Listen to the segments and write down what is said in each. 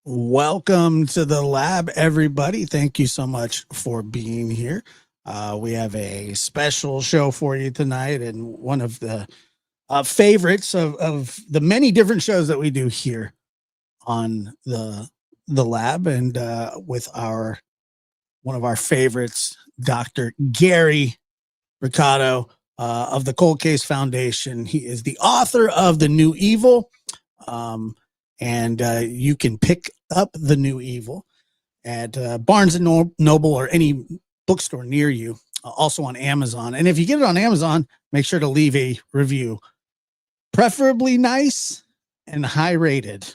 Welcome to the lab, everybody. Thank you so much for being here. We have a special show for you tonight, and one of the favorites of the many different shows that we do here on the lab, and with our one of our favorites, Dr. Gary Brucato of the Cold Case Foundation. He is the author of The New Evil. And you can pick up The New Evil at Barnes and Noble or any bookstore near you, also on Amazon. And if you get it on Amazon, make sure to leave a review, preferably nice and high rated.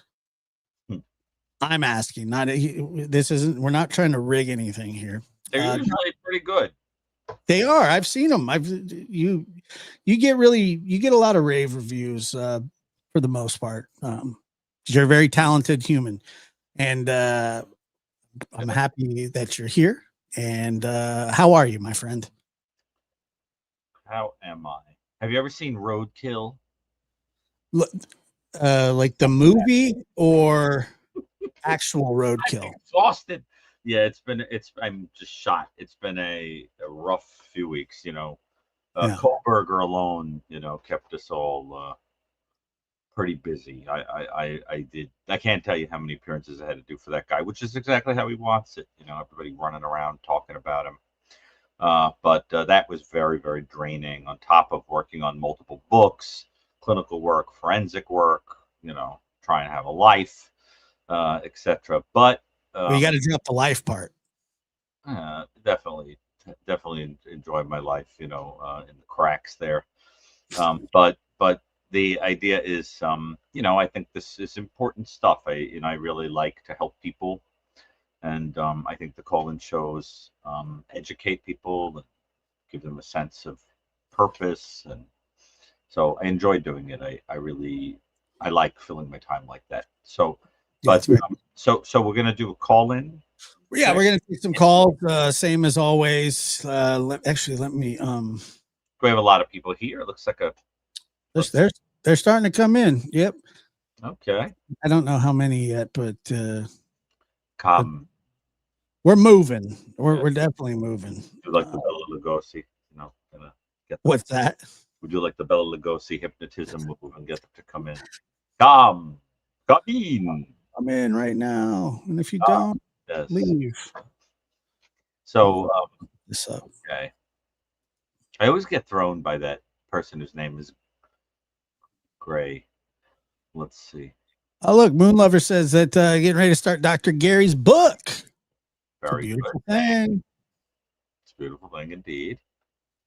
I'm asking, we're not trying to rig anything here. They're usually pretty good. They are. I've seen them. You get a lot of rave reviews for the most part. You're a very talented human, and I'm happy that you're here. And how are you, my friend? How am I? Have you ever seen Roadkill? Like the movie or actual Roadkill? I'm exhausted. Yeah, I'm just shot. It's been a rough few weeks, Kohlberger alone, kept us all pretty busy. I can't tell you how many appearances I had to do for that guy, which is exactly how he wants it. Everybody running around talking about him. But that was very, very draining, on top of working on multiple books, clinical work, forensic work, trying to have a life, etc. But you got to drop the life part. Definitely enjoy my life, in the cracks there. But the idea is, I think this is important stuff. I really like to help people, and I think the call-in shows educate people and give them a sense of purpose, and so I enjoy doing it. I like filling my time like that. So, but so we're gonna do a call-in. Yeah, we're gonna take some calls, same as always. Let me. We have a lot of people here. It looks like they're starting to come in. Yep. Okay. I don't know how many yet, but come. We're moving. We're definitely moving. Would you like the Bela Lugosi? Gonna get what's that? Would you like the Bela Lugosi hypnotism move and get them to come in? Come in. I'm in right now, and if you don't, leave. So, this up. Okay. I always get thrown by that person whose name is Gray. Let's see. Oh, look, Moonlover says that getting ready to start Dr. Gary's book. Very beautiful good thing. It's a beautiful thing indeed.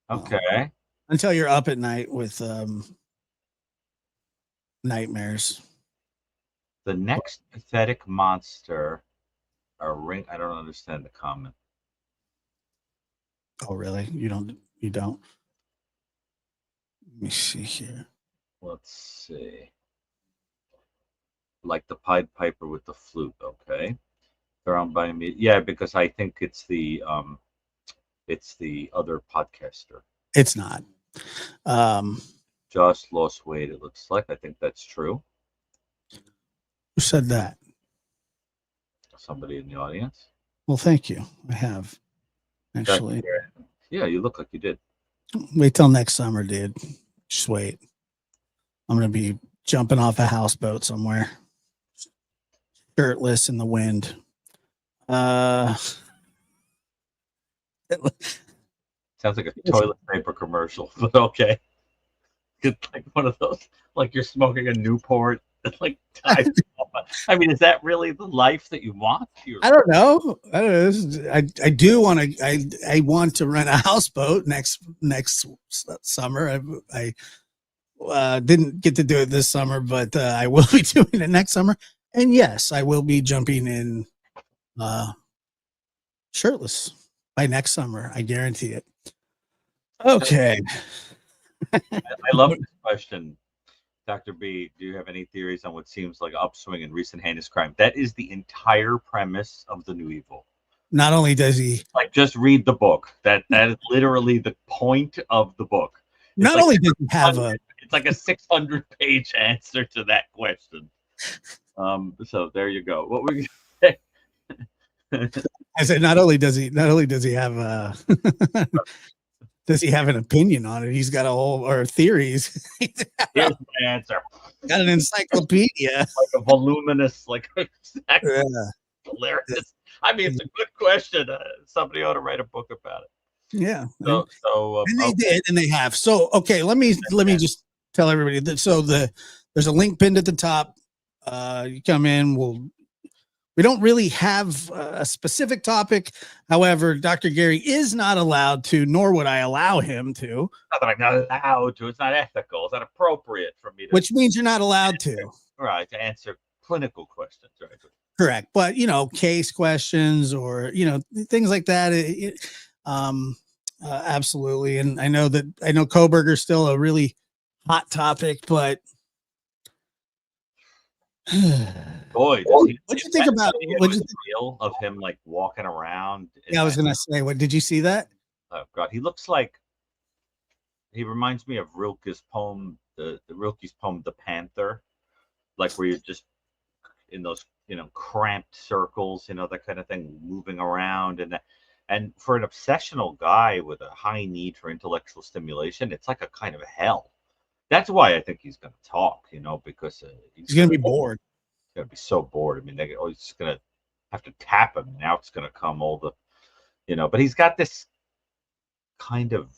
Okay. Until you're up at night with nightmares. The next pathetic monster, a ring. I don't understand the comment. Oh, really? You don't? Let me see here. Let's see. Like the Pied Piper with the flute. Okay. They're on by me. Yeah, because I think it's the other podcaster. It's not. Just lost weight, it looks like. I think that's true. Who said that? Somebody in the audience. Well, thank you. I have actually. Yeah, you look like you did. Wait till next summer, dude. Just wait. I'm gonna be jumping off a houseboat somewhere, shirtless in the wind. Sounds like a toilet paper commercial, but okay. It's like one of those, like you're smoking a Newport. Like, I mean, is that really the life that you want? I don't know. I don't know. I do want to. I want to rent a houseboat next summer. I didn't get to do it this summer, but I will be doing it next summer. And yes, I will be jumping in shirtless by next summer. I guarantee it. Okay. I love this question. Dr. B, do you have any theories on what seems like upswing in recent heinous crime? That is the entire premise of The New Evil. Not only does he just read the book. That is literally the point of the book. Not only does he have it's like a 600-page answer to that question. So there you go. What were you saying? I said not only does he have does he have an opinion on it? He's got a whole or theories. Here's my answer. Got an encyclopedia, like a voluminous, like hilarious. I mean, it's a good question. Somebody ought to write a book about it. Yeah. So and they did, and they have. So okay, let me just tell everybody that. So there's a link pinned at the top. You come in. We don't really have a specific topic. However, Dr. Gary is not allowed to, nor would I allow him to. Not that I'm not allowed to. It's not ethical. It's not appropriate for me to. Which means you're not allowed to. Right, to answer clinical questions. Right. Correct. But, case questions or, things like that. Absolutely. And I know Kohberger's still a really hot topic, but boy, what do you think about real of him like walking around? Yeah, I was gonna say, what did you see that? Oh God, he reminds me of Rilke's poem, Rilke's poem, The Panther, like where you're just in those cramped circles, that kind of thing, moving around, and for an obsessional guy with a high need for intellectual stimulation, it's like a kind of hell. That's why I think he's going to talk, because he's going to be bored. He's going to be so bored. I mean, he's going to have to tap him. Now it's going to come all the, but he's got this kind of,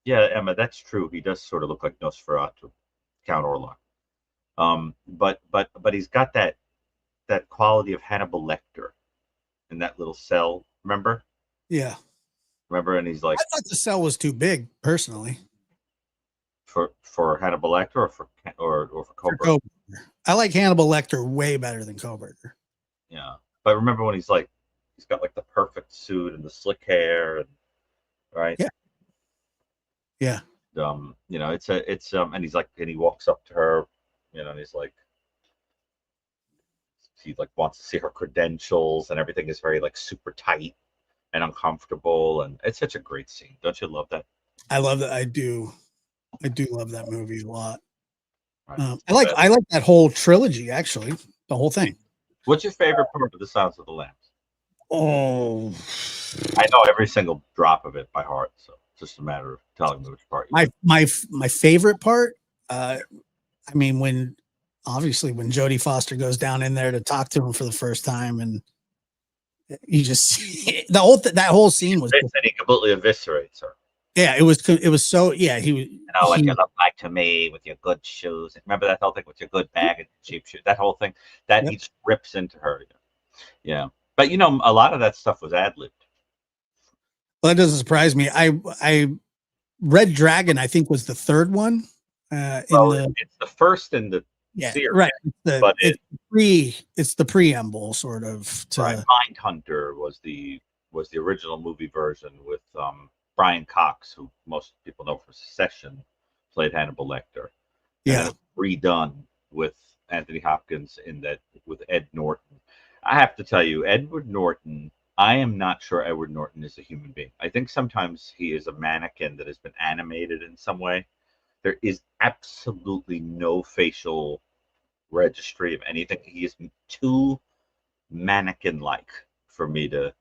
yeah, Emma, that's true. He does sort of look like Nosferatu, Count Orlok. But he's got that quality of Hannibal Lecter in that little cell. Remember? Yeah. Remember, and he's like, I thought the cell was too big, personally. For Hannibal Lecter or for Kohberger? I like Hannibal Lecter way better than Kohberger. Yeah, but remember when he's got like the perfect suit and the slick hair, and right? Yeah. Yeah. It's and he's like, and he walks up to her, and he's like, he like wants to see her credentials, and everything is very like super tight and uncomfortable, and it's such a great scene. Don't you love that? I love that. I do love that movie a lot. Right. I like that whole trilogy, actually, the whole thing. What's your favorite part of The Silence of the Lambs? Oh, I know every single drop of it by heart, so it's just a matter of telling me which part. My favorite part. I mean, when Jodie Foster goes down in there to talk to him for the first time, and you just that whole scene was. And he completely eviscerates her. Yeah, it was so. Yeah, he was. What you look like to me with your good shoes. Remember that whole thing with your good bag and cheap shoes. That whole thing that he just rips into her. Yeah, but a lot of that stuff was ad-libbed. Well, that doesn't surprise me. I Red Dragon, I think, was the third one. It's the first in the series, right? It's the preamble, sort of. Right. Mindhunter was the original movie version with Brian Cox, who most people know from Succession, played Hannibal Lecter. Yeah. And redone with Anthony Hopkins with Ed Norton. I have to tell you, Edward Norton, I am not sure Edward Norton is a human being. I think sometimes he is a mannequin that has been animated in some way. There is absolutely no facial registry of anything. He is too mannequin-like for me to.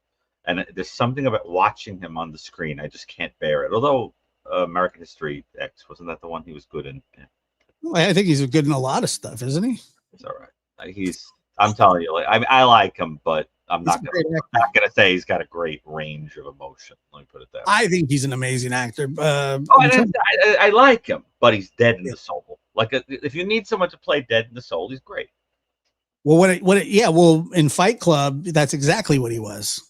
And there's something about watching him on the screen. I just can't bear it. Although American History X, wasn't that the one he was good in? Yeah, I think he's good in a lot of stuff, isn't he? it's all right. I'm telling you, like I like him, but He's a great actor. not gonna say he's got a great range of emotion. Let me put it that way. I think he's an amazing actor. Oh, I like him, but he's dead in Yeah. the soul. Like if you need someone to play dead in the soul, he's great. Well, yeah, well, in Fight Club, that's exactly what he was.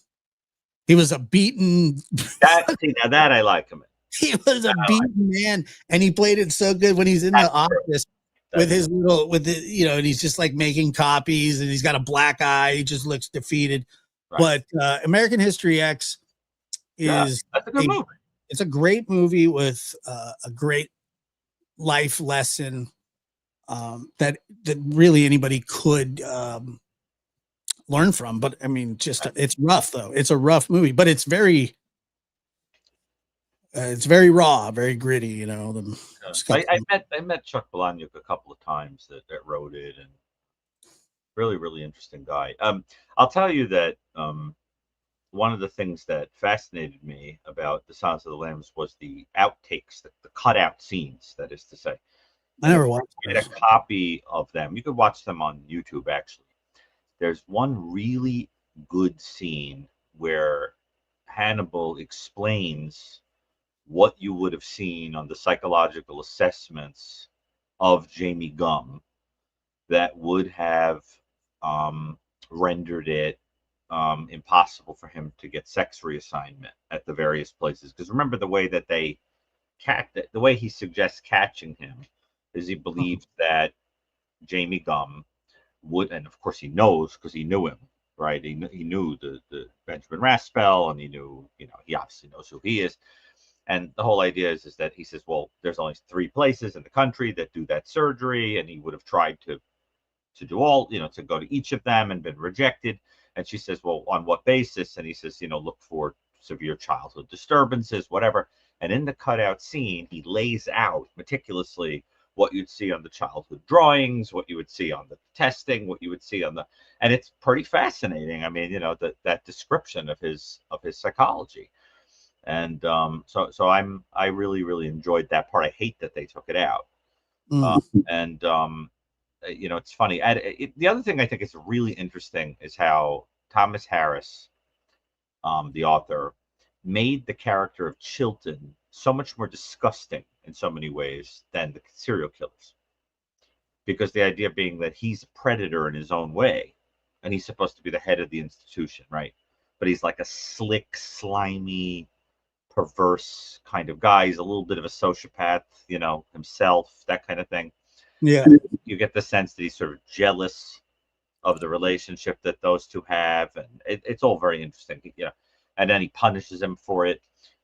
He was a beaten. Now that I like him. He was a beaten man, and he played it so good when he's in the office with his little, and he's just like making copies, and he's got a black eye. He just looks defeated. Right. But American History X is that's a good movie. It's a great movie with a great life lesson that really anybody could learn from. But I mean, it's rough though. It's a rough movie, but it's very raw, very gritty. I met Chuck Palahniuk a couple of times that wrote it, and really interesting guy. I'll tell you that one of the things that fascinated me about The Silence of the Lambs was the outtakes, the cutout scenes. That is to say, I never watched. Get a copy of them. You could watch them on YouTube. Actually, there's one really good scene where Hannibal explains what you would have seen on the psychological assessments of Jamie Gumb that would have rendered it impossible for him to get sex reassignment at the various places. Because remember, the way that the way he suggests catching him is he believes that Jamie Gumb would, and of course he knows because he knew him, right? He knew the Benjamin Raspel, and he knew, he obviously knows who he is. And the whole idea is that he says, well, there's only 3 places in the country that do that surgery, and he would have tried to do all, to go to each of them and been rejected. And she says, well, on what basis? And he says, look for severe childhood disturbances, whatever. And in the cutout scene, he lays out meticulously what you'd see on the childhood drawings, what you would see on the testing, what you would see on and it's pretty fascinating. I mean, that description of his psychology. And so I really enjoyed that part. I hate that they took it out. It's funny. The other thing I think is really interesting is how Thomas Harris, the author, made the character of Chilton so much more disgusting in so many ways than the serial killers. Because the idea being that he's a predator in his own way, and he's supposed to be the head of the institution, right? But he's like a slick, slimy, perverse kind of guy. He's a little bit of a sociopath, himself, that kind of thing. Yeah. You get the sense that he's sort of jealous of the relationship that those two have, and it's all very interesting, and then he punishes him for it.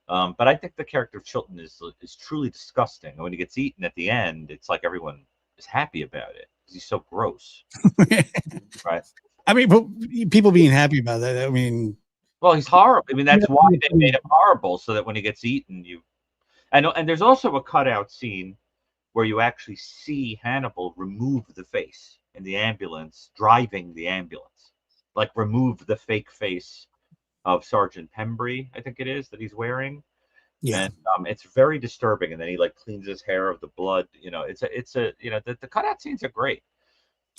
But I think the character of Chilton is truly disgusting. And when he gets eaten at the end, it's like everyone is happy about it because he's so gross. Right. I mean, people being happy about that. I mean, well, he's horrible. I mean, that's why they made him horrible, so that when he gets eaten, and there's also a cutout scene where you actually see Hannibal remove the face in the ambulance, driving the ambulance, like remove the fake face of Sergeant Pembry, I think it is, that he's wearing. Yeah. And it's very disturbing. And then he like cleans his hair of the blood. The cutout scenes are great.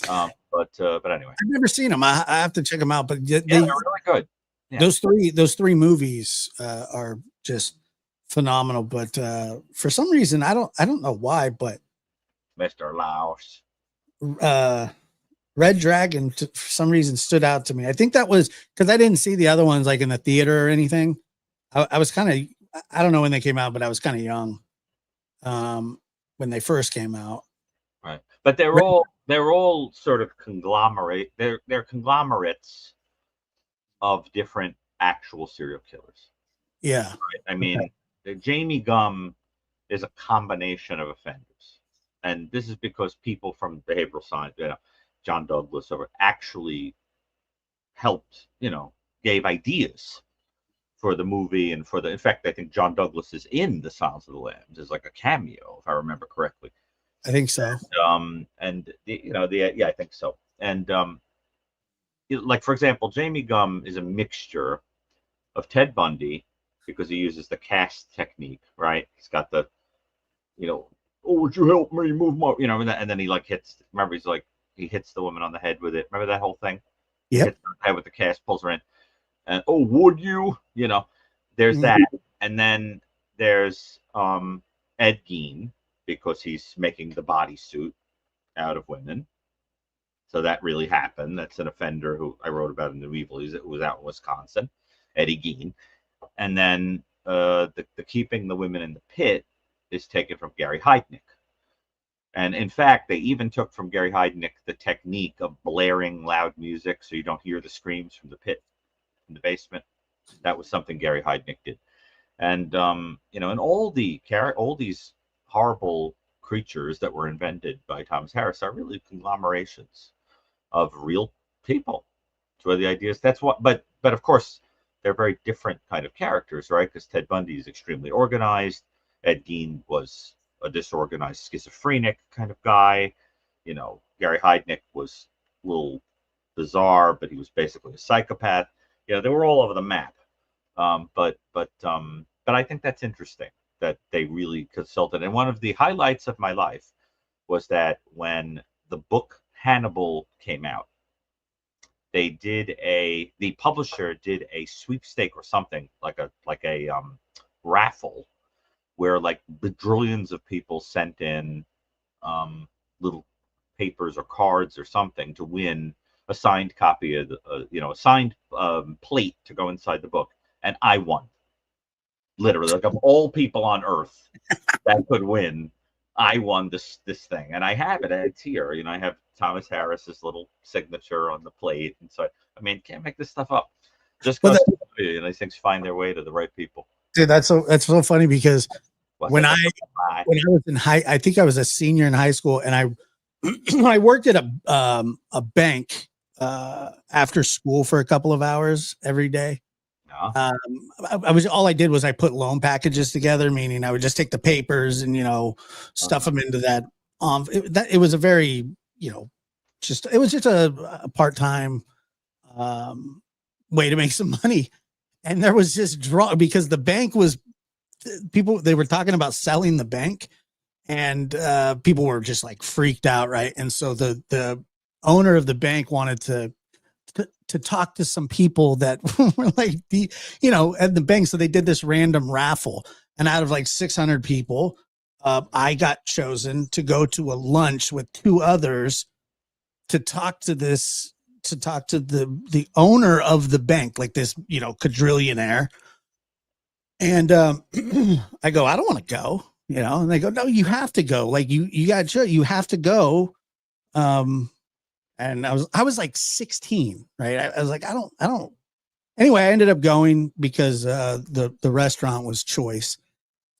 But anyway, I've never seen them. I have to check them out. But they're really good. Yeah. Those three movies are just phenomenal. But for some reason, I don't know why, but Mr. Laos, Red Dragon for some reason stood out to me. I think that was because I didn't see the other ones like in the theater or anything. I was kind of, I don't know when they came out, but I was kind of young when they first came out. Right, but they're all sort of conglomerate. They're conglomerates of different actual serial killers. Yeah, right? I mean, Jamie Gumb is a combination of offenders, and this is because people from behavioral science, John Douglas, actually helped, gave ideas for the movie and in fact, I think John Douglas is in The Silence of the Lambs as like a cameo, if I remember correctly. I think so. And yeah, I think so. And like for example, Jamie Gum is a mixture of Ted Bundy because he uses the cast technique, right? He's got the, oh, would you help me move my, and then he like hits. Remember, he's like he hits the woman on the head with it. Remember that whole thing? He Yep. hits her head with the cast, pulls her in, and oh, would you? There's that, and then there's Ed Gein because he's making the bodysuit out of women. So that really happened. That's an offender who I wrote about in New Evil. He was out in Wisconsin, Eddie Gein. And then the keeping the women in the pit is taken from Gary Heidnik. And in fact, they even took from Gary Heidnik the technique of blaring loud music so you don't hear the screams from the pit in the basement. That was something Gary Heidnik did. And and all these horrible creatures that were invented by Thomas Harris are really conglomerations of real people. That's where the ideas. That's what. But of course, they're very different kind of characters, right? Because Ted Bundy is extremely organized. Ed Gein was a disorganized schizophrenic kind of guy. Gary Heidnik was a little bizarre, but he was basically a psychopath. They were all over the map. But I think that's interesting that they really consulted. And one of the highlights of my life was that when the book Hannibal came out, the publisher did a sweepstake or something like a raffle where like bajillions of people sent in little papers or cards or something to win a signed copy of a signed plate to go inside the book, and I won. Literally, like of all people on earth that could win, I won this thing, and I have it. It's here. I have Thomas Harris's little signature on the plate, and so I mean, can't make this stuff up. Just because these things find their way to the right people. Dude, that's so funny because when I was in I think I was a senior in high school, and I worked at a bank after school for a couple of hours every day. All I did was I put loan packages together, meaning I would just take the papers and stuff them into that. It was a very it was just a part-time way to make some money, and there was this draw because the bank was they were talking about selling the bank, and people were just like freaked out, right? And so the owner of the bank wanted to talk to some people that were like at the bank. So they did this random raffle, and out of like 600 people, I got chosen to go to a lunch with two others to talk to the owner of the bank, like this, quadrillionaire. And I go, I don't want to go, and they go, no, you have to go. Like you got to, you have to go. And I was like 16, right? I was like, I don't. Anyway, I ended up going because the restaurant was choice,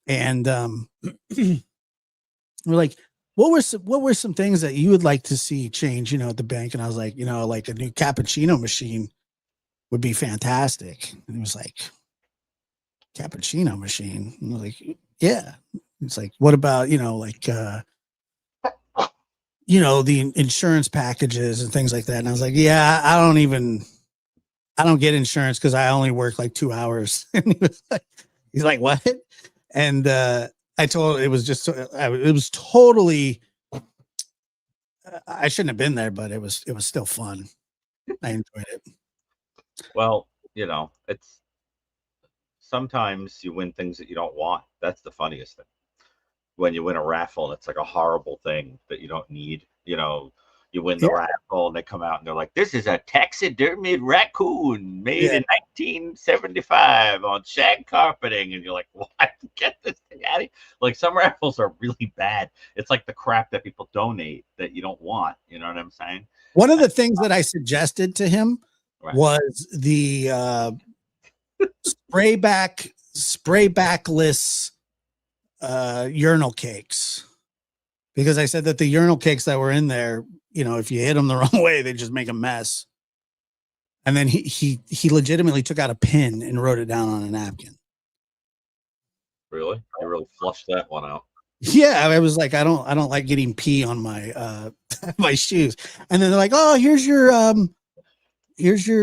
and we're like, what were some things that you would like to see change, at the bank? And I was like, like a new cappuccino machine would be fantastic. And it was like, cappuccino machine. And I was like, yeah. It's like, what about the insurance packages and things like that. And I was like, yeah, I don't get insurance because I only work like 2 hours. And he's like, what? And I told it was totally, I shouldn't have been there, but it was still fun. I enjoyed it. Well, it's sometimes you win things that you don't want. That's the funniest thing. When you win a raffle, it's like a horrible thing that you don't need. You win the raffle and they come out and they're like, this is a taxidermied raccoon made in 1975 on shag carpeting. And you're like, what? Get this thing out of here. Like some raffles are really bad. It's like the crap that people donate that you don't want. You know what I'm saying? One of the things that I suggested to him was the spray backless urinal cakes, because I said that the urinal cakes that were in there, if you hit them the wrong way, they just make a mess. And then he legitimately took out a pen and wrote it down on a napkin. Really? You really flushed that one out. Yeah, I was like, I don't like getting pee on my my shoes. And then they're like, oh, here's your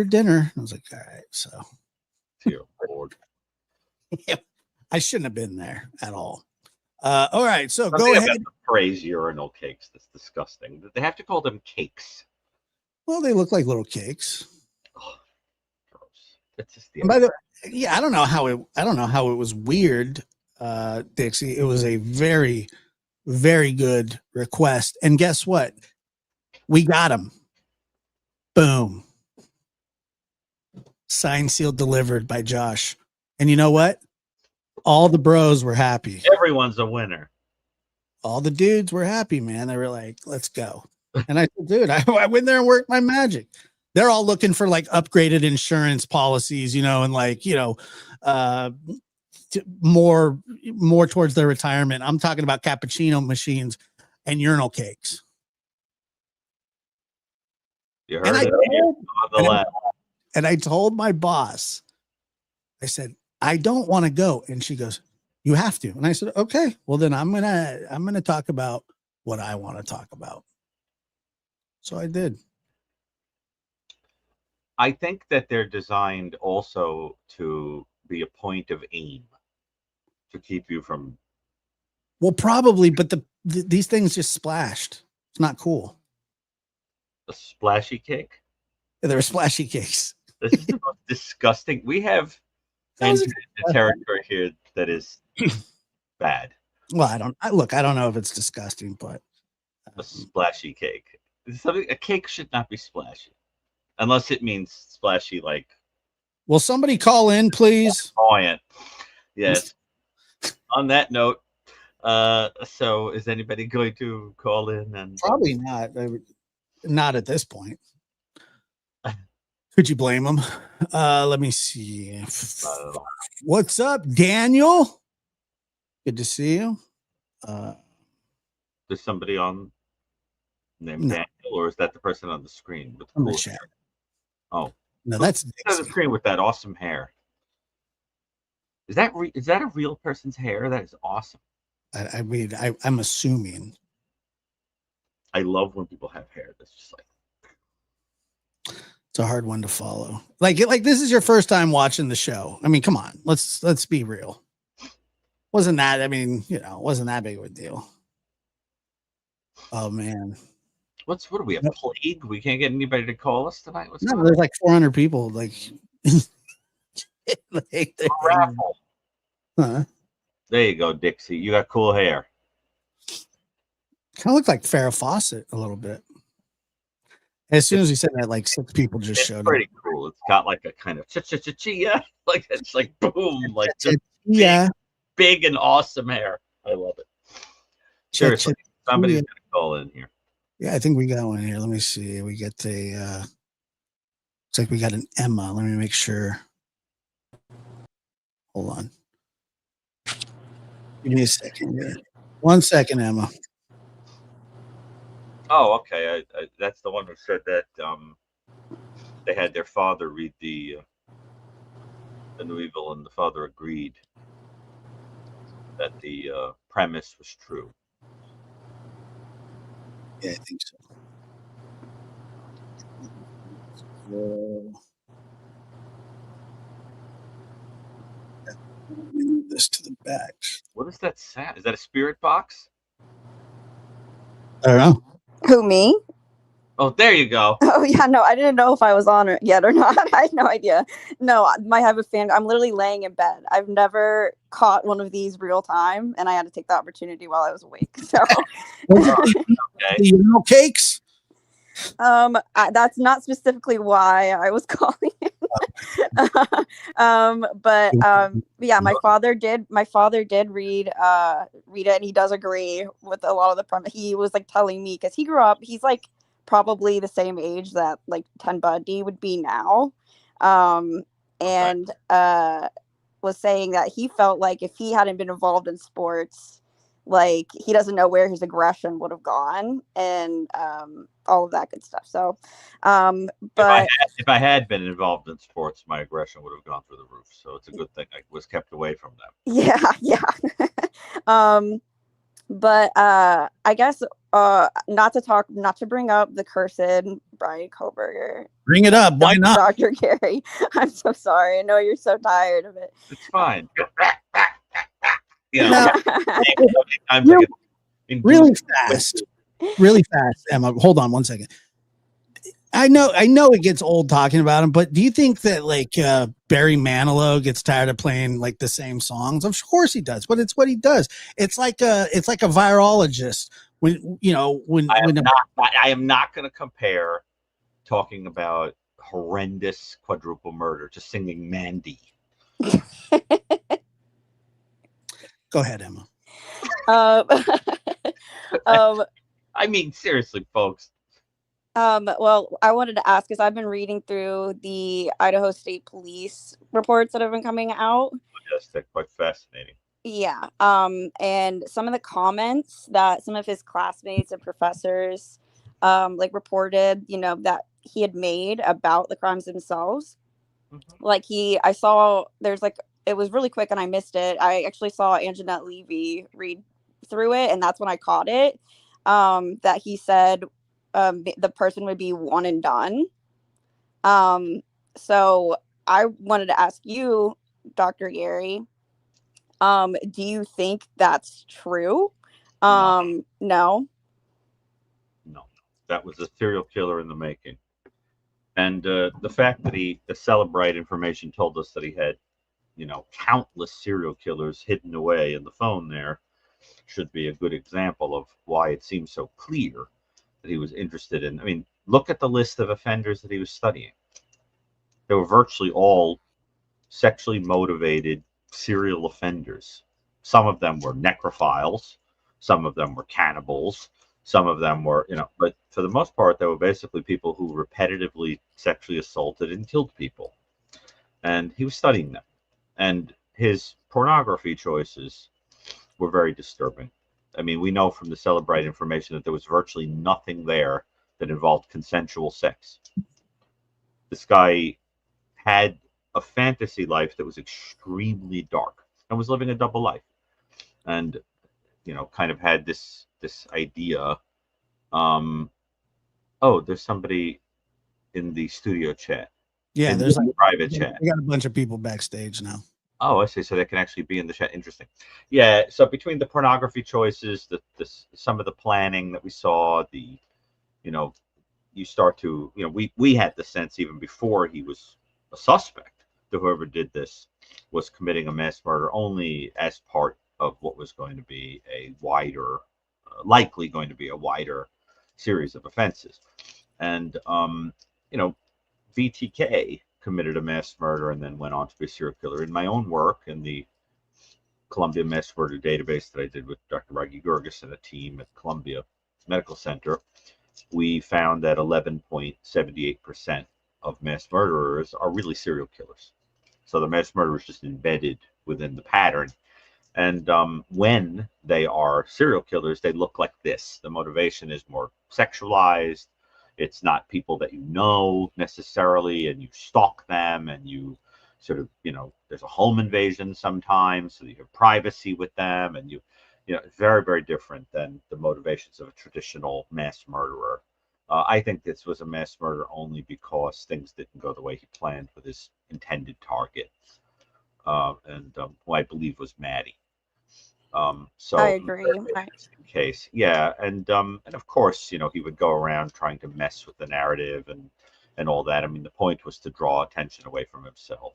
dinner. I was like, all right, so Dear Lord. I shouldn't have been there at all. All right, so go Something ahead. about the phrase urinal cakes that's disgusting. They have to call them cakes. Well, they look like little cakes. Oh, gross. That's just the And by the yeah, I don't know how it was weird, Dixie. It was a very, very good request. And guess what? We got him. Boom. Signed, sealed, delivered by Josh. And you know what? All the bros were happy. Everyone's a winner. All the dudes were happy, man. They were like, let's go. And I said, dude, I went there and worked my magic. They're all looking for like upgraded insurance policies, and like, uh, more towards their retirement. I'm talking about cappuccino machines and urinal cakes. You heard it on the left. And I told my boss, I said, I don't want to go. And she goes, you have to. And I said, okay, well then I'm going to talk about what I want to talk about. So I did. I think that they're designed also to be a point of aim to keep you from. Well, probably, but these things just splashed. It's not cool. A splashy cake. They were splashy cakes. This is the most disgusting. We have entered the territory here that is bad. Well, I don't know if it's disgusting, but a splashy cake. A cake should not be splashy, unless it means splashy like. Will somebody call in, please? Buoyant. Yes. On that note, so is anybody going to call in? And probably not. Not at this point. Could you blame them? Let me see. What's up, Daniel? Good to see you. There's somebody on named Daniel, or is that the person on the screen with the cool hair? Oh, no, that's on the screen with that awesome hair. Is that a real person's hair? That is awesome. I mean, I'm assuming. I love when people have hair that's just like. It's a hard one to follow. Like this is your first time watching the show. I mean, come on, let's be real. Wasn't that big of a deal. Oh man. What are we, a plague? We can't get anybody to call us tonight? No, there's like 400 people like, like raffle. Huh? There you go, Dixie. You got cool hair. Kind of looked like Farrah Fawcett a little bit. As soon as he said that, like 6 people just showed up. Pretty cool. It's got like a kind of cha-cha-cha-chia. Like it's like boom, like big and awesome hair. I love it. Seriously, somebody's gonna call in here. Yeah, I think we got one here. Let me see. We get looks like we got an Emma. Let me make sure. Hold on. Give me a second here. 1 second, Emma. Oh, okay. That's the one who said that they had their father read the New Evil, and the father agreed that the premise was true. Yeah, I think so. Move this to the back. What is that sound? Is that a spirit box? I don't know. Who, me? Oh, there you go. Oh yeah, no, I didn't know if I was on yet or not. I had no idea. No, I have a fan. I'm literally laying in bed. I've never caught one of these real time, and I had to take the opportunity while I was awake. So, okay. You know, cakes. That's not specifically why I was calling it. But yeah, my father did read it, and he does agree with a lot of the premise. He was like telling me, because he grew up, he's like probably the same age that like Ted Bundy would be now, and was saying that he felt like if he hadn't been involved in sports, like he doesn't know where his aggression would have gone, and all of that good stuff. So but if I had been involved in sports, my aggression would have gone through the roof. So it's a good thing I was kept away from them. Yeah. But I guess not to bring up the cursed Brian Koberger. Bring it up. Why not? Dr. Gary. I'm so sorry. I know you're so tired of it. It's fine. Really fast. Really fast, Emma. Hold on one second. I know it gets old talking about him, but do you think that like Barry Manilow gets tired of playing like the same songs? Of course he does, but it's what he does. It's like a virologist. When I am not going to compare talking about horrendous quadruple murder to singing Mandy. Go ahead, Emma. I mean, seriously, folks. Well, I wanted to ask because I've been reading through the Idaho State Police reports that have been coming out. Yes, they're quite fascinating. Yeah. And some of the comments that some of his classmates and professors like reported, that he had made about the crimes themselves. Mm-hmm. Like I saw there's like, it was really quick and I missed it. I actually saw Anjanette Levy read through it, and that's when I caught it. That he said the person would be one and done. So I wanted to ask you, Dr. Gary, do you think that's true? No. That was a serial killer in the making. And the fact that the Celebrite information told us that he had, countless serial killers hidden away in the phone there should be a good example of why it seems so clear that he was interested in. I mean, look at the list of offenders that he was studying. They were virtually all sexually motivated serial offenders. Some of them were necrophiles. Some of them were cannibals. Some of them were, but for the most part, they were basically people who repetitively sexually assaulted and killed people. And he was studying them. And his pornography choices were very disturbing. I mean, we know from the Celebrite information that there was virtually nothing there that involved consensual sex. This guy had a fantasy life that was extremely dark and was living a double life. And, kind of had this idea. There's somebody in the studio chat. Yeah, there's a private chat. We got a bunch of people backstage now. Oh, I see. So they can actually be in the chat. Interesting. Yeah. So between the pornography choices, some of the planning that we saw, you start to, we had the sense even before he was a suspect that whoever did this was committing a mass murder only as part of what was going to be a wider, likely going to be a wider series of offenses. And, BTK committed a mass murder and then went on to be a serial killer. In my own work in the Columbia Mass Murder Database that I did with Dr. Raghi Gurgis and a team at Columbia Medical Center, we found that 11.78% of mass murderers are really serial killers. So the mass murderer is just embedded within the pattern. And when they are serial killers, they look like this. The motivation is more sexualized. It's not people that you know necessarily, and you stalk them, and you sort of, there's a home invasion sometimes, so you have privacy with them, and it's very, very different than the motivations of a traditional mass murderer. I think this was a mass murder only because things didn't go the way he planned with his intended target, who I believe was Maddie. So I agree. Case, yeah, and of course, he would go around trying to mess with the narrative and all that. I mean, the point was to draw attention away from himself.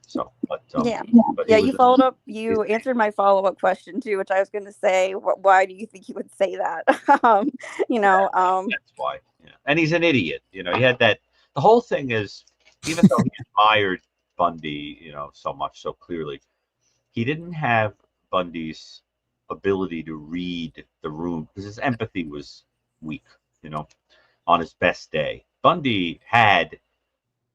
You followed up. You answered my follow-up question too, which I was going to say. Why do you think he would say that? That's why. Yeah. And he's an idiot. He had that. The whole thing is, even though he admired Bundy, so much, so clearly, he didn't have Bundy's ability to read the room because his empathy was weak, on his best day. Bundy had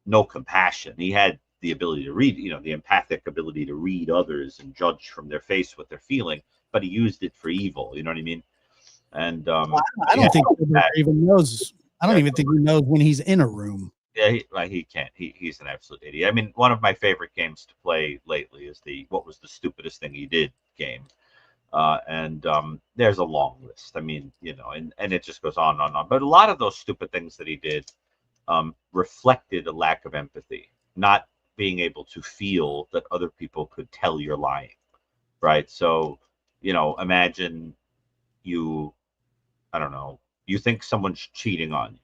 no compassion. He had the ability to read, the empathic ability to read others and judge from their face what they're feeling, but he used it for evil. You know what I mean? And I don't think he even knows. I don't even think he knows when he's in a room. Yeah, he can't. He's an absolute idiot. I mean, one of my favorite games to play lately is the "What was the stupidest thing he did" game. And there's a long list. I mean, and it just goes on and on. But a lot of those stupid things that he did reflected a lack of empathy, not being able to feel that other people could tell you're lying, right? So, imagine I don't know, you think someone's cheating on you,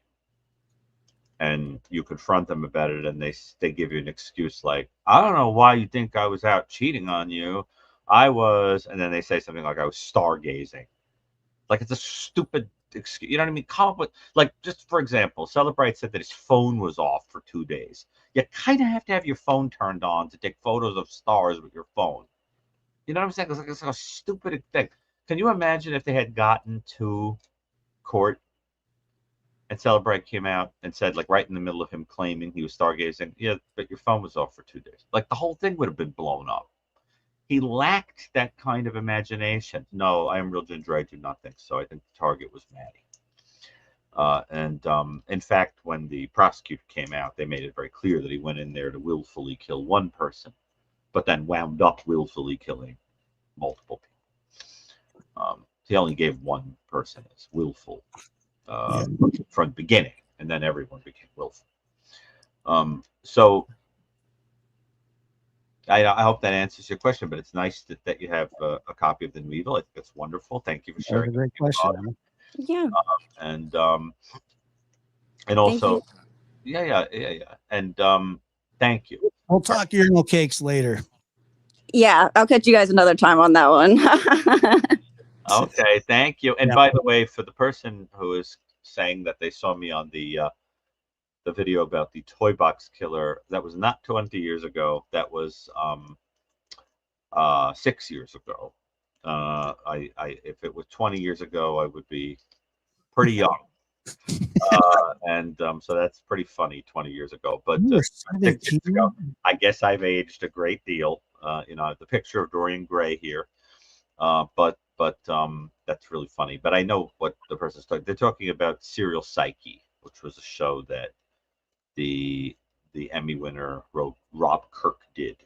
and you confront them about it, and they give you an excuse like, I don't know why you think I was out cheating on you. I was, and then they say something like, I was stargazing. Like, it's a stupid excuse. You know what I mean? Come up with, like, just for example, Celebrate said that his phone was off for 2 days. You kind of have to have your phone turned on to take photos of stars with your phone. You know what I'm saying? It's like a stupid thing. Can you imagine if they had gotten to court and Celebrate came out and said, like, right in the middle of him claiming he was stargazing, yeah, but your phone was off for 2 days. Like, the whole thing would have been blown up. He lacked that kind of imagination. No, I am real ginger. I do not think so. I think the target was Maddie. And in fact, when the prosecutor came out, they made it very clear that he went in there to willfully kill one person, but then wound up willfully killing multiple people. He only gave one person as willful from the beginning, and then everyone became willful. So I hope that answers your question, but it's nice that you have a copy of The New Evil. I think that's wonderful. Thank you for sharing. That's a great question. Yeah. And also, yeah. And thank you. We'll talk urinal cakes later. Yeah, I'll catch you guys another time on that one. Okay, thank you. And by the way, for the person who is saying that they saw me on the video about the toy box killer, that was not 20 years ago. That was 6 years ago. If it was 20 years ago, I would be pretty young. So that's pretty funny 20 years ago. But 6 years ago, I guess I've aged a great deal. I have the picture of Dorian Gray here. But that's really funny. But I know what the person's talking. They're talking about Serial Psyche, which was a show that the Emmy winner Rob Kirk did.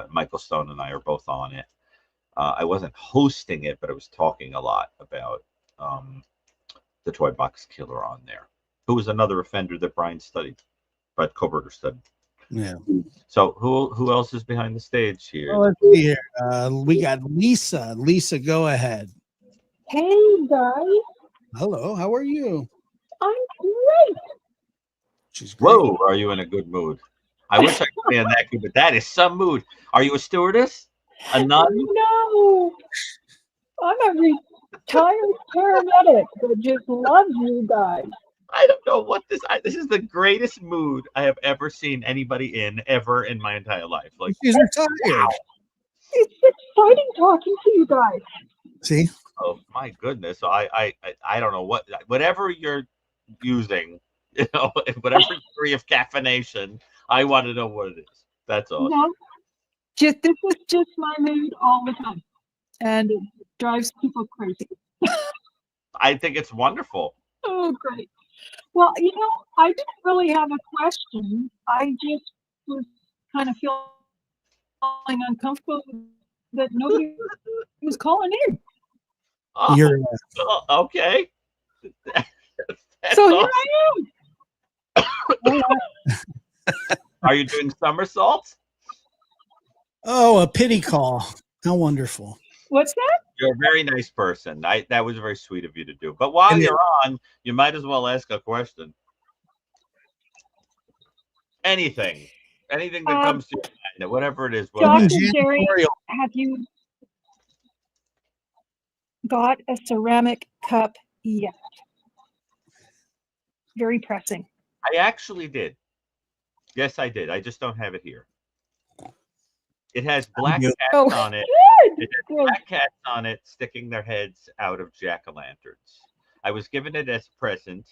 Michael Stone and I are both on it. I wasn't hosting it, but I was talking a lot about the toy box killer on there, who was another offender that Brad Kohberger studied. Yeah. So who else is behind the stage here? Well, let's see here. We got Lisa. Lisa, go ahead. Hey guys. Hello. How are you? I'm great. She's great. Whoa, are you in a good mood? I wish I could be in that good, but that is some mood. Are you a stewardess? A nun? No. I'm a retired paramedic that just loves you guys. I don't know what this is the greatest mood I have ever seen anybody in ever in my entire life. Like, she's retired. Wow. It's exciting talking to you guys. See? Oh my goodness. So I don't know whatever you're using, whatever degree of caffeination, I want to know what it is. That's awesome. No, this is just my mood all the time. And it drives people crazy. I think it's wonderful. Oh, great. Well, I didn't really have a question. I just was kind of feeling uncomfortable that nobody was calling in. Oh, You're okay. So awesome. Here I am. Are you doing somersaults? Oh, a pity call. How wonderful. What's that? You're a very nice person. That was very sweet of you to do. But while you're on, you might as well ask a question. Anything that comes to your mind, whatever it is. Dr. Jerry, have you got a ceramic cup yet? Very pressing. I actually did. Yes, I did. I just don't have it here. It has black cats on it. It has black cats on it sticking their heads out of jack-o'-lanterns. I was given it as a present,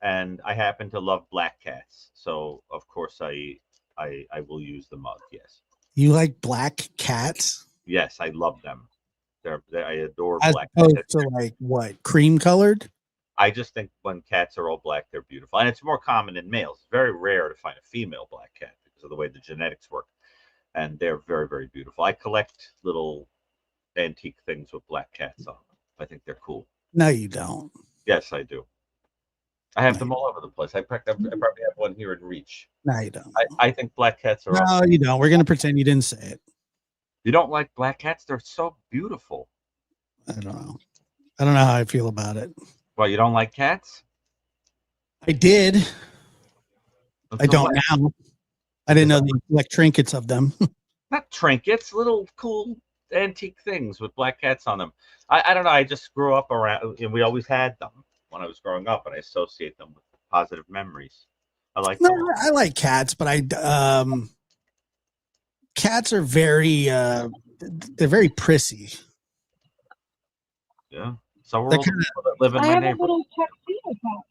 and I happen to love black cats. So, of course, I will use the mug, yes. You like black cats? Yes, I love them. I adore as black opposed cats. to like what, cream colored? I just think when cats are all black, they're beautiful. And it's more common in males. It's very rare to find a female black cat because of the way the genetics work. And they're very, very beautiful. I collect little antique things with black cats on them. I think they're cool. No, you don't. Yes, I do. I have No, them all over the place. I probably have one here in reach. No, you don't. I think black cats are No, awesome. you don't. We're gonna pretend you didn't say it. You don't like black cats? They're so beautiful. I don't know. I don't know how I feel about it. Well, you don't like cats? I did. I Until don't when? now. I didn't know they collect trinkets of them. Not trinkets, little cool antique things with black cats on them. I don't know. I just grew up around, and we always had them when I was growing up, and I associate them with positive memories. I like No, them. I like cats, but cats are very they're very prissy. Yeah. So we're They're all the kinda- people that live in I my have a neighborhood. little tuxedo cat.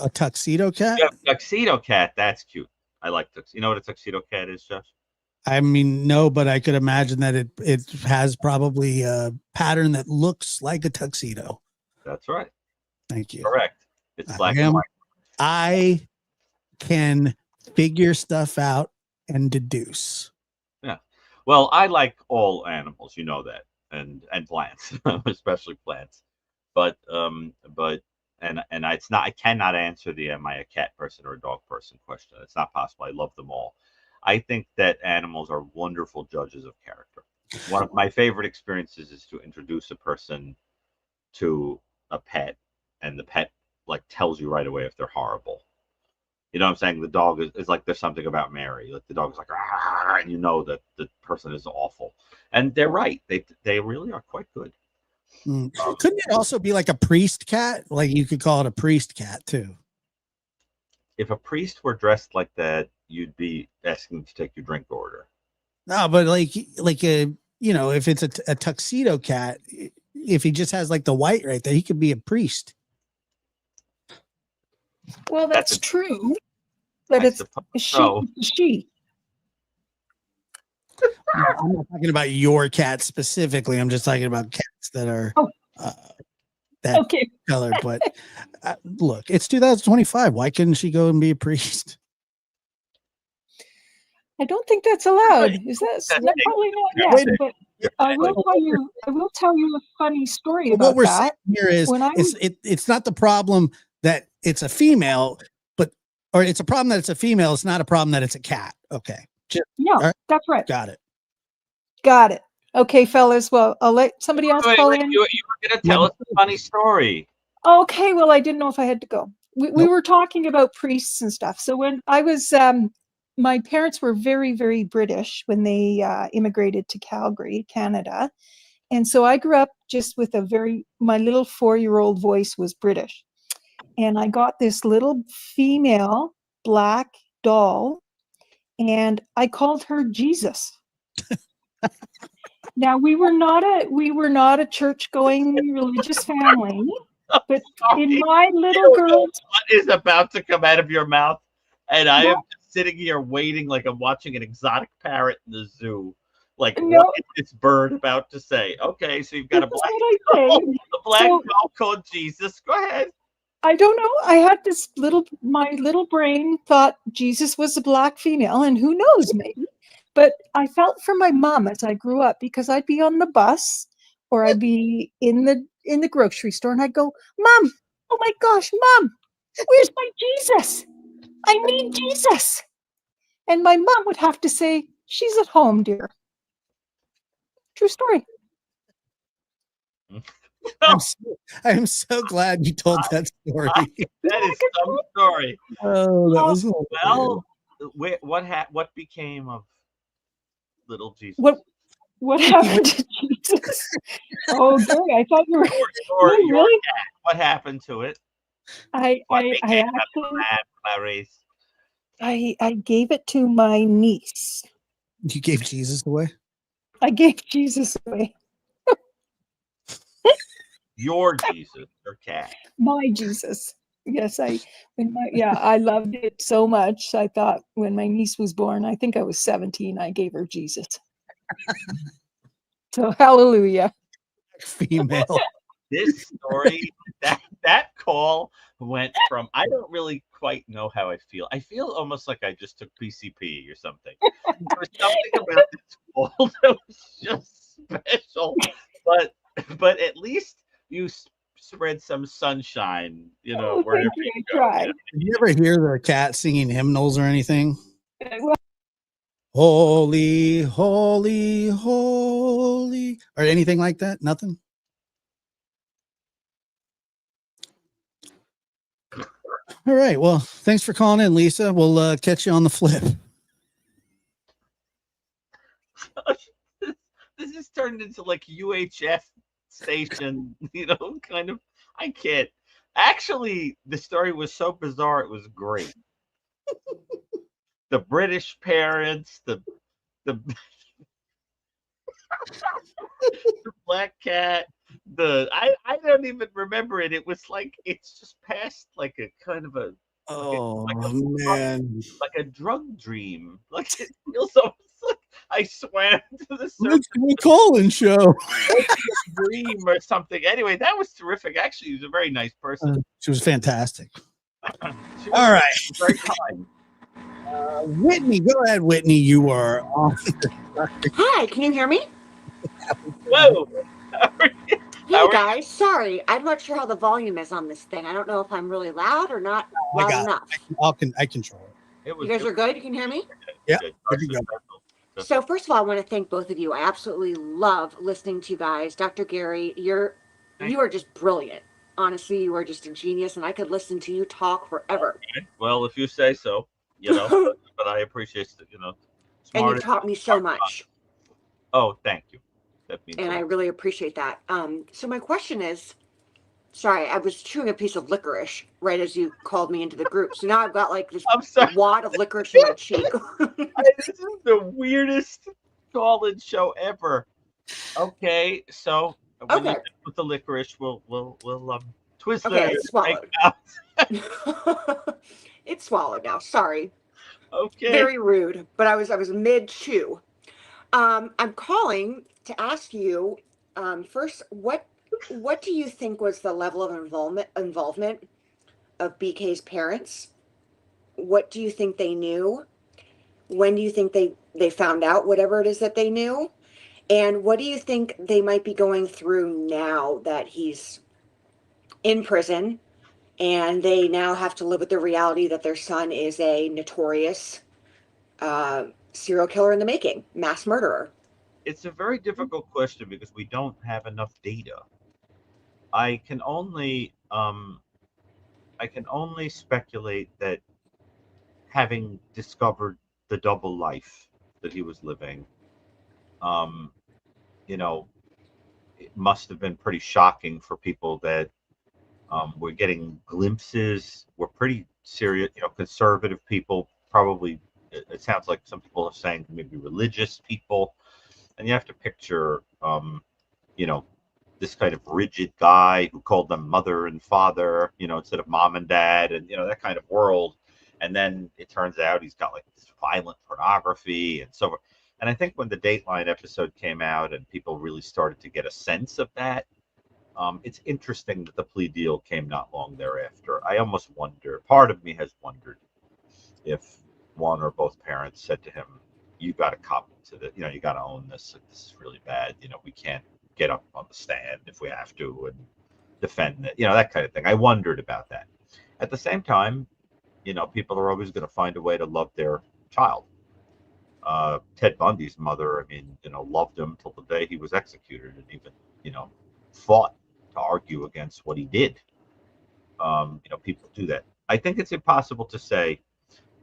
A tuxedo cat? Yeah, tuxedo cat. That's cute. I like tuxedo. You know what a tuxedo cat is, Josh? I mean, no, but I could imagine that it has probably a pattern that looks like a tuxedo. That's right. Thank you. Correct. It's black I and am- white. I can figure stuff out and deduce. Well, I like all animals, you know that, and plants, especially plants. But it's not. I cannot answer the am I a cat person or a dog person question. It's not possible. I love them all. I think that animals are wonderful judges of character. One of my favorite experiences is to introduce a person to a pet, and the pet like tells you right away if they're horrible. You know what I'm saying? The dog is like there's something about Mary. Like the dog's like, "Arr," and you know that the person is awful. And they're right. They really are quite good. Couldn't it also be like a priest cat? Like you could call it a priest cat too. If a priest were dressed like that, you'd be asking to take your drink order. No, but like a if it's a tuxedo cat, if he just has like the white right there, he could be a priest. Well, That's that's a- true, but I it's suppose a she. so. It's a she. I'm not talking about your cat specifically. I'm just talking about cats that are that Okay. color. But look, it's 2025. Why couldn't she go and be a priest? I don't think that's allowed. Is that That's probably not Yeah, yet? wait. But You're I right. will tell you a funny story But about what we're that. saying here is When I it's not the problem that it's a female, or it's a problem that it's a female. It's not a problem that it's a cat. Okay, Yeah, right. that's right. got it. Got it. Okay, fellas. Well, I'll let somebody else call in. You were going to tell us a funny story. Okay, well, I didn't know if I had to go. We Nope. were talking about priests and stuff. So when I was, my parents were very, very British when they immigrated to Calgary, Canada. And so I grew up just with my little 4-year-old voice was British. And I got this little female black doll, and I called her Jesus. Now we were not a church-going religious family, but in my little girl's What is about to come out of your mouth? And I am just sitting here waiting like I'm watching an exotic parrot in the zoo. Like, No. what is this bird about to say? Okay, so you've got a This is black what I say. a black So- doll called Jesus. Go ahead. I don't know. I had my little brain thought Jesus was a black female, and who knows, maybe. But I felt for my mom as I grew up, because I'd be on the bus or I'd be in the grocery store, and I'd go, "Mom, oh my gosh, Mom, where's my Jesus? I need Jesus." And my mom would have to say, "She's at home, dear." True story. I'm so glad you told that story. That is some story. Oh, that was Well, what became of little Jesus? What happened to Jesus? Oh, Gary, I thought you were Or you your really. cat? What happened to it? I What I became of actually that, Clarice? I gave it to my niece. You gave Jesus away? I gave Jesus away. Your Jesus, your cat. My Jesus. Yes, I loved it so much. I thought when my niece was born, I think I was 17, I gave her Jesus. So hallelujah. Female. This story, that call went from I don't really quite know how I feel. I feel almost like I just took PCP or something. There was something about this call that was just special, but at least you spread some sunshine, Oh, wherever thank you you. I go. tried. Did you ever hear the cat singing hymnals or anything? Well, Holy, holy, holy, or anything like that? Nothing. All right. Well, thanks for calling in, Lisa. We'll catch you on the flip. This is turned into like UHF station, kind of. I can't. Actually, the story was so bizarre, it was great. The British parents, the black cat, I don't even remember it. It was like it's just past like a kind of a Oh like a man. like a drug dream. Like it feels almost like I swam to the surface. Let's do a call-in show. Dream or something. Anyway, that was terrific. Actually, he was a very nice person. She was fantastic. She was All right. very kind. Whitney, go ahead, Whitney. You are on. Hi, can you hear me? Whoa. Hey guys, sorry, I'm not sure how the volume is on this thing. I don't know if I'm really loud or not loud enough. I control it. You guys are good? You can hear me? Yeah. Good to go. So first of all, I want to thank both of you. I absolutely love listening to you guys. Dr. Gary, you are just brilliant. Honestly, you are just a genius, and I could listen to you talk forever. Okay. Well, if you say so, but I appreciate it, And you've taught me so much. Oh, thank you. That means and I really appreciate that. So my question is, sorry, I was chewing a piece of licorice right as you called me into the group. So now I've got like this wad of licorice in my cheek. This is the weirdest call-in show ever. Okay, so when you with the licorice, we'll twist it. Okay, it's swallowed. It's swallowed now. Sorry. Okay. Very rude, but I was mid chew. I'm calling to ask you first, what do you think was the level of involvement of BK's parents? What do you think they knew? When do you think they found out whatever it is that they knew? And what do you think they might be going through now that he's in prison and they now have to live with the reality that their son is a notorious serial killer in the making, mass murderer? It's a very difficult question because we don't have enough data. I can only speculate that having discovered the double life that he was living, it must have been pretty shocking for people that were getting glimpses. Were pretty serious, conservative people, probably. It sounds like some people are saying maybe religious people, and you have to picture, this kind of rigid guy who called them mother and father, instead of mom and dad, and that kind of world. And then it turns out he's got like this violent pornography and so forth. And I think when the Dateline episode came out and people really started to get a sense of that, it's interesting that the plea deal came not long thereafter. I almost wonder, part of me has wondered if one or both parents said to him, you got to cop to this, you got to own this. This is really bad. We can't get up on the stand if we have to and defend it, that kind of thing. I wondered about that. At the same time, people are always going to find a way to love their child. Ted Bundy's mother, loved him till the day he was executed, and even, fought to argue against what he did. People do that. I think it's impossible to say,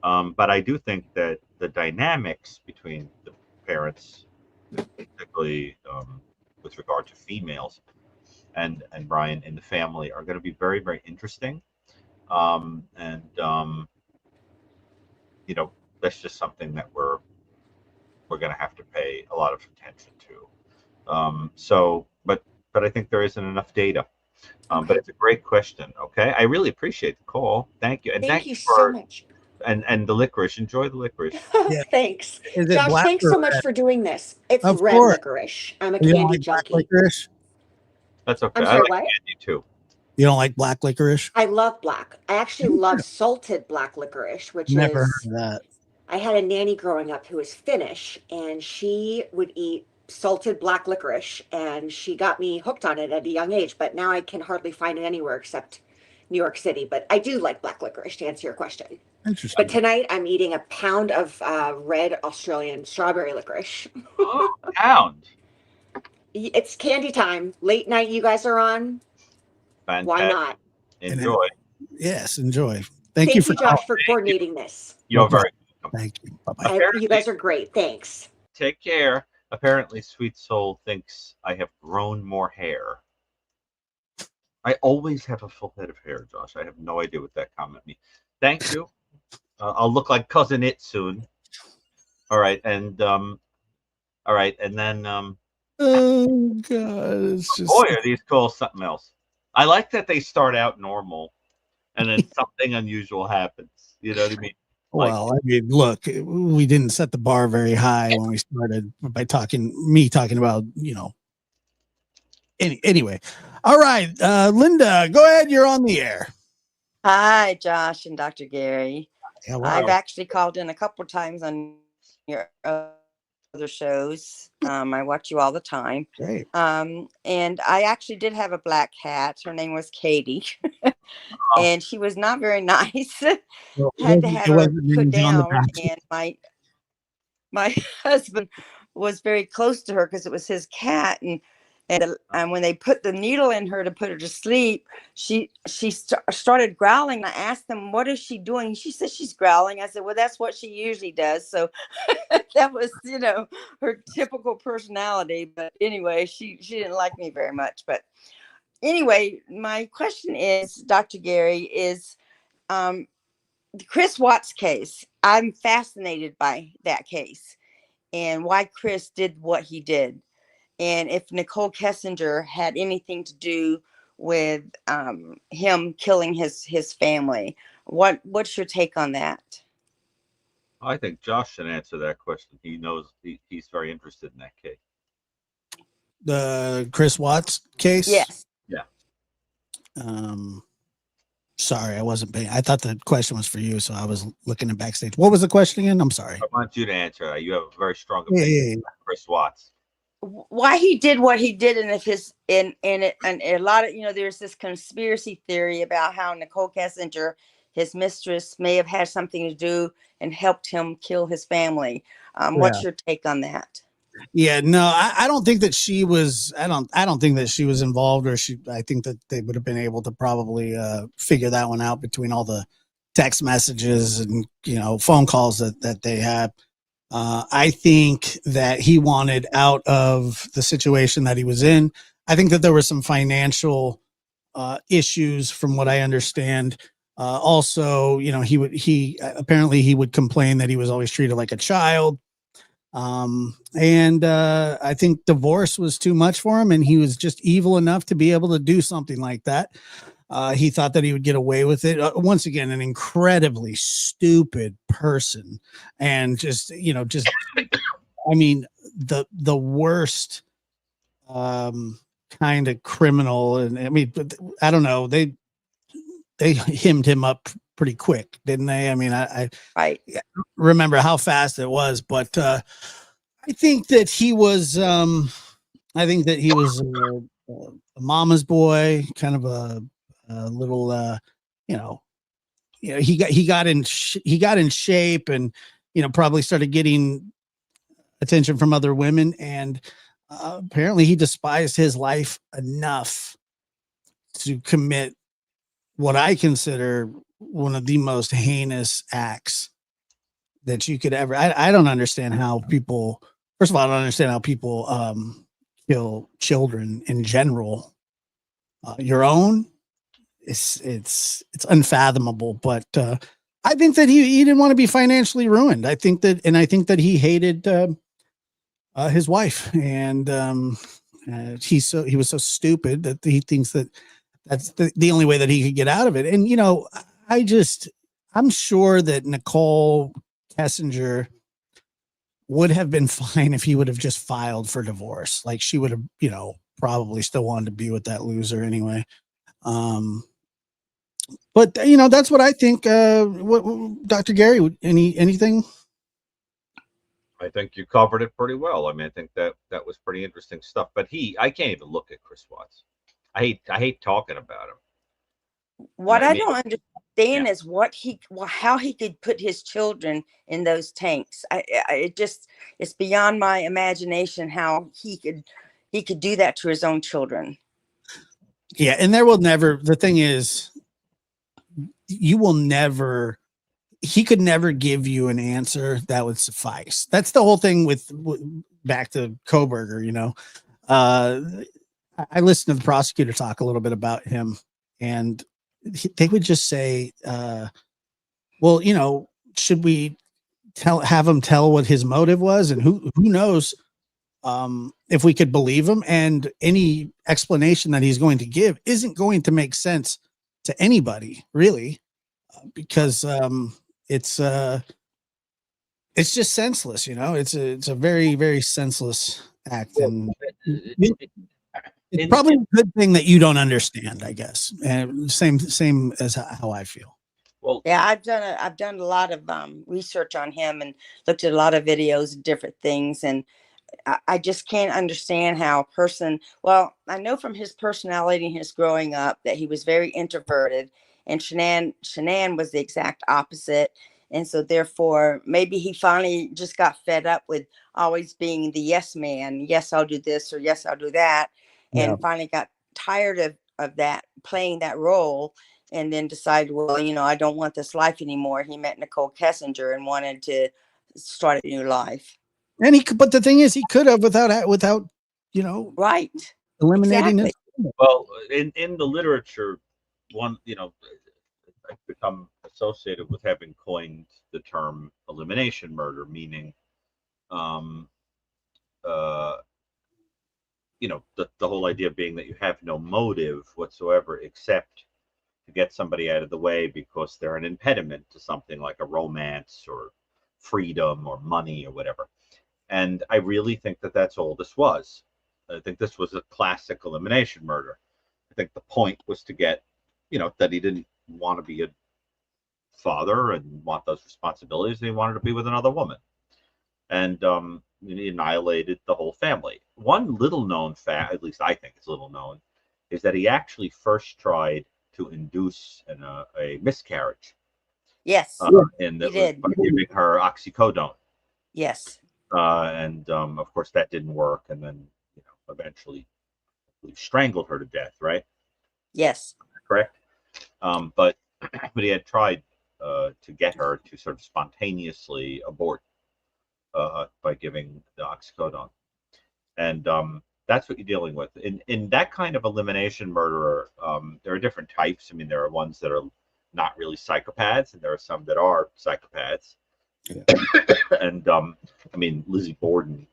but I do think that the dynamics between the parents, particularly with regard to females, and Brian in the family, are going to be very, very interesting. That's just something that we're going to have to pay a lot of attention to. But I think there isn't enough data. But it's a great question. Okay, I really appreciate the call. Thank you, and thank you so much. And the licorice. Enjoy the licorice. Yeah. Thanks, Is it Josh. black Thanks or so much red? for doing this. It's Of red course. licorice. I'm a You don't candy like black junkie. licorice? That's okay. I'm sorry, I like what? candy too. You don't like black licorice? I love black. I actually love salted black licorice, which Never is. heard of that. I had a nanny growing up who was Finnish, and she would eat salted black licorice, and she got me hooked on it at a young age. But now I can hardly find it anywhere except New York City. But I do like black licorice, to answer your question. Interesting. But tonight I'm eating a pound of red Australian strawberry licorice. Oh, pound. It's candy time. Late night, you guys are on. Fantastic. Why not? Enjoy. Yes, enjoy. Thank you for you, Josh, for coordinating this. You're very welcome. Thank you. Bye-bye. You guys are great. Thanks. Take care. Apparently, Sweet Soul thinks I have grown more hair. I always have a full head of hair, Josh. I have no idea what that comment means. Thank you. I'll look like Cousin It soon. All right, and then oh god, it's just boy, are these called something else. I like that they start out normal and then something unusual happens. You know what I mean? well, I mean, look, we didn't set the bar very high when we started by talking about, anyway. All right, Linda, go ahead. You're on the air. Hi, Josh and Dr. Gary. Yeah, wow. I've actually called in a couple of times on your other shows. I watch you all the time. Great. And I actually did have a black cat. Her name was Katie. And she was not very nice. Had to have her put down. And my husband was very close to her because it was his cat. And when they put the needle in her to put her to sleep, she started growling. I asked them, "What is she doing?" She said, "She's growling." I said, "Well, that's what she usually does." So that was, her typical personality. But anyway, she didn't like me very much. But anyway, my question is, Dr. Gary, is the Chris Watts case. I'm fascinated by that case and why Chris did what he did. And if Nicole Kessinger had anything to do with him killing his family, what's your take on that? I think Josh should answer that question. He knows he's very interested in that case. The Chris Watts case? Yes. Yeah. Sorry, I wasn't paying. I thought the question was for you, so I was looking at backstage. What was the question again? I'm sorry. I want you to answer that. You have a very strong opinion. Yeah. Chris Watts. Why he did what he did, and if and a lot of there's this conspiracy theory about how Nicole Kessinger, his mistress, may have had something to do and helped him kill his family. What's your take on that? Yeah, no, I don't think that she was. I don't think that she was involved, or I think that they would have been able to probably figure that one out between all the text messages and phone calls that they had. I think that he wanted out of the situation that he was in. I think that there were some financial issues, from what I understand. Also, he apparently he would complain that he was always treated like a child. And I think divorce was too much for him, and he was just evil enough to be able to do something like that. He thought that he would get away with it. Once again, an incredibly stupid person, and I mean, the worst kind of criminal. And I mean, I don't know. They hemmed him up pretty quick, didn't they? I mean, I remember how fast it was, but I think that he was. I think that he was a mama's boy, kind of a little, he got in shape, and probably started getting attention from other women, and apparently he despised his life enough to commit what I consider one of the most heinous acts that you could ever. I don't understand how people. First of all, I don't understand how people kill children in general. Your own, it's unfathomable. But I think that he didn't want to be financially ruined. I think that he hated his wife, and he was so stupid that he thinks that that's the only way that he could get out of it. And I'm sure that Nicole Kessinger would have been fine if he would have just filed for divorce. Like, she would have, probably still wanted to be with that loser anyway. But that's what I think. What Dr. Gary, anything? I think you covered it pretty well. I mean, I think that was pretty interesting stuff. But I can't even look at Chris Watts. I hate talking about him. What I I mean, don't understand yeah. is how he could put his children in those tanks. It's beyond my imagination how he could do that to his own children. Yeah, and there will never. The thing is, you will never. He could never give you an answer that would suffice. That's the whole thing with back to Koberger. You know, I listened to the prosecutor talk a little bit about him, and they would just say, "Well, you know, should we have him tell what his motive was, and who knows if we could believe him? And any explanation that he's going to give isn't going to make sense to anybody, really, because it's just senseless. You know, it's a very very senseless act, and it's probably a good thing that you don't understand, I guess. And same as how I feel. Well, Yeah, I've done a lot of research on him and looked at a lot of videos and different things, and I just can't understand how a person, well, I know from his personality and his growing up that he was very introverted, and Shanann was the exact opposite. And so therefore, maybe he finally just got fed up with always being the yes man. Yes, I'll do this, or yes, I'll do that. Yeah. And finally got tired of that, playing that role, and then decided, well, you know, I don't want this life anymore. He met Nicole Kessinger and wanted to start a new life. And but the thing is, he could have without, you know, Right. eliminating Exactly. it. Well, in the literature, I've become associated with having coined the term elimination murder, meaning, um, uh, the whole idea being that you have no motive whatsoever except to get somebody out of the way because they're an impediment to something like a romance or freedom or money or whatever. And I really think that that's all this was. I think this was a classic elimination murder. I think the point was to get, that he didn't want to be a father and want those responsibilities. And he wanted to be with another woman. And he annihilated the whole family. One little known fact, at least I think it's little known, is that he actually first tried to induce a miscarriage. Yes. And he that was did. by giving her oxycodone. Yes. And of course that didn't work. And then, eventually strangled her to death, right? Yes. Correct. But he had tried to get her to sort of spontaneously abort by giving the oxycodone, and that's what you're dealing with in that kind of elimination murderer. There are different types. I mean, there are ones that are not really psychopaths, and there are some that are psychopaths. Yeah. And I mean, Lizzie Borden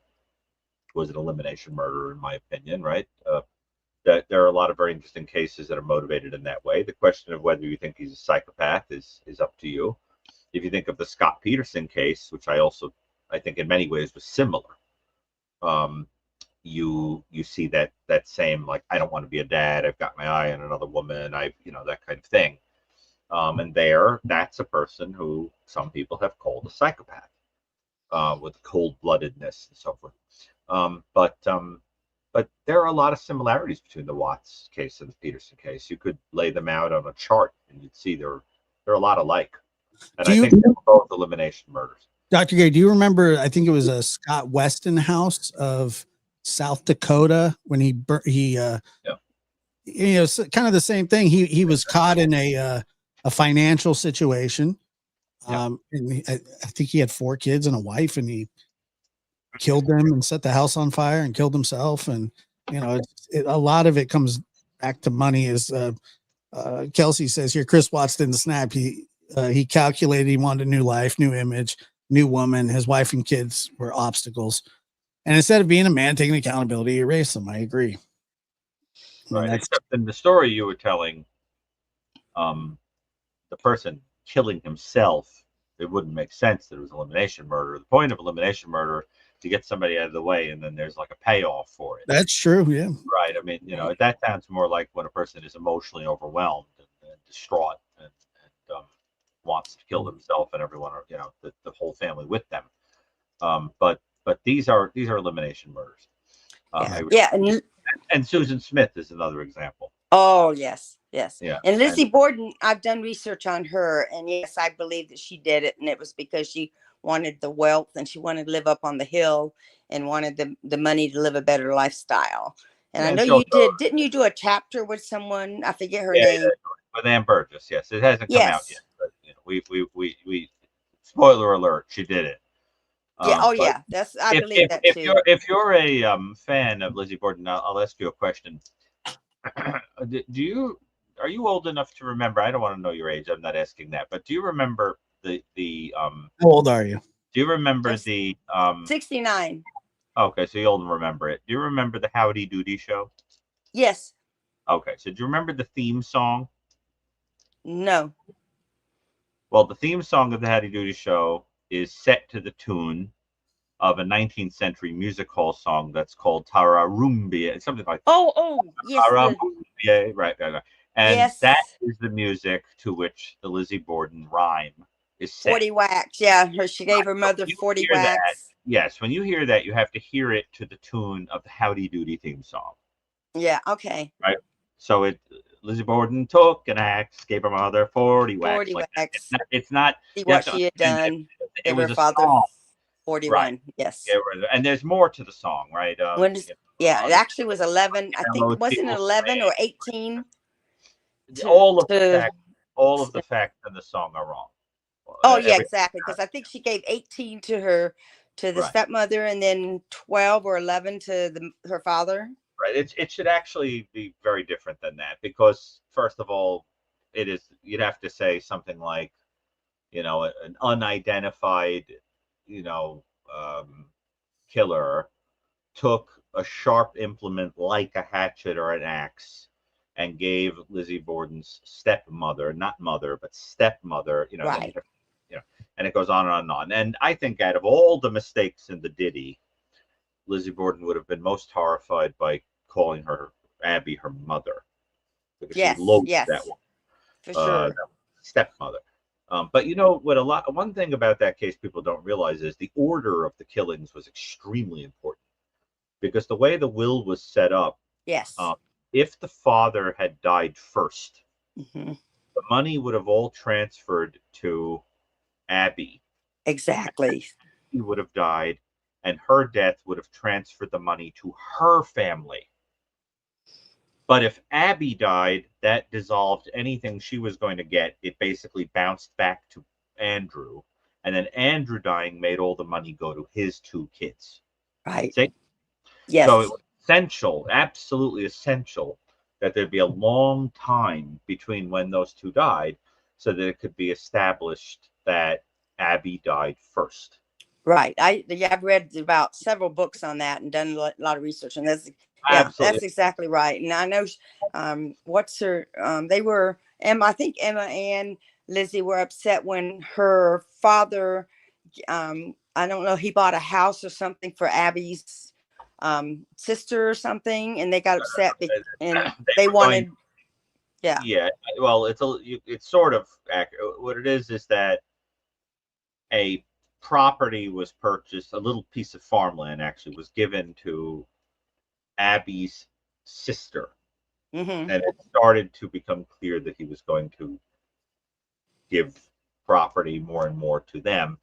was an elimination murderer, in my opinion, right? That there are a lot of very interesting cases that are motivated in that way. The question of whether you think he's a psychopath is up to you. If you think of the Scott Peterson case, which I think in many ways was similar, you see that same, like, I don't want to be a dad, I've got my eye on another woman, that kind of thing. And that's a person who some people have called a psychopath, with cold-bloodedness and so forth. But there are a lot of similarities between the Watts case and the Peterson case. You could lay them out on a chart and you'd see they're a lot alike. And I think they're both elimination murders. Dr. Gay, do you remember, I think it was a Scott Westinghouse of South Dakota when he Yeah. Kind of the same thing. He was caught in a financial situation. Yeah. And I think he had 4 kids and a wife, and he killed them and set the house on fire and killed himself. And, a lot of it comes back to money. As Kelsey says here, Chris Watts didn't snap. He calculated he wanted a new life, new image, new woman. His wife and kids were obstacles. And instead of being a man taking accountability, he erased them. I agree. Right. Except in the story you were telling, the person killing himself, it wouldn't make sense that it was elimination murder. The point of elimination murder to get somebody out of the way, and then there's like a payoff for it. That's true. Yeah. Right. I mean, that sounds more like when a person is emotionally overwhelmed and distraught and wants to kill themselves and everyone, the whole family with them. But these are elimination murders. Yeah, And Susan Smith is another example. Oh, yes, yes. Yeah. And Lizzie Borden, I've done research on her, and yes, I believe that she did it, and it was because she wanted the wealth and she wanted to live up on the hill and wanted the money to live a better lifestyle. And I know you didn't you do a chapter with someone? I forget her name. With Ann Burgess, yes. It hasn't come out yet, Yes. but we spoiler alert, she did it. Yeah. Oh, yeah. That's I believe that too. If you're a fan of Lizzie Borden, I'll ask you a question. Are you old enough to remember? I don't want to know your age. I'm not asking that, but do you remember the How old are you? Do you remember the 69? Okay, so you'll remember it. Do you remember the Howdy Doody show? Yes. Okay, so do you remember the theme song? No. Well, the theme song of the Howdy Doody show is set to the tune of a 19th century music hall song that's called Tararumbia. It's something like yes. Tararumbia, right. And yes. that is the music to which the Lizzie Borden rhyme is set. 40 whacks. Yeah, she gave her mother 40 whacks. Yes, when you hear that, you have to hear it to the tune of the Howdy Doody theme song. Yeah, okay. Right. So Lizzie Borden took an axe, gave her mother 40 whacks. 40 whacks. It's not see what she had done. It was her father song. 41. Right. Yes. And there's more to the song, right? It actually was 11. I think it wasn't 11 or 18. All of the facts in the song are wrong. Oh, yeah, exactly. Because I think she gave 18 to the stepmother, and then 12 or 11 to her father. Right. It should actually be very different than that, because first of all, you'd have to say something like, an unidentified, killer took a sharp implement like a hatchet or an axe and gave Lizzie Borden's stepmother, not mother, but stepmother, right. And it goes on and on. And I think out of all the mistakes in the ditty, Lizzie Borden would have been most horrified by calling her Abby her mother, because she loathed that one, for sure, that stepmother. But one thing about that case people don't realize is the order of the killings was extremely important, because the way the will was set up, if the father had died first, the money would have all transferred to Abby. Exactly. He would have died, and her death would have transferred the money to her family. But if Abby died, that dissolved anything she was going to get. It basically bounced back to Andrew, and then Andrew dying made all the money go to his two kids. Right. See? Yes. So it was essential, absolutely essential, that there'd be a long time between when those two died, so that it could be established that Abby died first. Right. I've read about several books on that and done a lot of research, and that's exactly right. And I know what's her they were Emma, I think Emma and Lizzie were upset when her father I don't know, he bought a house or something for Abby's sister or something, and they got upset and they wanted well, it's sort of accurate. What it is that a property was purchased, a little piece of farmland actually was given to Abby's sister, and it started to become clear that he was going to give property more and more to them.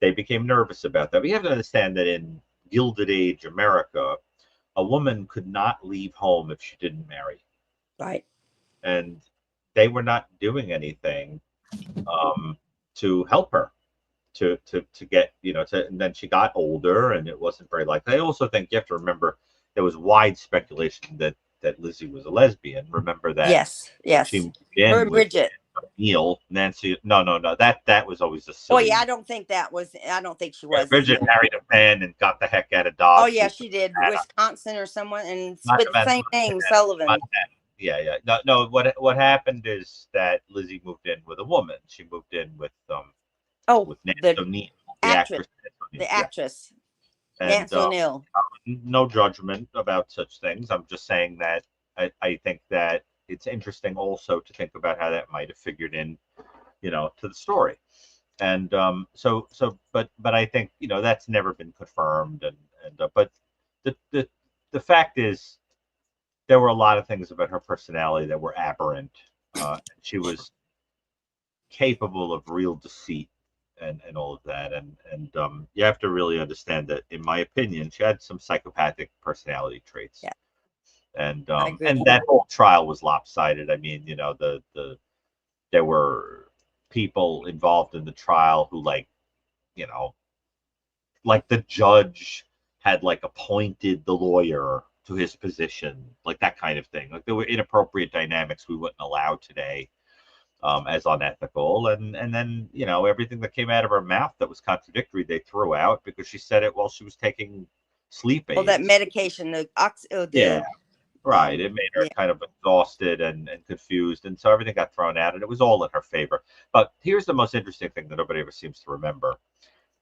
They became nervous about that. We have to understand that in Gilded Age America, a woman could not leave home if she didn't marry. Right. And they were not doing anything to help her to get, and then she got older, and it wasn't very likely. I also think you have to remember there was wide speculation that Lizzie was a lesbian. Remember that? Yes. She her and Bridget. Neil, Nancy, no, that was always a silly. I don't think she was. Bridget married a man and got the heck out of Dodge. Oh yeah, she did. Wisconsin or someone, and with the same name, Sullivan. Yeah. No. What happened is that Lizzie moved in with a woman. She moved in with with Nancy O'Neill, the actress. Nancy O'Neill. No judgment about such things. I'm just saying that I think that it's interesting also to think about how that might have figured in, to the story. And but I think that's never been confirmed, but the fact is there were a lot of things about her personality that were aberrant. She was capable of real deceit and all of that, and you have to really understand that, in my opinion, she had some psychopathic personality traits. Yeah. And I agree. and that whole trial was lopsided. I mean, there were people involved in the trial who, like the judge had appointed the lawyer to his position, like that kind of thing. Like there were inappropriate dynamics we wouldn't allow today, as unethical. And then everything that came out of her mouth that was contradictory, they threw out because she said it while she was taking sleep aids. Well, that medication, yeah, right. It made her yeah. kind of exhausted and confused, and so everything got thrown out, and it was all in her favor. But here's the most interesting thing that nobody ever seems to remember.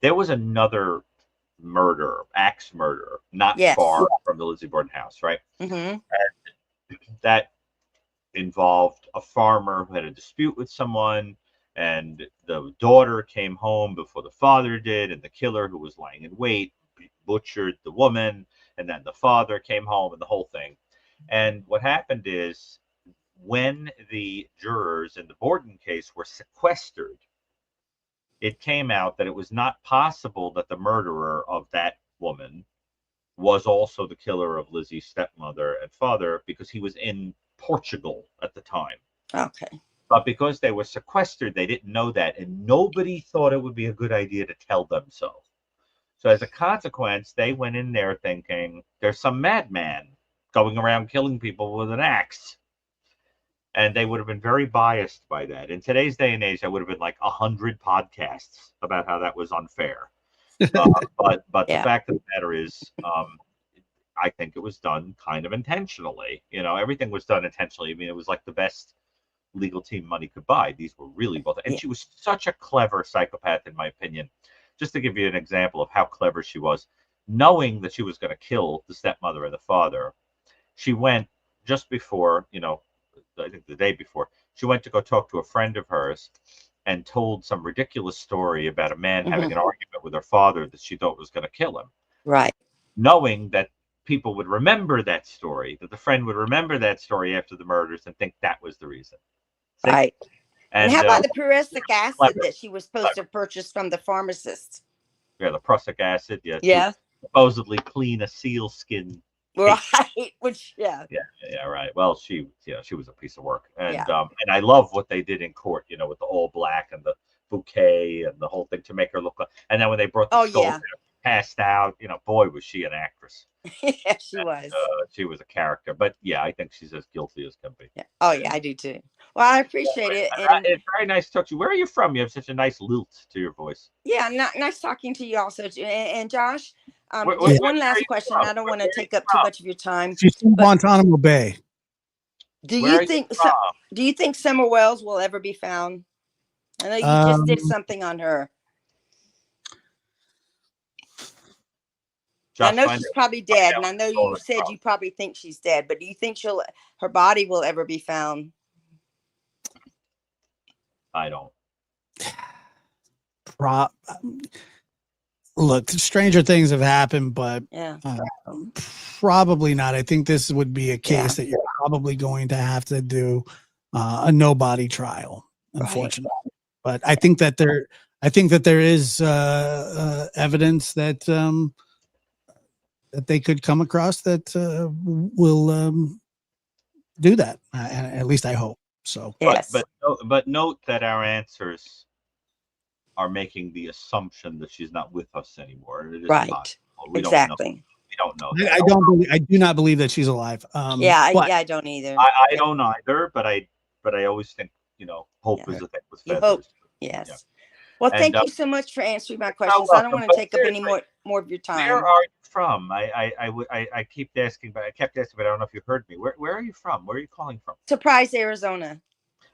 There was another axe murder, not far from the Lizzie Borden house, right? Mm-hmm. And that involved a farmer who had a dispute with someone, and the daughter came home before the father did, and the killer, who was lying in wait, butchered the woman, and then the father came home, and the whole thing. And what happened is, when the jurors in the Borden case were sequestered, it came out that it was not possible that the murderer of that woman was also the killer of Lizzie's stepmother and father, because he was in Portugal at the time. Okay. But because they were sequestered, they didn't know that, and nobody thought it would be a good idea to tell them so. So as a consequence, they went in there thinking there's some madman going around killing people with an axe. And they would have been very biased by that. In today's day and age, there would have been like 100 podcasts about how that was unfair. But the fact of the matter is, I think it was done kind of intentionally. Everything was done intentionally. I mean, it was like the best legal team money could buy. These were really both. And she was such a clever psychopath, in my opinion. Just to give you an example of how clever she was, knowing that she was going to kill the stepmother and the father, she went just before, I think the day before, she went to go talk to a friend of hers and told some ridiculous story about a man having an argument with her father that she thought was going to kill him. Right. Knowing that people would remember that story, that the friend would remember that story after the murders and think that was the reason. See? Right. And how about the prussic acid that she was supposed to purchase from the pharmacist? Yeah, the prussic acid. Yeah. Yeah. Supposedly clean a seal skin. Right. Which, yeah, right. Well, she was a piece of work, and I love what they did in court. With the all black and the bouquet and the whole thing to make her look like. And then when they brought the skull down, passed out. Boy, was she an actress. Yeah, she was. She was a character, but yeah, I think she's as guilty as can be. Yeah. Oh yeah, I do too. Well, I appreciate it. And it's very nice to talk to you. Where are you from? You have such a nice lilt to your voice. Yeah, nice talking to you also. And Josh, just one last question. I don't want to take up too much of your time. She's from Guantanamo Bay. Do you think Summer Wells will ever be found? I know you just did something on her. I know she's probably dead, and I know you said you probably think she's dead, but do you think her body will ever be found? I don't. Look, stranger things have happened, but probably not. I think this would be a case that you're probably going to have to do a no-body trial, unfortunately. Right. But I think that there is evidence that that they could come across that will do that. At least I hope so. Yes. But note that our answers are making the assumption that she's not with us anymore. It is right. We exactly. Don't know. I do not believe that she's alive. I don't either. I don't either. But I always think hope is a thing with feathers. Hope. Yes. Yeah. Well, thank you so much for answering my questions. I don't want to take up any more of your time. Where are you from? I keep asking, but I kept asking, but I don't know if you heard me. Where are you from? Where are you calling from? Surprise, Arizona.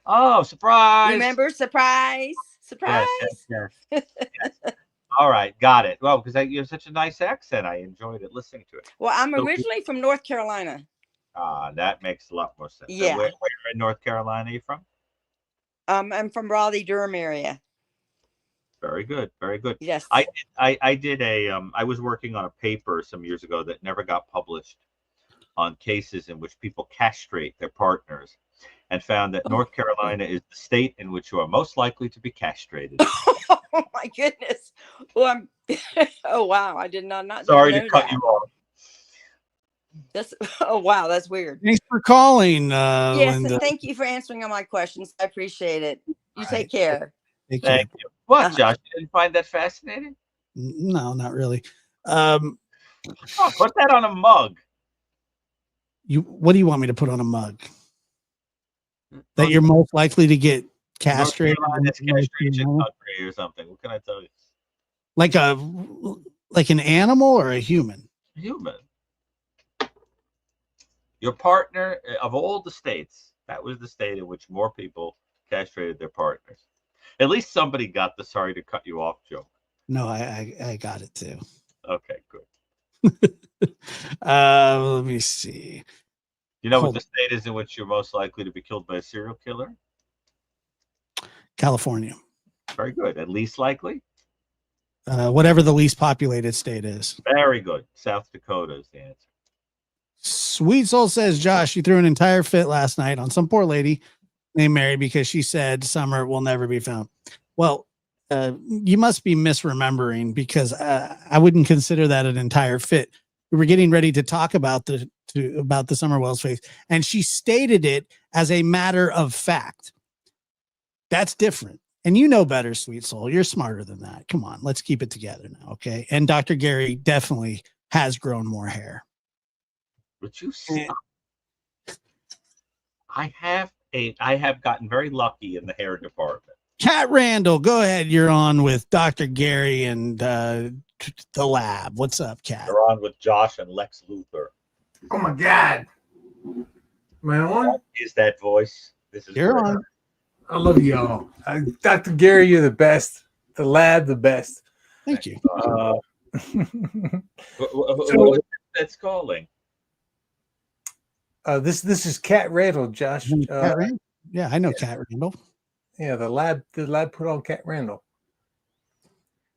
Oh, surprise! Remember, surprise. Yes. All right, got it. Well, because you have such a nice accent, I enjoyed it listening to it. Well, I'm originally from North Carolina. That makes a lot more sense. Yeah. So where in North Carolina are you from? I'm from Raleigh, Durham area. Very good. Very good. Yes. I did I was working on a paper some years ago that never got published on cases in which people castrate their partners, and found that North Carolina is the state in which you are most likely to be castrated. Oh my goodness. Well, oh wow, I did not Sorry know to cut that. you off. That's oh wow, that's weird. Thanks for calling, Yes, Linda. and thank you for answering all my questions. I appreciate it. You take Right. care. Take care. Thank you. What, Uh-huh. Josh? You didn't find that fascinating? No, not really. Oh, put that on a mug. What do you want me to put on a mug? That you're most likely to get North castrated? Carolina's castration country or something. What can I tell you? Like an animal or a human? Human. Your partner, of all the states, that was the state in which more people castrated their partners. At least somebody got the sorry to cut you off joke. No, I got it too. Okay, good. Let me see. You know what the state is in which you're most likely to be killed by a serial killer? California. Very good. And least likely? Whatever the least populated state is. Very good. South Dakota is the answer. Sweet Soul says, Josh, you threw an entire fit last night on some poor lady named Mary because she said summer will never be found. Well, you must be misremembering, because I wouldn't consider that an entire fit. We were getting ready to talk about the Summer Wells face, and she stated it as a matter of fact. That's different. And you know better, Sweet Soul. You're smarter than that. Come on, let's keep it together now, okay? And Dr. Gary definitely has grown more hair. Would you stop? I have gotten very lucky in the hair department. Kat Randall, go ahead. You're on with Dr. Gary and the lab. What's up, Kat? You're on with Josh and Lex Luthor. Oh my God. Am I on? Is that voice? This is You're on. I love y'all. Dr. Gary, you're the best. The lab, the best. Thank you. So, that's calling. This is Kat Randall, Josh. Kat Randall? Yeah, I know Kat Randall. Yeah, the lab put on Kat Randall.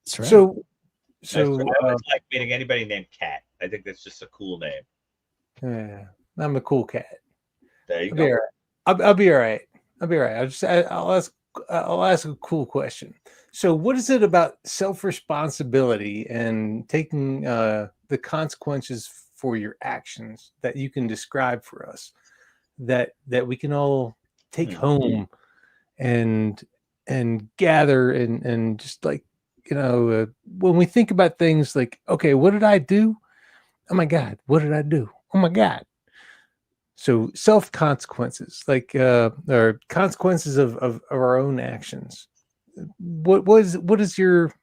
That's right. So I always like meeting anybody named Kat. I think that's just a cool name. Yeah, I'm a cool cat. There you I'll go. Be all right. I'll be all right. I'll be all right. I'll ask a cool question. So, what is it about self-responsibility and taking the consequences for your actions that you can describe for us, that we can all take home and gather and just like, when we think about things like, okay, what did I do? Oh my God, what did I do? Oh my God. So self consequences, like or consequences of our own actions. What is your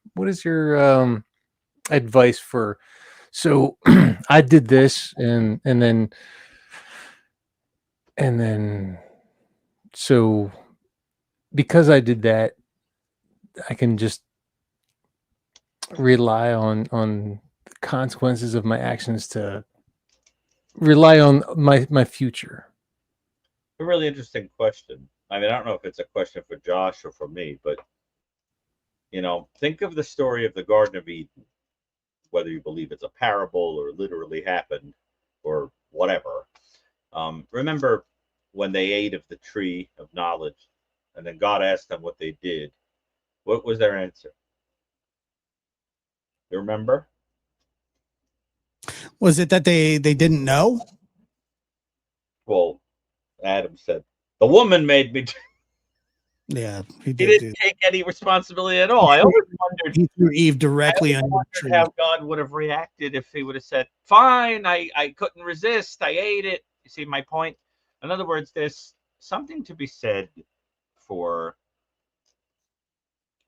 advice for? So I did this, and then so because I did that, I can just rely on the consequences of my actions to rely on my future. A really interesting question. I mean, I don't know if it's a question for Josh or for me, but think of the story of the Garden of Eden, whether you believe it's a parable or literally happened or whatever. Remember when they ate of the tree of knowledge, and then God asked them what they did. What was their answer? You remember? Was it that they didn't know? Well, Adam said, the woman made me. Yeah, he didn't take any responsibility at all. I always wondered. He threw Eve directly under the tree. How God would have reacted if he would have said, fine, I couldn't resist. I ate it. You see my point? In other words, there's something to be said for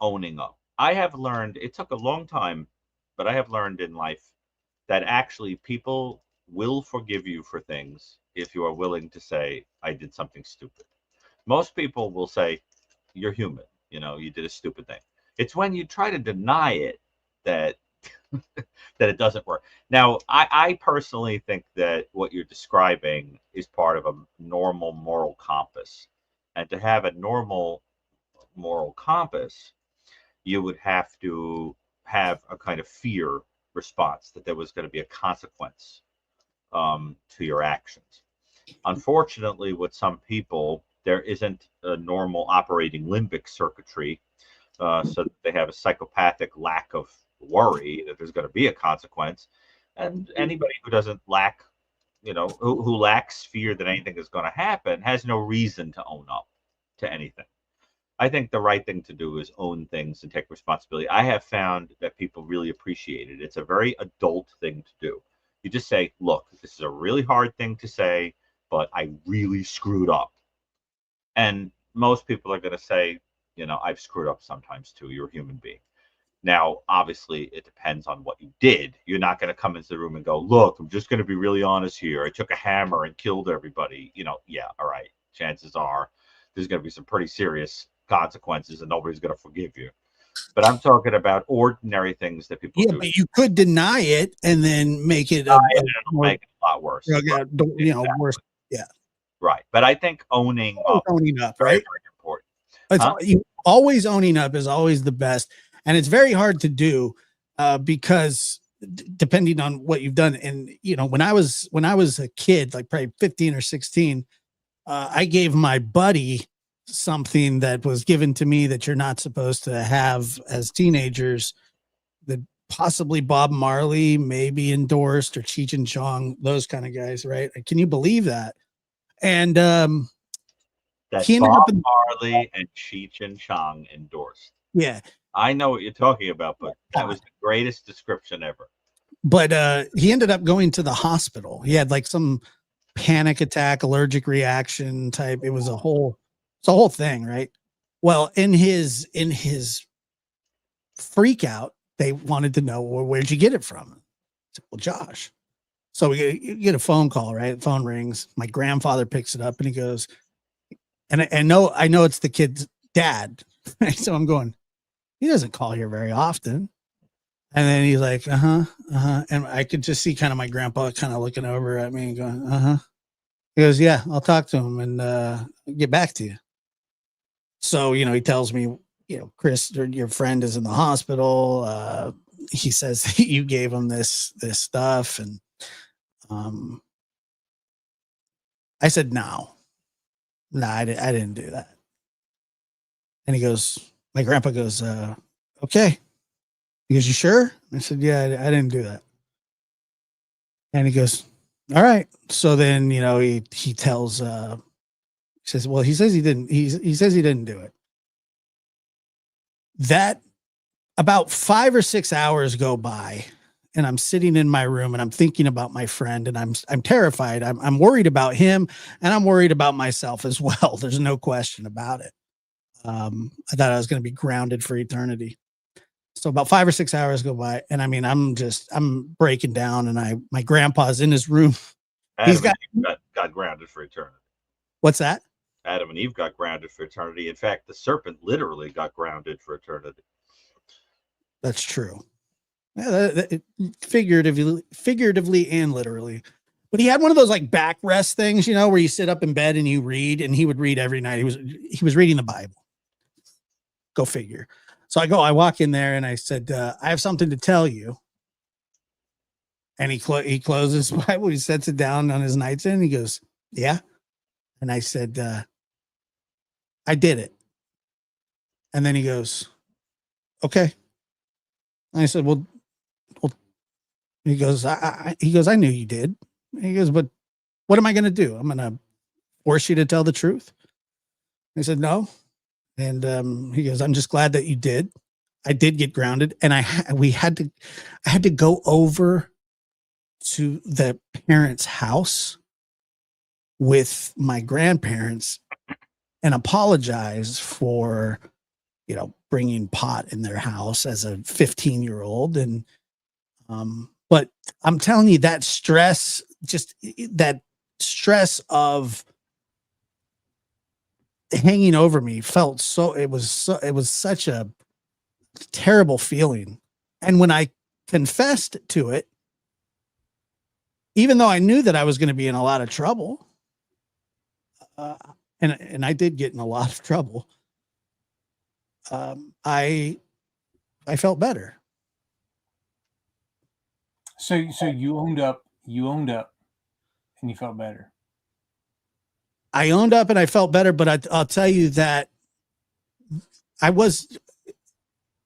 owning up. I have learned, it took a long time, but I have learned in life that actually people will forgive you for things if you are willing to say, I did something stupid. Most people will say, you're human, you did a stupid thing. It's when you try to deny it that that it doesn't work. Now, I personally think that what you're describing is part of a normal moral compass. And to have a normal moral compass you would have to have a kind of fear response that there was going to be a consequence to your actions. Unfortunately, with some people, there isn't a normal operating limbic circuitry, so they have a psychopathic lack of worry that there's going to be a consequence. And anybody who doesn't lack, who lacks fear that anything is going to happen has no reason to own up to anything. I think the right thing to do is own things and take responsibility. I have found that people really appreciate it. It's a very adult thing to do. You just say, look, this is a really hard thing to say, but I really screwed up. And most people are going to say, I've screwed up sometimes too. You're a human being. Now, obviously, it depends on what you did. You're not going to come into the room and go, look, I'm just going to be really honest here. I took a hammer and killed everybody. Yeah, all right. Chances are there's going to be some pretty serious consequences and nobody's going to forgive you. But I'm talking about ordinary things that people do. But you could deny it and then make it make it a lot worse. Worse. Yeah. Right. But I think owning up, right? Very important. Always owning up is always the best. And it's very hard to do because depending on what you've done. And, when I was a kid, like probably 15 or 16, I gave my buddy something that was given to me that you're not supposed to have as teenagers, that possibly Bob Marley maybe endorsed, or Cheech and Chong, those kind of guys, right? Can you believe that? And that Bob Marley and Cheech and Chong endorsed. Yeah. I know what you're talking about, but that was the greatest description ever. But he ended up going to the hospital. He had like some panic attack, allergic reaction type. It was a whole thing, right? Well, in his freak out, they wanted to know, well, where'd you get it from? I said, well, Josh. So you get a phone call, right? The phone rings. My grandfather picks it up and he goes, and I know it's the kid's dad. So I'm going, he doesn't call here very often. And then he's like, and I could just see kind of my grandpa kind of looking over at me and going, He goes, yeah, I'll talk to him and get back to you. So, he tells me, Chris, your friend is in the hospital. He says you gave him this stuff. And I said, no, I didn't do that. And he goes, my grandpa goes, okay. He goes, you sure? I said, yeah, I didn't do that. And he goes, all right. So then, he tells, he says, well, he says he didn't, he says he didn't do it. That about 5 or 6 hours go by and I'm sitting in my room and I'm thinking about my friend and I'm terrified. I'm worried about him and I'm worried about myself as well. There's no question about it. I thought I was going to be grounded for eternity. So about 5 or 6 hours go by, and I mean, I'm breaking down, and my grandpa's in his room. Adam and Eve got grounded for eternity. What's that? Adam and Eve got grounded for eternity. In fact, the serpent literally got grounded for eternity. That's true. Yeah, figuratively and literally. But he had one of those like backrest things, where you sit up in bed and you read, and he would read every night. He was reading the Bible. Go figure. So I walk in there and I said, I have something to tell you. And he closes his Bible. He sets it down on his nightstand. He goes, yeah. And I said, I did it. And then he goes, okay. And I said, well, he goes, I knew you did. He goes, but what am I going to do? I'm going to force you to tell the truth. I said, no. And he goes, I'm just glad that you did. I did get grounded, and I had to go over to the parents' house with my grandparents and apologize for, bringing pot in their house as a 15-year-old. And, but I'm telling you, that stress of hanging over me felt it was such a terrible feeling. And when I confessed to it, even though I knew that I was going to be in a lot of trouble, and I did get in a lot of trouble, I I felt better. So you owned up, and you felt better. I owned up and I felt better, but I'll tell you that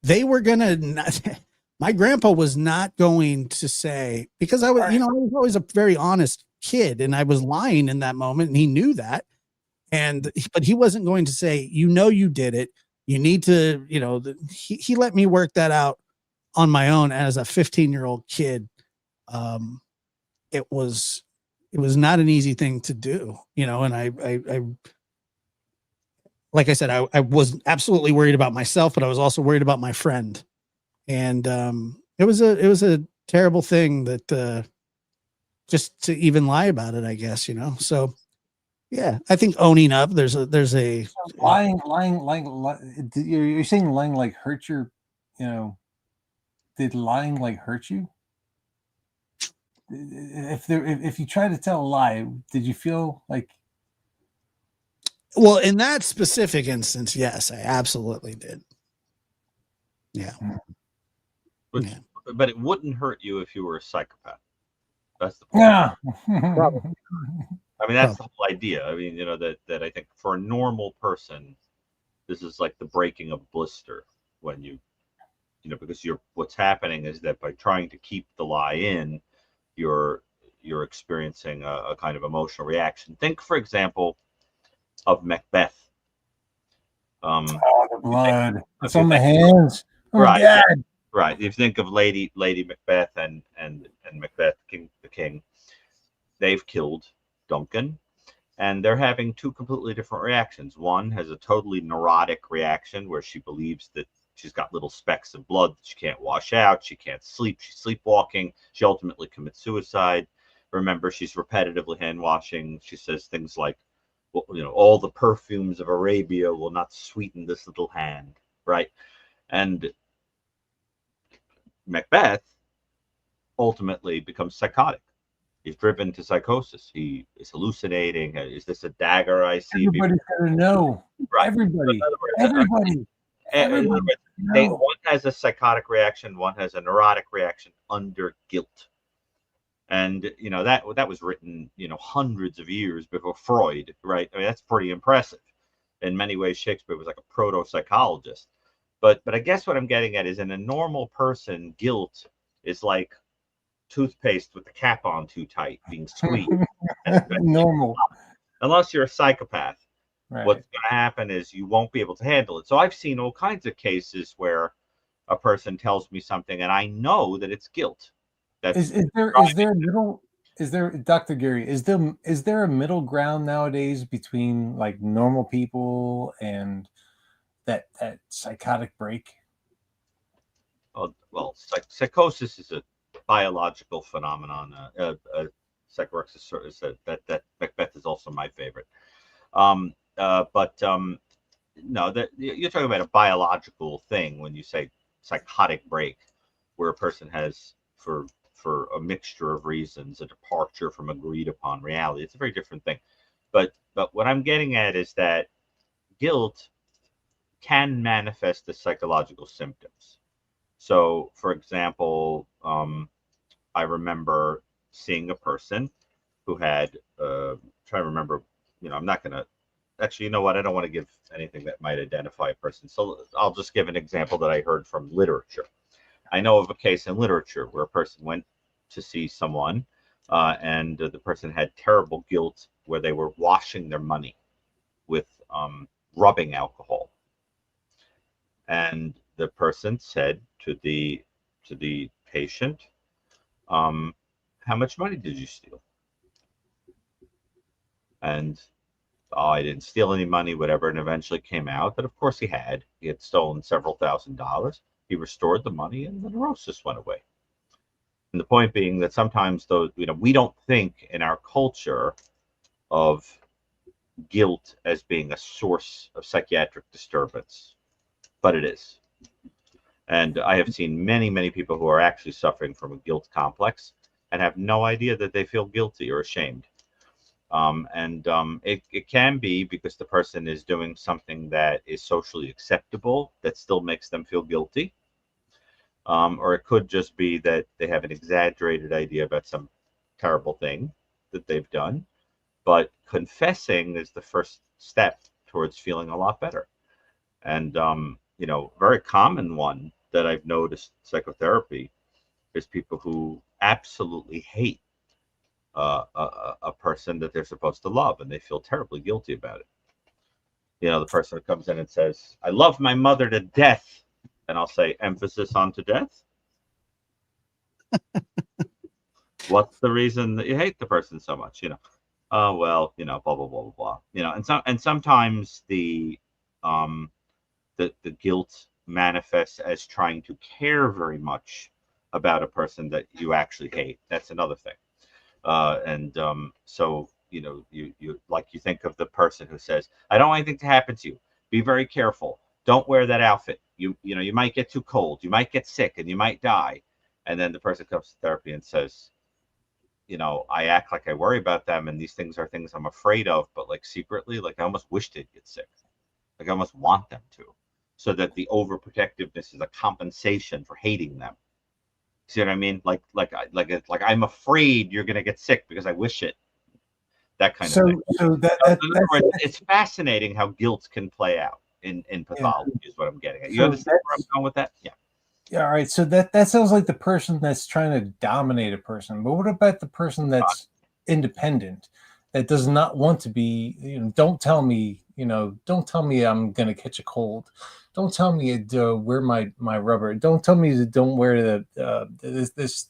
they were going to, my grandpa was not going to say, because I was, I was always a very honest kid and I was lying in that moment and he knew that. But he wasn't going to say, you did it. You need to, he let me work that out on my own as a 15-year-old kid. It was not an easy thing to do, and I like I said, I was absolutely worried about myself, but I was also worried about my friend. And it was a terrible thing that just to even lie about it, I guess, So yeah, I think owning up, there's a lying, you're saying lying like hurt your, did lying like hurt you? If you try to tell a lie, did you feel like? Well, in that specific instance, yes, I absolutely did. Yeah. But it wouldn't hurt you if you were a psychopath. That's the point. Yeah. I mean, that's the whole idea. I mean, that I think for a normal person, this is like the breaking of blister when because what's happening is that by trying to keep the lie in, you're experiencing a kind of emotional reaction. Think, for example, of Macbeth. The blood. It's on my hands. Oh, right. God. Right. If you think of Lady Macbeth and Macbeth, the king, they've killed Duncan, and they're having two completely different reactions. One has a totally neurotic reaction where she believes that she's got little specks of blood that she can't wash out. She can't sleep. She's sleepwalking. She ultimately commits suicide. Remember, she's repetitively hand washing. She says things like, well, all the perfumes of Arabia will not sweeten this little hand, right? And Macbeth ultimately becomes psychotic. He's driven to psychosis. He is hallucinating. Is this a dagger I see? Everybody's got to know. Right. Everybody. One has a psychotic reaction. One has a neurotic reaction under guilt. And that was written hundreds of years before Freud, right? I mean, that's pretty impressive. In many ways, Shakespeare was like a proto-psychologist. But I guess what I'm getting at is, in a normal person, guilt is like toothpaste with the cap on too tight, being squeezed. Normal. Unless you're a psychopath, right. What's going to happen is you won't be able to handle it. So I've seen all kinds of cases where a person tells me something and I know that it's guilt. Is there a middle? Is there, Dr. Gary? Is there a middle ground nowadays between like normal people and that psychotic break? Well, psychosis is a biological phenomenon. Psychorexis is that Macbeth is also my favorite. No, that you're talking about a biological thing when you say psychotic break, where a person has for a mixture of reasons a departure from agreed upon reality. It's a very different thing. But what I'm getting at is that guilt can manifest as psychological symptoms. So, for example, I remember seeing a person who had, trying to remember, I'm not going to, actually, you know what? I don't want to give anything that might identify a person. So I'll just give an example that I heard from literature. I know of a case in literature where a person went to see someone and the person had terrible guilt where they were washing their money with rubbing alcohol. And the person said to the patient, how much money did you steal? And I didn't steal any money, whatever. And eventually came out that, of course, he had stolen several $1,000s. He restored the money and the neurosis went away. And the point being that sometimes those, we don't think in our culture of guilt as being a source of psychiatric disturbance, but it is. And I have seen many, many people who are actually suffering from a guilt complex and have no idea that they feel guilty or ashamed. It can be because the person is doing something that is socially acceptable that still makes them feel guilty. or it could just be that they have an exaggerated idea about some terrible thing that they've done. But confessing is the first step towards feeling a lot better. And very common one that I've noticed in psychotherapy is people who absolutely hate a person that they're supposed to love, and they feel terribly guilty about it. The person that comes in and says, "I love my mother to death," and I'll say, "Emphasis on to death." What's the reason that you hate the person so much? Oh well, blah blah blah blah blah. And sometimes the guilt manifests as trying to care very much about a person that you actually hate. That's another thing. So you think of the person who says, "I don't want anything to happen to you. Be very careful. Don't wear that outfit. You might get too cold. You might get sick, and you might die." And then the person comes to therapy and says, "I act like I worry about them, and these things are things I'm afraid of, but like secretly, like I almost wish they'd get sick. Like I almost want them to, so that the overprotectiveness is a compensation for hating them." See what I mean? Like I'm afraid you're gonna get sick because I wish it. That kind of thing. So in other words, it's fascinating how guilt can play out in pathology. Is what I'm getting at. You understand where I'm going with that? Yeah. Yeah. All right. So that sounds like the person that's trying to dominate a person. But what about the person that's independent, that does not want to be? Don't tell me. Don't tell me I'm gonna catch a cold. Don't tell me to wear my rubber. Don't tell me to don't wear this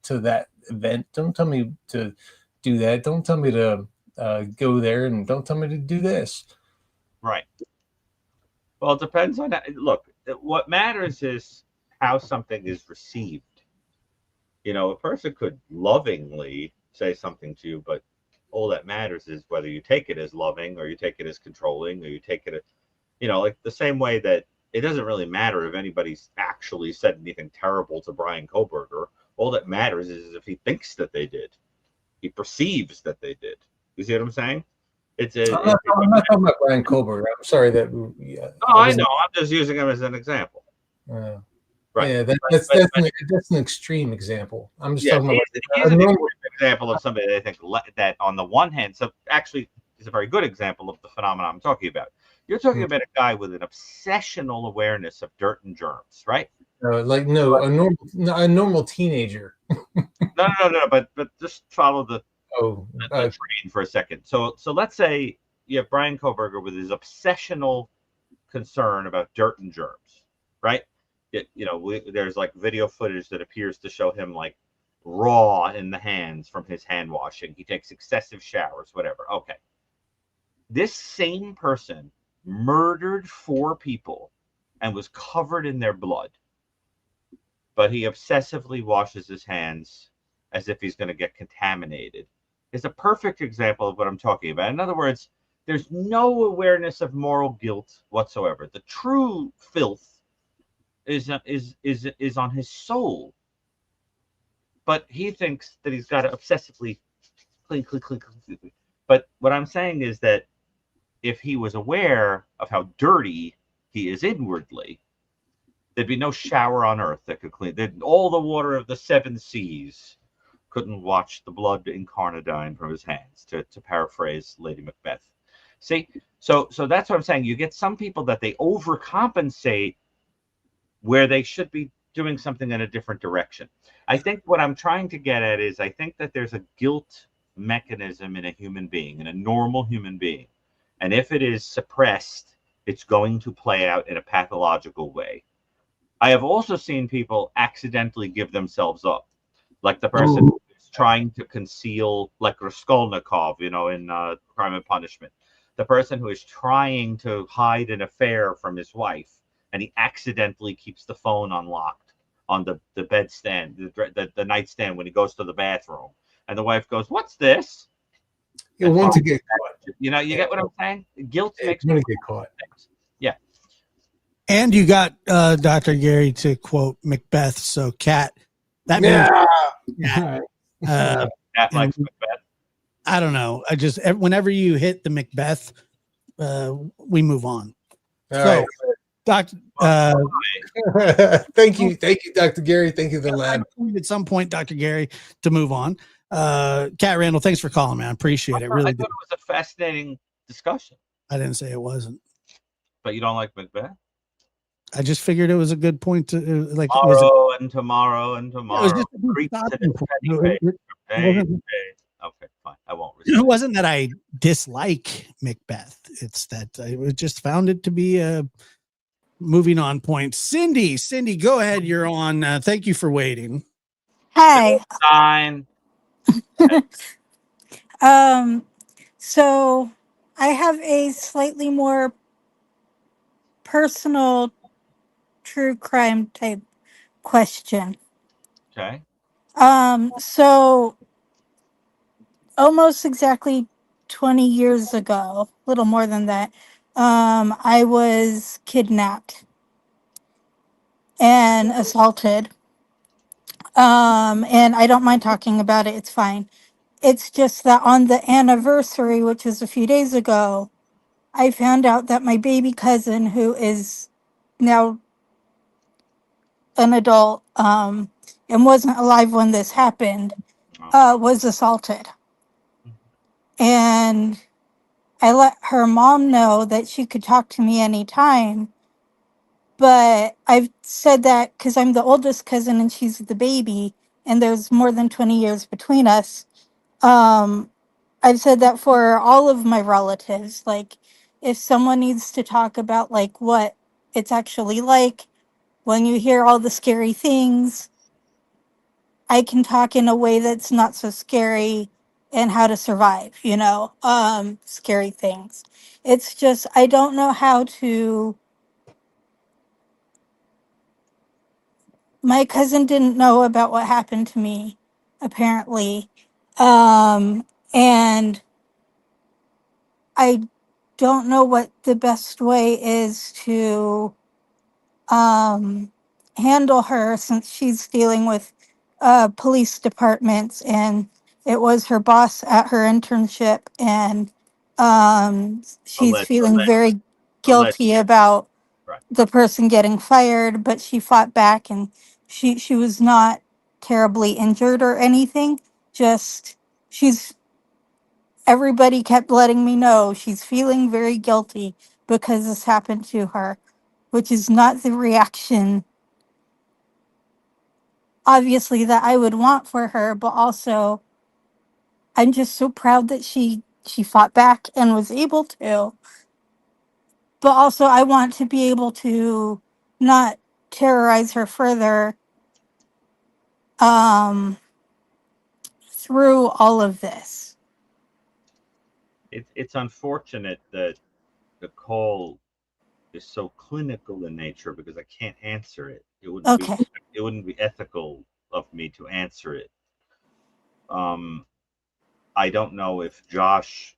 to that event. Don't tell me to do that. Don't tell me to go there, and don't tell me to do this. Right. Well, it depends on that. Look, what matters is how something is received. A person could lovingly say something to you, but all that matters is whether you take it as loving, or you take it as controlling, or you take it as, like the same way that it doesn't really matter if anybody's actually said anything terrible to Brian Koberger. All that matters is if he thinks that they did. He perceives that they did. You see what I'm saying? I'm not talking about Brian Koberger. I'm sorry that. Yeah, I know. I'm just using him as an example. Right. Yeah, that's an extreme example. I'm just talking about he's an extreme example of somebody that I think that on the one hand, so actually is a very good example of the phenomenon I'm talking about. You're talking about a guy with an obsessional awareness of dirt and germs, right? A normal teenager. No. But just follow the train for a second. So let's say you have Brian Koberger with his obsessional concern about dirt and germs, right? There's like video footage that appears to show him like raw in the hands from his hand washing. He takes excessive showers, whatever. Okay. This same person murdered 4 people and was covered in their blood, but he obsessively washes his hands as if he's going to get contaminated. It's a perfect example of what I'm talking about. In other words, there's no awareness of moral guilt whatsoever. The true filth is on his soul, but he thinks that he's got to obsessively clean. But what I'm saying is that if he was aware of how dirty he is inwardly, there'd be no shower on earth that could clean. All the water of the 7 seas couldn't wash the blood incarnadine from his hands, to paraphrase Lady Macbeth. See, so that's what I'm saying. You get some people that they overcompensate where they should be doing something in a different direction. I think what I'm trying to get at is I think that there's a guilt mechanism in a human being, in a normal human being. And if it is suppressed, it's going to play out in a pathological way. I have also seen people accidentally give themselves up, like the person who's trying to conceal, like Raskolnikov, in Crime and Punishment. The person who is trying to hide an affair from his wife, and he accidentally keeps the phone unlocked on the bedstand, the nightstand when he goes to the bathroom. And the wife goes, "What's this?" You want to get caught. You get what I'm saying? Guilt makes you want to get caught. Yeah. And you got Dr. Gary to quote Macbeth. So, Kat, that means Kat likes Macbeth. I don't know. Whenever you hit the Macbeth, we move on. All right. Doctor. Thank you, Dr. Gary. Thank you, the lab. At some point, Dr. Gary, to move on. Cat Randall, thanks for calling, man. I appreciate it. Really, I thought it was a fascinating discussion. I didn't say it wasn't, but you don't like Macbeth. I just figured it was a good point to like. Tomorrow and tomorrow. Okay, fine. I won't. It wasn't that I dislike Macbeth. It's that I just found it to be a moving on point. Cindy, go ahead. You're on. Thank you for waiting. Hi. Fine. So I have a slightly more personal true crime type question. Okay. So almost exactly 20 years ago, a little more than that, I was kidnapped and assaulted. And I don't mind talking about it. It's fine. It's just that on the anniversary, which was a few days ago, I found out that my baby cousin, who is now an adult, and wasn't alive when this happened, was assaulted. And I let her mom know that she could talk to me anytime. But I've said that because I'm the oldest cousin and she's the baby, and there's more than 20 years between us. I've said that for all of my relatives. Like, if someone needs to talk about like what it's actually like when you hear all the scary things, I can talk in a way that's not so scary and how to survive, scary things. It's just I don't know how to. My cousin didn't know about what happened to me, apparently. And I don't know what the best way is to handle her, since she's dealing with police departments, and it was her boss at her internship, and she's feeling very guilty about the person getting fired, but she fought back, and she was not terribly injured or anything. Just everybody kept letting me know she's feeling very guilty because this happened to her, which is not the reaction, obviously, that I would want for her, but also I'm just so proud that she fought back and was able to. But also I want to be able to not terrorize her further through all of this. It's unfortunate that the call is so clinical in nature because I can't answer it. It wouldn't be ethical of me to answer it. I don't know if Josh,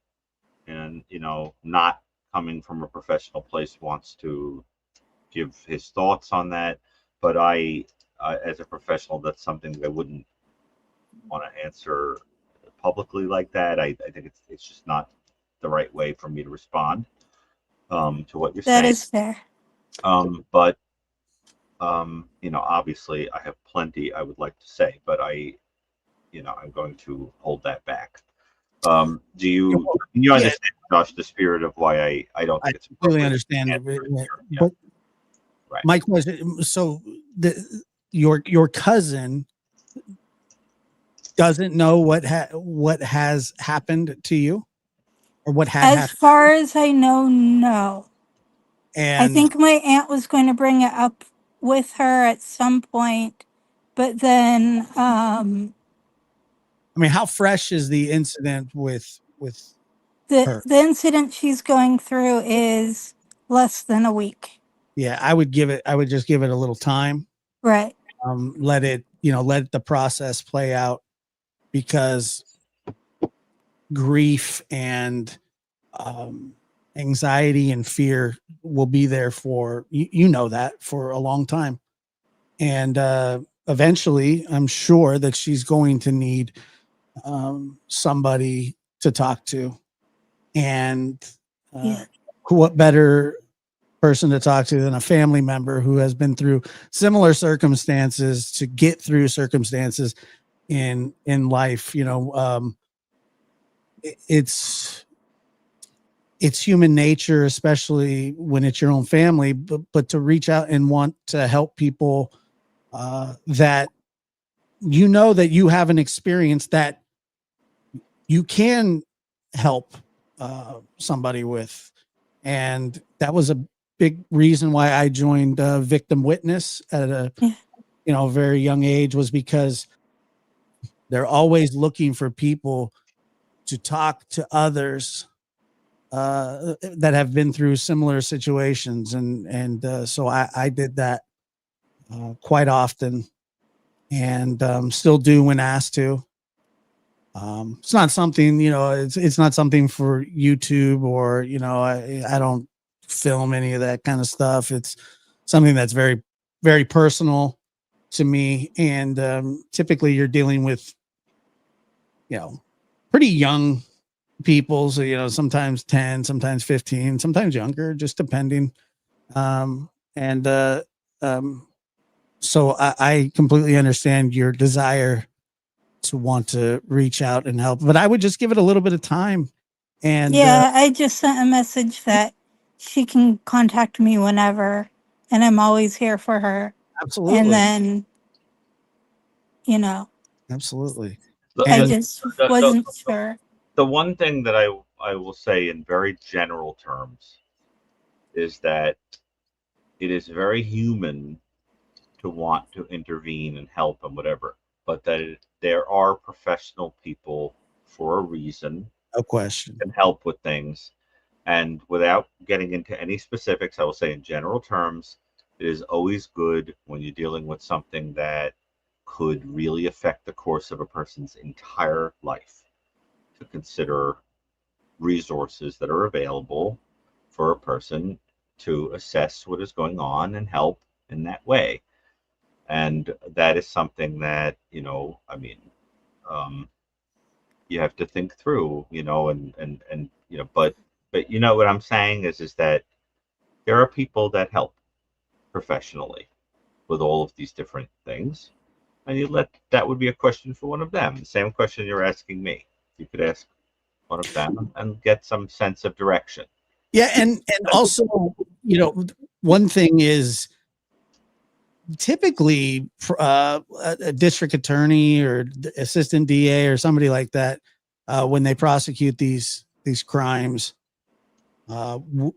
and not coming from a professional place, wants to give his thoughts on that, but I as a professional, that's something that I wouldn't want to answer publicly like that. I think it's just not the right way for me to respond to what you're saying. That is fair. But obviously I have plenty I would like to say, but I'm going to hold that back. Can you understand, Josh, the spirit of why I don't think it's completely understand it. But right. My question, so your cousin doesn't know what has happened to you, or what had happened? As far as I know, no. And I think my aunt was going to bring it up with her at some point, but then I mean, how fresh is the incident with her? The incident she's going through is less than a week. Yeah, I would just give it a little time. Right. Let the process play out, because grief and anxiety and fear will be there for that for a long time. And eventually I'm sure that she's going to need somebody to talk to. And what better person to talk to than a family member who has been through similar circumstances to get through circumstances in life. It's human nature, especially when it's your own family, but to reach out and want to help people that that you have an experience that you can help somebody with. And that was a big reason why I joined Victim Witness at a very young age, was because they're always looking for people to talk to others that have been through similar situations. And so I did that quite often, and still do when asked to. It's not something, it's not something for YouTube, or, I don't film any of that kind of stuff. It's something that's very, very personal to me. And typically you're dealing with, pretty young people. So, sometimes 10, sometimes 15, sometimes younger, just depending. And so I completely understand your desire to want to reach out and help, but I would just give it a little bit of time. And yeah, I just sent a message that she can contact me whenever, and I'm always here for her. absolutely. And then, Absolutely. I And just wasn't sure. The one thing that I will say in very general terms is that it is very human to want to intervene and help and whatever, but that there are professional people for a reason. No question. Can help with things. And without getting into any specifics, I will say in general terms, it is always good when you're dealing with something that could really affect the course of a person's entire life to consider resources that are available for a person to assess what is going on and help in that way. And that is something that, you have to think through, and but what I'm saying is that there are people that help professionally with all of these different things, and that would be a question for one of them. The same question you're asking me, you could ask one of them and get some sense of direction. Yeah, and also, one thing is, typically a district attorney or assistant DA or somebody like that, when they prosecute these crimes,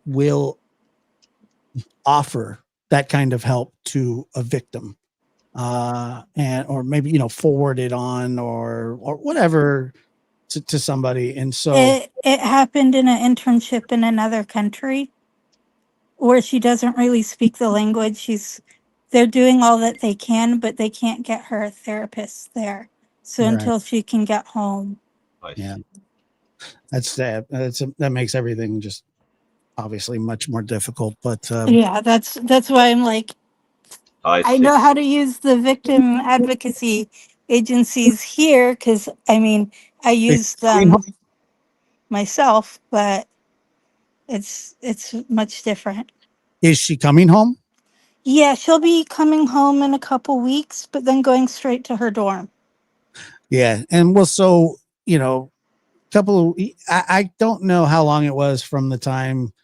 will offer that kind of help to a victim, and or maybe forward it on or whatever to somebody. And so It happened in an internship in another country where she doesn't really speak the language. They're doing all that they can, but they can't get her a therapist there. So Right. until she can get home. Yeah, that's sad. That makes everything just obviously much more difficult. But yeah, that's why I'm like, I know how to use the victim advocacy agencies here, because I use them myself, but it's much different. Is she coming home? Yeah, she'll be coming home in a couple weeks, but then going straight to her dorm. Yeah, and well, so I don't know how long it was from the time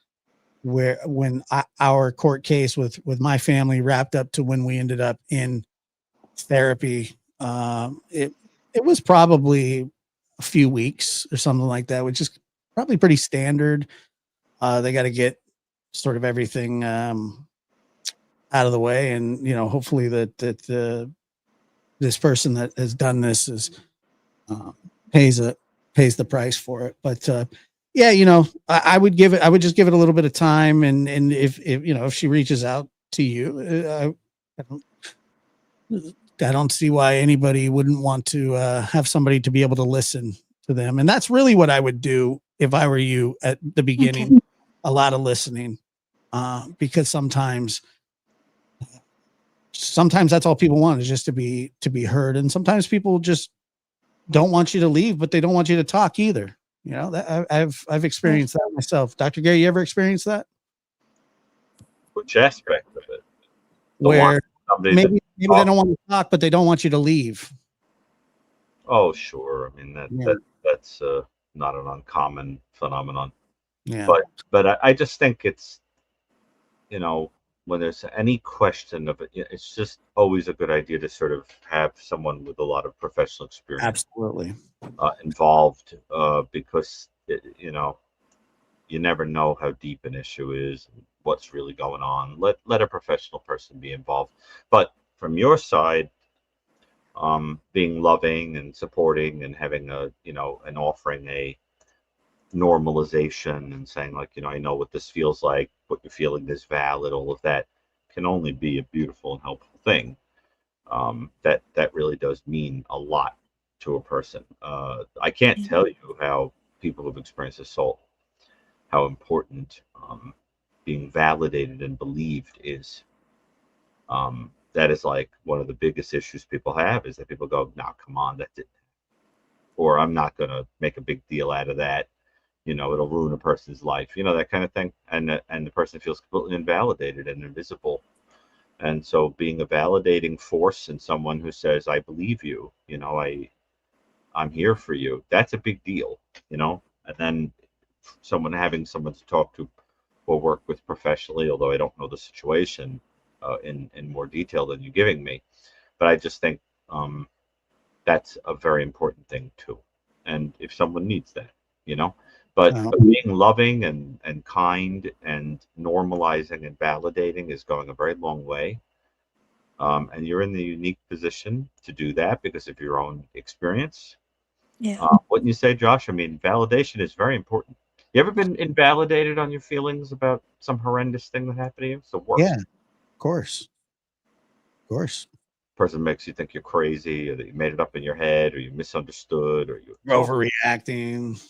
when our court case with my family wrapped up to when we ended up in therapy. It was probably a few weeks or something like that, which is probably pretty standard. They got to get sort of everything out of the way, and hopefully that this person that has done this is pays the price for it. But yeah, I would just give it a little bit of time, and if she reaches out to you, I don't see why anybody wouldn't want to have somebody to be able to listen to them. And that's really what I would do if I were you at the beginning. Okay. A lot of listening, because sometimes that's all people want, is just to be heard. And sometimes people just don't want you to leave, but they don't want you to talk either. That I've experienced that myself. Dr. Gary, you ever experienced that? Which aspect of it? where Somebody maybe they don't want to talk, but they don't want you to leave. Oh, sure. I mean Yeah. that's not an uncommon phenomenon. Yeah. But I just think it's, you know, when there's any question of it, it's just always a good idea to sort of have someone with a lot of professional experience Absolutely. involved, because you know, you never know how deep an issue is, what's really going on. Let a professional person be involved. But from your side, being loving and supporting and having a, you know, and offering a normalization and saying, like, you know, I know what this feels like, what you're feeling is valid, all of that can only be a beautiful and helpful thing. That really does mean a lot to a person. I can't tell you how people who've experienced assault, how important being validated and believed is. That is like one of the biggest issues people have, is that people go, "Nah, come on, that's it," or "I'm not going to make a big deal out of that. You know, it'll ruin a person's life." You know, that kind of thing, and the person feels completely invalidated and invisible. And so, being a validating force in someone who says, "I believe you," you know, I'm here for you. That's a big deal, you know. And then having someone to talk to or work with professionally, although I don't know the situation in more detail than you're giving me, but I just think that's a very important thing too. And if someone needs that, you know, but being loving and kind and normalizing and validating is going a very long way. And you're in the unique position to do that because of your own experience. Yeah. Wouldn't you say, Josh? I mean, validation is very important. You ever been invalidated on your feelings about some horrendous thing that happened to you? It's the worst. Yeah, of course. Of course. Person makes you think you're crazy, or that you made it up in your head, or you misunderstood, or you're overreacting.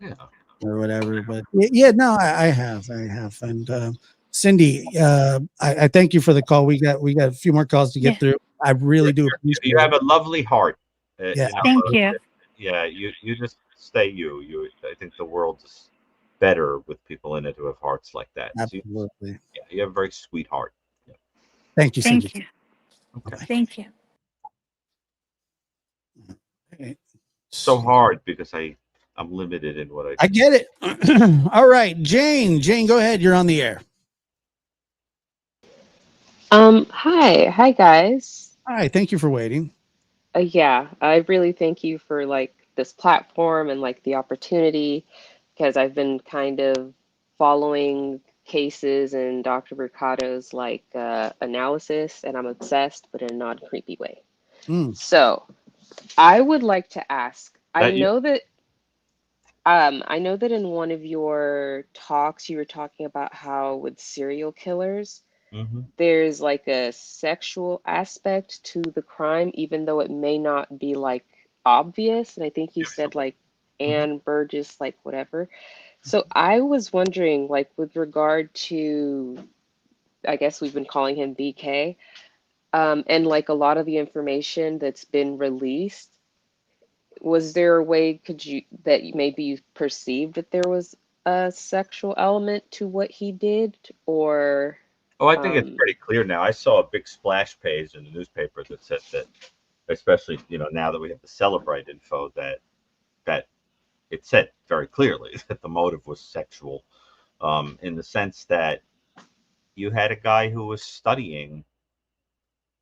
Yeah. Or whatever. But yeah, no, I have. And Cindy, I thank you for the call. We got a few more calls to get through. I really do appreciate you have a lovely heart. Yeah. Thank you. Yeah, you just stay you. I think the world is better with people in it who have hearts like that. Absolutely. So you have a very sweet heart. Yeah. Thank you, Cindy. Thank you. Okay. Thank you. Okay. So hard because I'm limited in what I get it. All right, Jane, go ahead. You're on the air. Hi guys. Hi, thank you for waiting. Yeah, I really thank you for like this platform and like the opportunity, because I've been kind of following cases and Dr. Brucato's like analysis, and I'm obsessed, but in a non-creepy way. So I would like to ask, I know that in one of your talks you were talking about how with serial killers, there's like a sexual aspect to the crime, even though it may not be like obvious. And I think you said like Anne Burgess, like whatever. So I was wondering, like, with regard to, I guess we've been calling him BK, and like a lot of the information that's been released, was there a way that maybe you perceived that there was a sexual element to what he did, or? Oh, I think it's pretty clear now. I saw a big splash page in the newspaper that said that, especially, you know, now that we have the Celebrite info, that it said very clearly that the motive was sexual, in the sense that you had a guy who was studying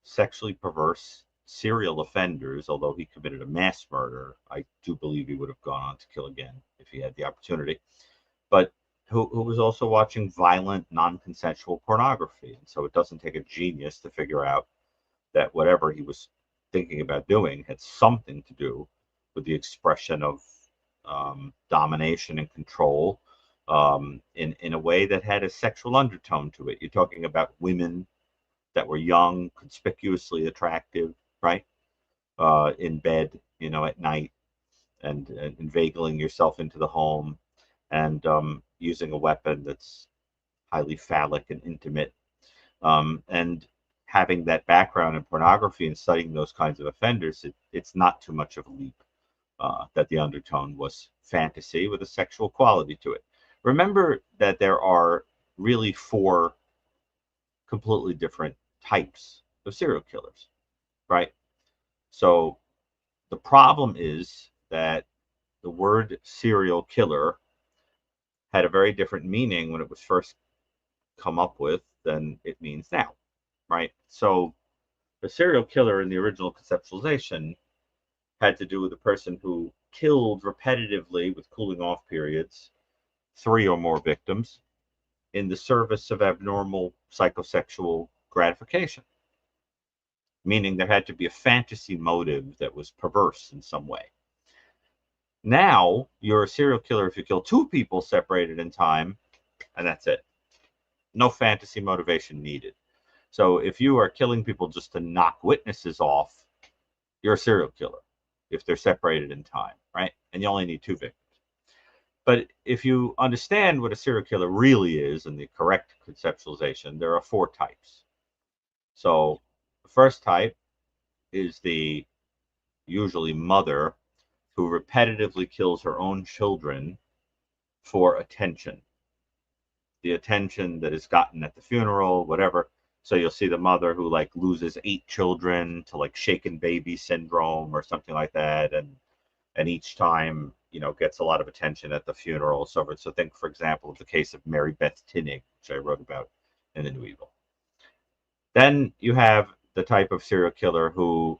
sexually perverse serial offenders. Although he committed a mass murder, I do believe he would have gone on to kill again if he had the opportunity. But who was also watching violent, non-consensual pornography. And so it doesn't take a genius to figure out that whatever he was thinking about doing had something to do with the expression of domination and control, in a way that had a sexual undertone to it. You're talking about women that were young, conspicuously attractive, right? In bed, you know, at night, and inveigling yourself into the home, and using a weapon that's highly phallic and intimate, and having that background in pornography and studying those kinds of offenders, it's not too much of a leap that the undertone was fantasy with a sexual quality to it. Remember that there are really four completely different types of serial killers, right? So the problem is that the word serial killer had a very different meaning when it was first come up with than it means now, right? So the serial killer in the original conceptualization had to do with a person who killed repetitively with cooling off periods 3 or more victims in the service of abnormal psychosexual gratification, meaning there had to be a fantasy motive that was perverse in some way. Now you're a serial killer if you kill 2 people separated in time, and that's it. No fantasy motivation needed. So if you are killing people just to knock witnesses off, you're a serial killer if they're separated in time, right? And you only need 2 victims. But if you understand what a serial killer really is in the correct conceptualization, there are 4 types. So the first type is the usually mother who repetitively kills her own children for attention. The attention that is gotten at the funeral, whatever. So you'll see the mother who like loses 8 children to like shaken baby syndrome or something like that, and each time, you know, gets a lot of attention at the funeral. So think, for example, of the case of Mary Beth Tinnig, which I wrote about in The New Evil. Then you have the type of serial killer who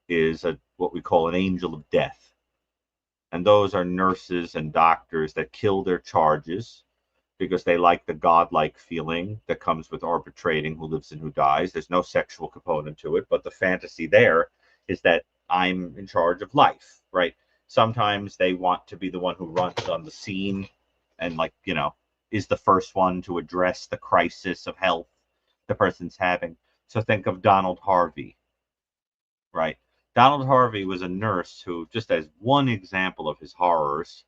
is what we call an angel of death. And those are nurses and doctors that kill their charges because they like the godlike feeling that comes with arbitrating who lives and who dies. There's no sexual component to it, but the fantasy there is that I'm in charge of life, right? Sometimes they want to be the one who runs on the scene and, like, you know, is the first one to address the crisis of health the person's having. So think of Donald Harvey, right? Donald Harvey was a nurse who, just as one example of his horrors,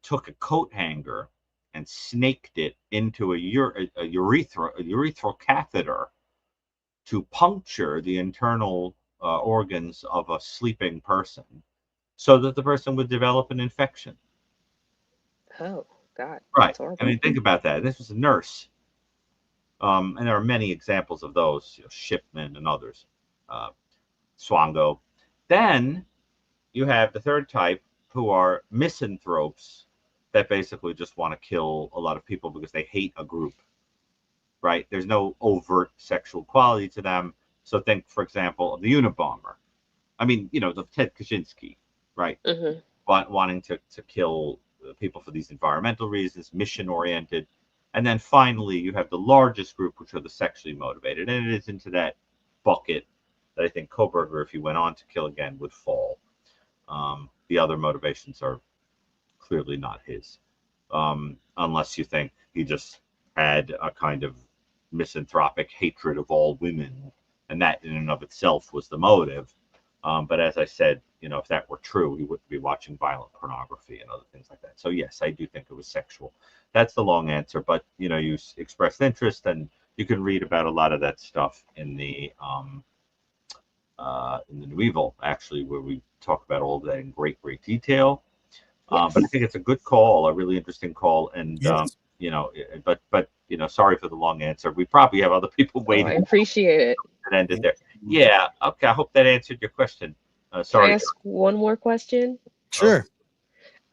took a coat hanger and snaked it into a urethral catheter to puncture the internal organs of a sleeping person so that the person would develop an infection. Oh, God. Right. That's horrible. I mean, think about that. This was a nurse. And there are many examples of those, you know, Shipman and others, Swango. Then you have the third type, who are misanthropes that basically just want to kill a lot of people because they hate a group, right? There's no overt sexual quality to them. So think, for example, of the Unabomber. I mean, you know, the Ted Kaczynski, right? Mm-hmm. Wanting to kill people for these environmental reasons, mission-oriented. And then finally, you have the largest group, which are the sexually motivated. And it is into that bucket that I think Kohberger, if he went on to kill again, would fall. The other motivations are clearly not his, unless you think he just had a kind of misanthropic hatred of all women, and that in and of itself was the motive. But as I said, you know, if that were true, he wouldn't be watching violent pornography and other things like that. So yes, I do think it was sexual. That's the long answer. But you know, you expressed interest, and you can read about a lot of that stuff in the New Evil, actually, where we talk about all of that in great detail. Yes. But I think it's a good call, a really interesting call, and Yes. you know, but you know, sorry for the long answer. We probably have other people Oh, I waiting. appreciate it. That ended there. Yeah. Okay. I hope that answered your question. Can I Sorry. ask one more question? Sure.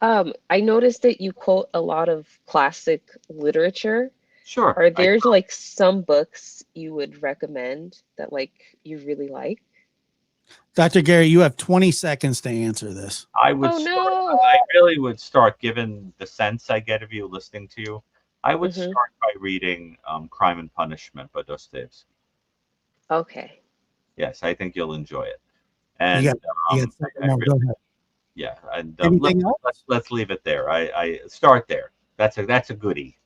I noticed that you quote a lot of classic literature. Sure. Are there like some books you would recommend that like you really like? Dr. Gary, you have 20 seconds to answer this. I would Oh start, no. I really would start, given the sense I get of you listening to you, I would Mm-hmm. start by reading Crime and Punishment by Dostoevsky. Okay. Yes, I think you'll enjoy it. You And got no, go ahead. yeah, and Anything else? let's leave it there. I start there. That's a goodie.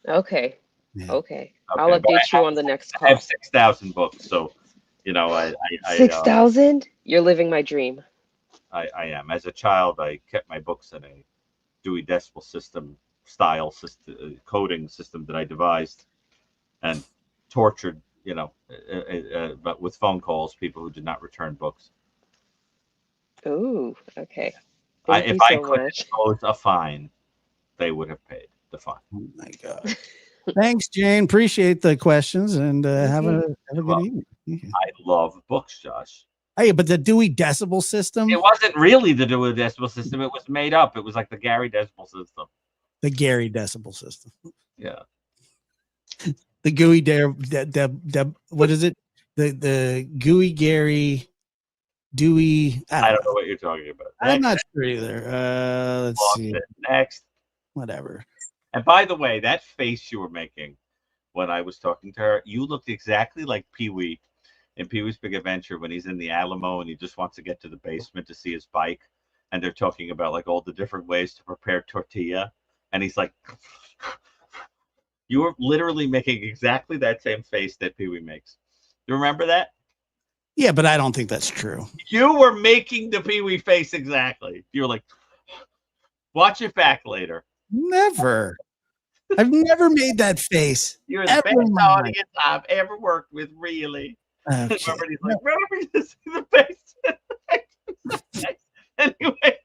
Okay. Yeah. Okay. I'll update you on the next I call. have 6,000 books, so you know, I 6,000? You're living my dream. I am. As a child, I kept my books in a Dewey Decimal System style system, coding system that I devised, and tortured, you know, but with phone calls, people who did not return books. Ooh, okay. Thank If you I so could much. impose a fine, they would have paid the fine. Oh my God. Thanks, Jane. Appreciate the questions, and have a good Well, evening. I love books, Josh. Hey, but the Dewey Decibel System, It wasn't really the Dewey Decimal System. It was made up. It was like the Gary Decimal System. the Gary Decibel System, Yeah. the Gooey what is it? The Gooey Gary Dewey. I don't know what you're talking about. I'm not sure either. Let's see. Next. Whatever. And by the way, that face you were making when I was talking to her, you looked exactly like Pee-wee in Pee-wee's Big Adventure when he's in the Alamo and he just wants to get to the basement to see his bike. And they're talking about like all the different ways to prepare tortilla. And he's like, you were literally making exactly that same face that Pee-wee makes. You remember that? Yeah, but I don't think that's true. You were making the Pee-wee face exactly. You were like, watch it back later. Never. I've never made that face. You're the best audience I've ever worked with, really. Okay. Remember, he's like, remember to see the face. Anyway.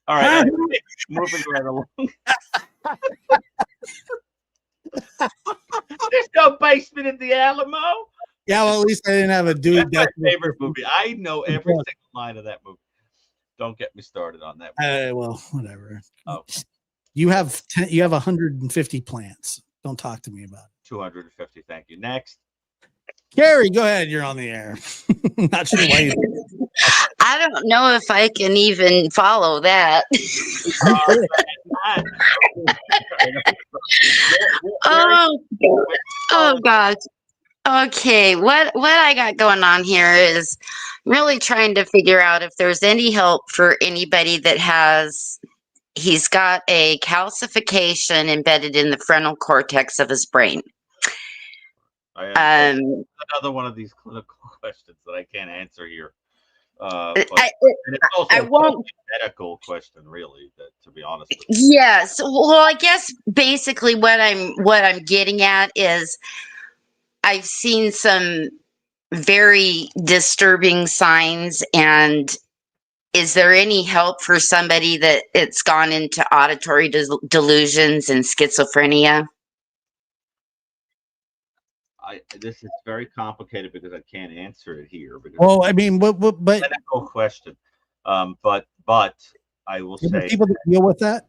All right. Anyway, moving right along. There's no basement in the Alamo. Yeah, well, at least I didn't have a Dewey. That's my favorite movie. I know every single line of that movie. Don't get me started on that movie. Well, whatever. Oh. You have 150 plants. Don't talk to me about it. 250. Thank you. Next. Gary, go ahead. You're on the air. Not sure why you. I don't know if I can even follow that. Oh gosh. Okay, what I got going on here is really trying to figure out if there's any help for anybody that he's got a calcification embedded in the frontal cortex of his brain. Another one of these clinical questions that I can't answer here. But it's also a medical question, really, to be honest with you. Yes. Well, I guess basically what I'm getting at is I've seen some very disturbing signs, and is there any help for somebody that it's gone into auditory delusions and schizophrenia? This is very complicated because I can't answer it here. Well, I mean, but medical question. But I will say people that deal with that.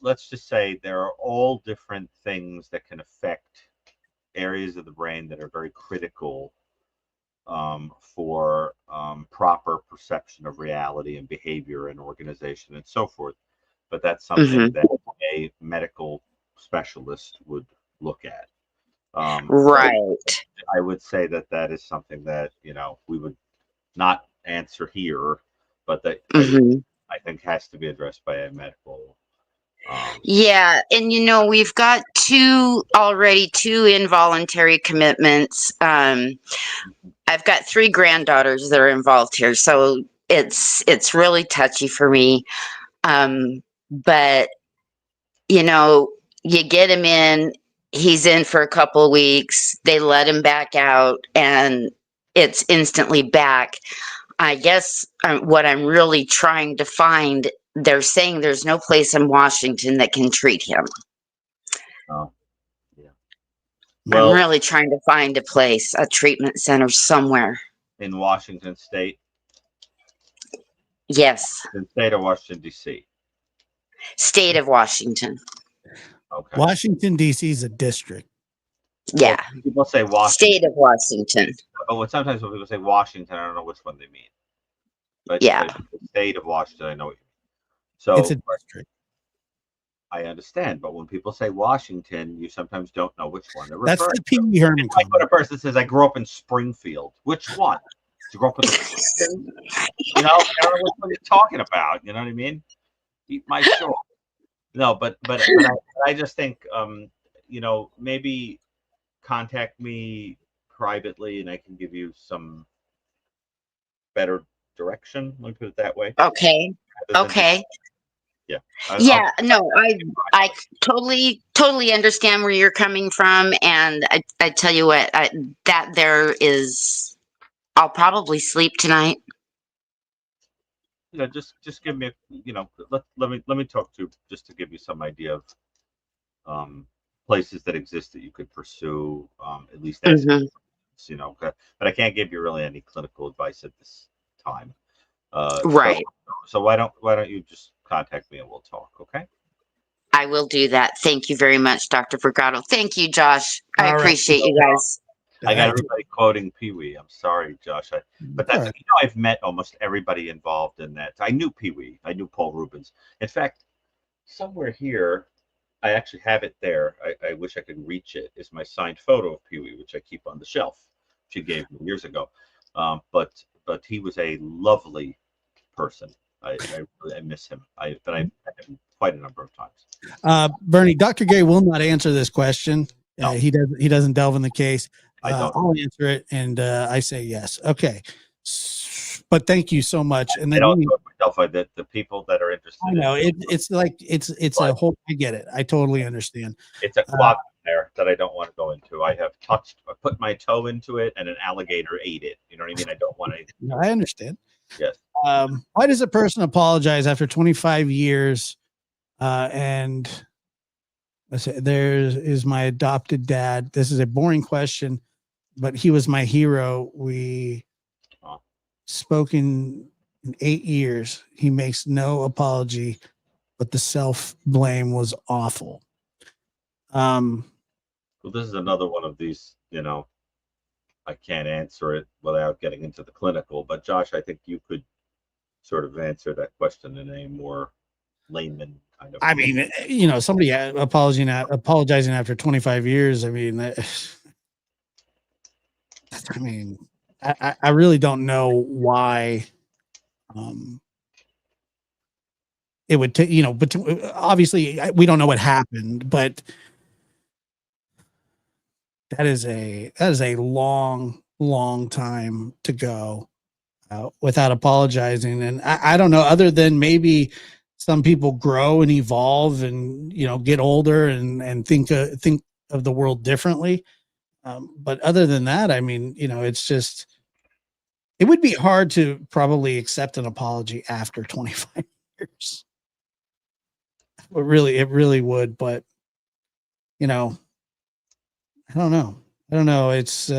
Let's just say there are all different things that can affect areas of the brain that are very critical for proper perception of reality and behavior and organization and so forth. But that's something that a medical specialist would look at. Right. I would say that is something that, we would not answer here, but that I think has to be addressed by a medical. Yeah. And, we've got two involuntary commitments. I've got 3 granddaughters that are involved here. So it's really touchy for me. But, you get him in, he's in for a couple of weeks, they let him back out, and it's instantly back. I guess what I'm really trying to find, they're saying there's no place in Washington that can treat him. Oh, yeah. Well, I'm really trying to find a treatment center somewhere. In Washington State? Yes. In the state of Washington, D.C.? State of Washington. Okay. Washington, D.C. is a district. Yeah. Well, people say Washington. State of Washington. But sometimes when people say Washington, I don't know which one they mean. But yeah. The state of Washington, I know what you mean. So it's a district. I understand, but when people say Washington, you sometimes don't know which one they're referring to. That's the Pee-wee Herman. Like when a person says, "I grew up in Springfield," which one? Did you grow up in Springfield? I don't know which one you're talking about. You know what I mean? Eat my short. No, but I just think maybe contact me privately and I can give you some better direction. Let me put it that way. Okay. Okay. Yeah. I totally understand where you're coming from, and I tell you what, I'll probably sleep tonight. just give me let me talk to just to give you some idea of places that exist that you could pursue, at least as but I can't give you really any clinical advice at this time. Right. So why don't you just contact me and we'll talk, okay? I will do that. Thank you very much, Dr. Brucato. Thank you, Josh. I All right. appreciate you guys. I got everybody quoting Pee Wee. I'm sorry, Josh. But that's right. I've met almost everybody involved in that. I knew Pee Wee. I knew Paul Rubens. In fact, somewhere here, I actually have it there. I wish I could reach it. It's my signed photo of Pee Wee, which I keep on the shelf. She gave me years ago. But he was a lovely person. I miss him. But I've met him quite a number of times. Bernie, Dr. Gay will not answer this question. No. He doesn't delve in the case. I don't. I'll answer it, and I say yes. Okay, but thank you so much. And then that the people that are interested. I know it's like it's a whole. I get it. I totally understand. It's a quagmire there that I don't want to go into. I have I put my toe into it, and an alligator ate it. You know what I mean? I don't want to. No, I understand. Yes. Why does a person apologize after 25 years? And let's say there is my adopted dad. This is a boring question, but he was my hero. We spoken in 8 years. He makes no apology, but the self-blame was awful. Well, this is another one of these, I can't answer it without getting into the clinical, but Josh, I think you could sort of answer that question in a more layman kind of. I mean, somebody apologizing after 25 years. I mean, I really don't know why. It would take, but obviously we don't know what happened, but that is a long, long time to go without apologizing. And I don't know, other than maybe some people grow and evolve and, get older and think of the world differently. But other than that, I mean, it's just, it would be hard to probably accept an apology after 25 years. It really would. But, I don't know. It's,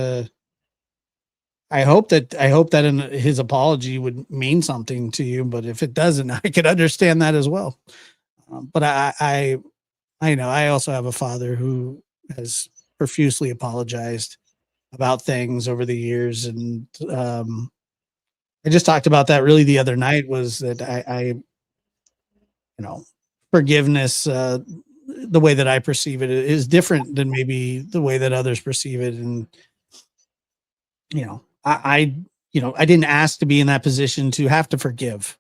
I hope that in his apology would mean something to you, but if it doesn't, I could understand that as well. But I know I also have a father who has profusely apologized about things over the years. And, I just talked about that really the other night, was that I forgiveness, the way that I perceive it is different than maybe the way that others perceive it. And, I didn't ask to be in that position to have to forgive.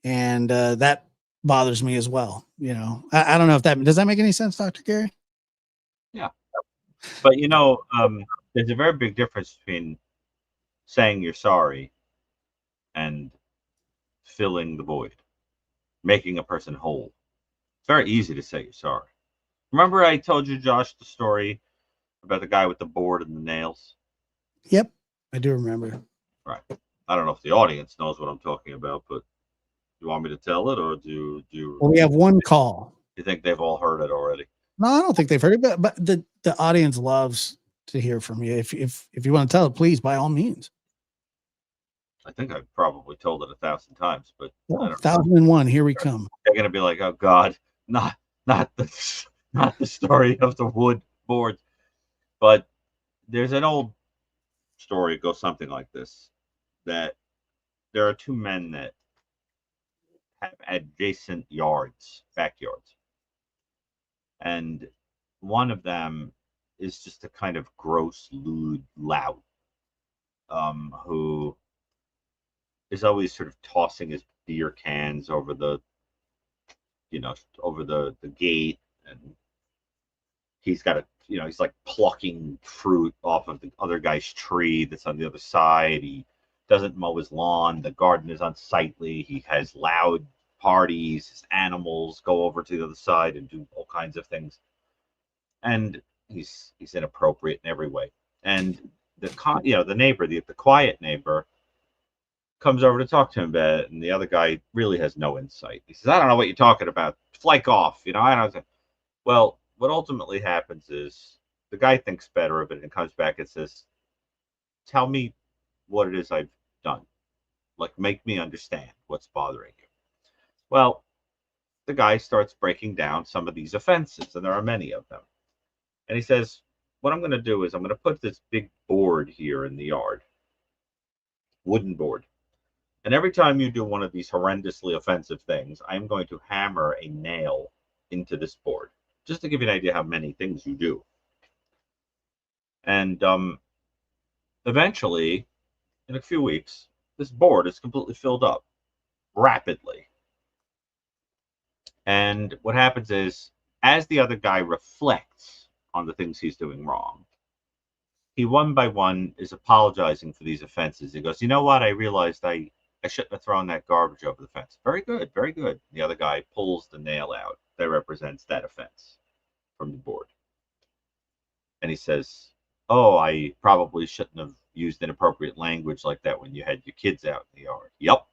And, that bothers me as well. I don't know if does that make any sense, Dr. Gary? Yeah. But, there's a very big difference between saying you're sorry and filling the void, making a person whole. It's very easy to say you're sorry. Remember I told you, Josh, the story about the guy with the board and the nails? Yep, I do remember. Right. I don't know if the audience knows what I'm talking about, but you want me to tell it, or do you? Well, we have one call. You think they've all heard it already? No, I don't think they've heard it, but the audience loves to hear from you. If you want to tell it, please, by all means. I think I've probably told it 1,000 times, but 1001. Here we come. They're gonna be like, "Oh God, not the story of the wood boards." But there's an old story. It goes something like this: that there are two men that have adjacent backyards, and one of them is just a kind of gross, lewd lout, who is always sort of tossing his beer cans over the gate, and he's got he's like plucking fruit off of the other guy's tree that's on the other side. He doesn't mow his lawn. The garden is unsightly. He has loud parties. His animals go over to the other side and do all kinds of things. And he's inappropriate in every way. And the neighbor, the quiet neighbor, comes over to talk to him about it, and the other guy really has no insight. He says, "I don't know what you're talking about. Flake off." I don't. Well, what ultimately happens is the guy thinks better of it and comes back and says, "Tell me what it is I've done. Like, make me understand what's bothering you." Well, the guy starts breaking down some of these offenses, and there are many of them. And he says, "What I'm going to do is I'm going to put this big board here in the yard, wooden board. And every time you do one of these horrendously offensive things, I'm going to hammer a nail into this board, just to give you an idea how many things you do." And eventually, in a few weeks, this board is completely filled up rapidly. And what happens is, as the other guy reflects on the things he's doing wrong, he one by one is apologizing for these offenses. He goes, "You know what? I realized I shouldn't have thrown that garbage over the fence." "Very good, very good." The other guy pulls the nail out that represents that offense from the board. And he says, "Oh, I probably shouldn't have used inappropriate language like that when you had your kids out in the yard." "Yep."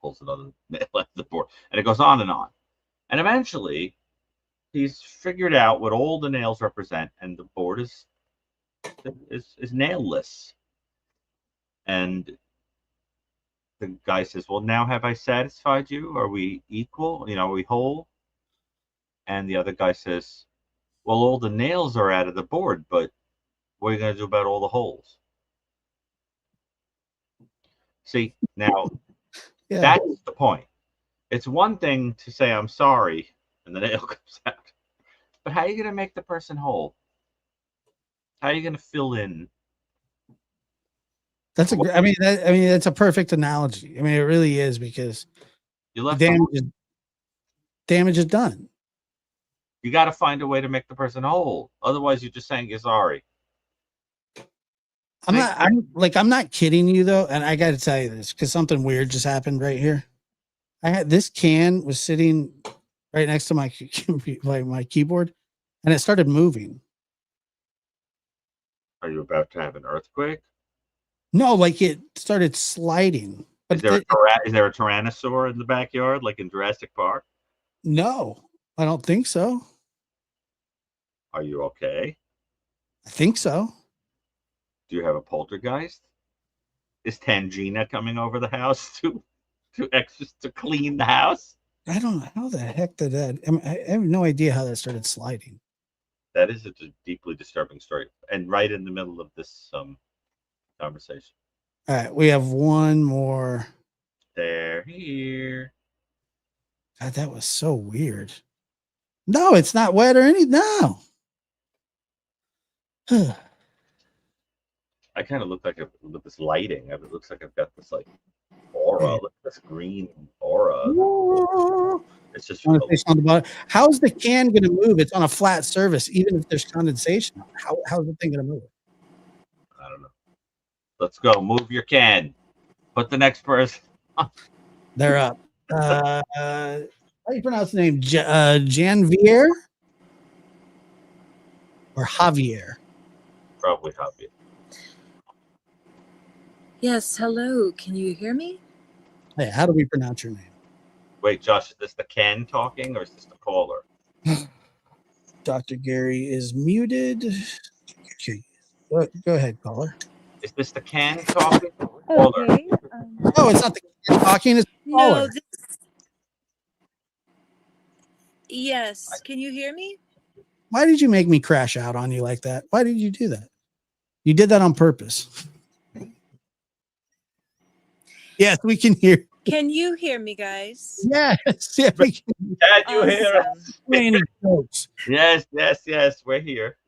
Pulls another nail out the board. And it goes on and on. And eventually, he's figured out what all the nails represent, and the board is nailless. And the guy says, "Well, now have I satisfied you? Are we equal? Are we whole?" And the other guy says, "Well, all the nails are out of the board, but what are you going to do about all the holes?" See, now that's the point. It's one thing to say, "I'm sorry," and the nail comes out. But how are you going to make the person whole? How are you going to fill in? That's that's a perfect analogy. It really is, because You left damage is done. You got to find a way to make the person whole. Otherwise, you're just saying you're sorry. I'm not kidding you though, and I got to tell you this because something weird just happened right here. I had this can was sitting right next to my my keyboard, and it started moving. Are you about to have an earthquake? No, like it started sliding. But Is there a tyrannosaur in the backyard, like in Jurassic Park? No, I don't think so. Are you okay? I think so. Do you have a poltergeist? Is Tangina coming over the house to clean the house? I don't know how the heck did that. I have no idea how that started sliding. That is a deeply disturbing story, and right in the middle of this conversation. All right, we have one more. They're here. God, that was so weird. No, it's not wet or anything. No. I kind of look like with this lighting. It looks like I've got this like aura, this green aura. It's just how's the can going to move? It's on a flat surface, even if there's condensation. How's the thing going to move? I don't know. Let's go. Move your can. Put the next person. They're up. How do you pronounce the name? Janvier or Javier? Probably Javier. Yes, hello. Can you hear me? Hey, how do we pronounce your name? Wait, Josh, is this the can talking or is this the caller? Dr. Gary is muted. Okay. Go ahead, caller. Is this the can talking? Okay. No, it's not the can talking. It's the caller. Yes. Can you hear me? Why did you make me crash out on you like that? Why did you do that? You did that on purpose. Yes, we can hear. Can you hear me, guys? Yes, yeah, we can. Can you hear us? Many folks. Yes. We're here.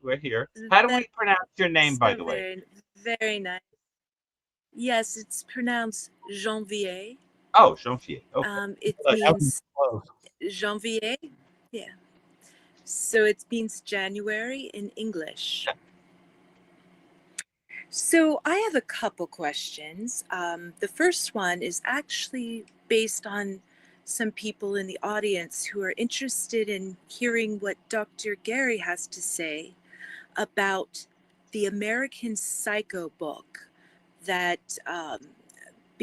How do we pronounce your name, by the way? Very nice. Yes, it's pronounced Janvier. Oh, Janvier. Okay. It means Janvier. Yeah. So it means January in English. Yeah. So I have a couple questions. The first one is actually based on some people in the audience who are interested in hearing what Dr. Gary has to say about the American Psycho book that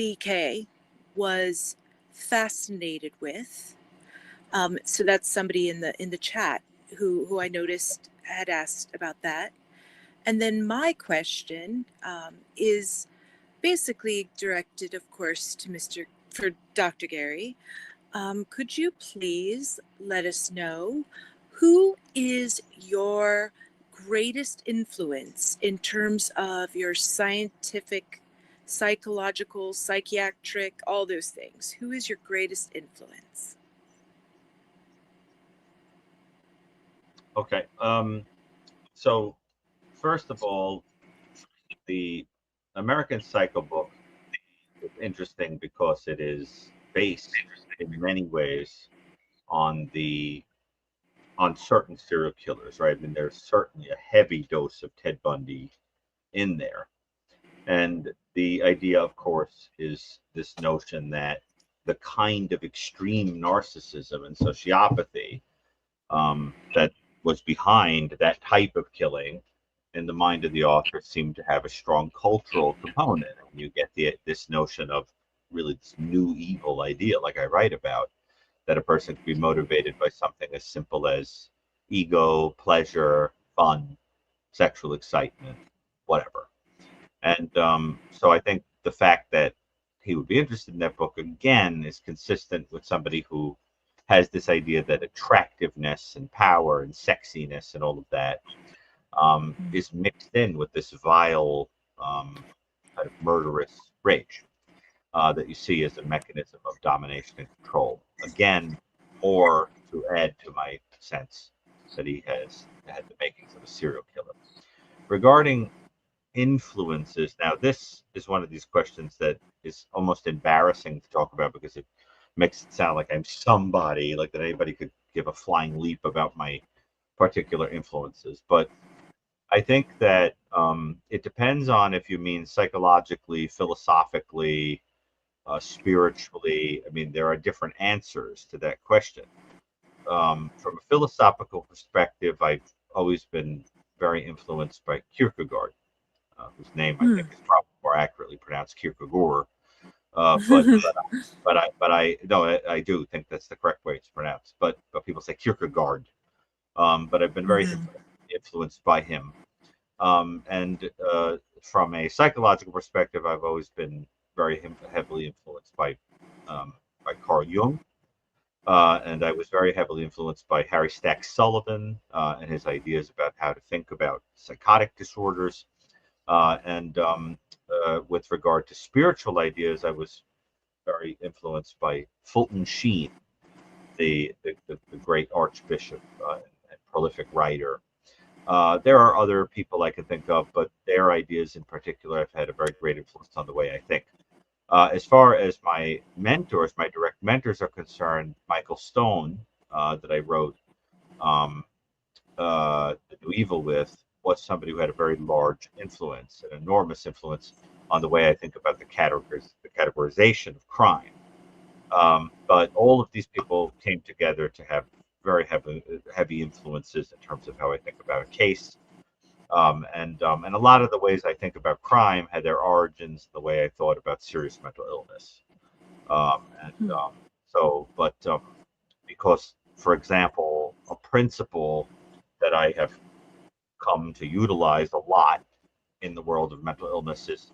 BK was fascinated with. So that's somebody in the chat who I noticed had asked about that. And then my question is basically directed, of course, to Dr. Gary. Could you please let us know who is your greatest influence in terms of your scientific, psychological, psychiatric, all those things? Who is your greatest influence? Okay. So first of all, the American Psycho book is interesting because it is based in many ways on certain serial killers, right? I mean, there's certainly a heavy dose of Ted Bundy in there. And the idea, of course, is this notion that the kind of extreme narcissism and sociopathy that was behind that type of killing in the mind of the author seemed to have a strong cultural component. And you get this notion of really this new evil idea, like I write about, that a person could be motivated by something as simple as ego, pleasure, fun, sexual excitement, whatever. And so I think the fact that he would be interested in that book again is consistent with somebody who has this idea that attractiveness and power and sexiness and all of that is mixed in with this vile kind of murderous rage that you see as a mechanism of domination and control. Again, more to add to my sense that he has had the makings of a serial killer. Regarding influences, now this is one of these questions that is almost embarrassing to talk about because it makes it sound like I'm somebody, like that anybody could give a flying leap about my particular influences. But I think that it depends on if you mean psychologically, philosophically, spiritually. I mean, there are different answers to that question. From a philosophical perspective, I've always been very influenced by Kierkegaard, whose name I think is probably more accurately pronounced Kierkegaard. I do think that's the correct way it's pronounced. But people say Kierkegaard. But I've been very influenced by him. And from a psychological perspective, I've always been very heavily influenced by Carl Jung. And I was very heavily influenced by Harry Stack Sullivan and his ideas about how to think about psychotic disorders. And with regard to spiritual ideas, I was very influenced by Fulton Sheen, the great archbishop and prolific writer. There are other people I can think of, but their ideas in particular have had a very great influence on the way I think. As far as my mentors, my direct mentors are concerned, Michael Stone, that I wrote The New Evil with, was somebody who had a very large influence, an enormous influence on the way I think about the categorization of crime. But all of these people came together to have very heavy influences in terms of how I think about a case. And a lot of the ways I think about crime had their origins in the way I thought about serious mental illness. Because, for example, a principle that I have come to utilize a lot in the world of mental illness is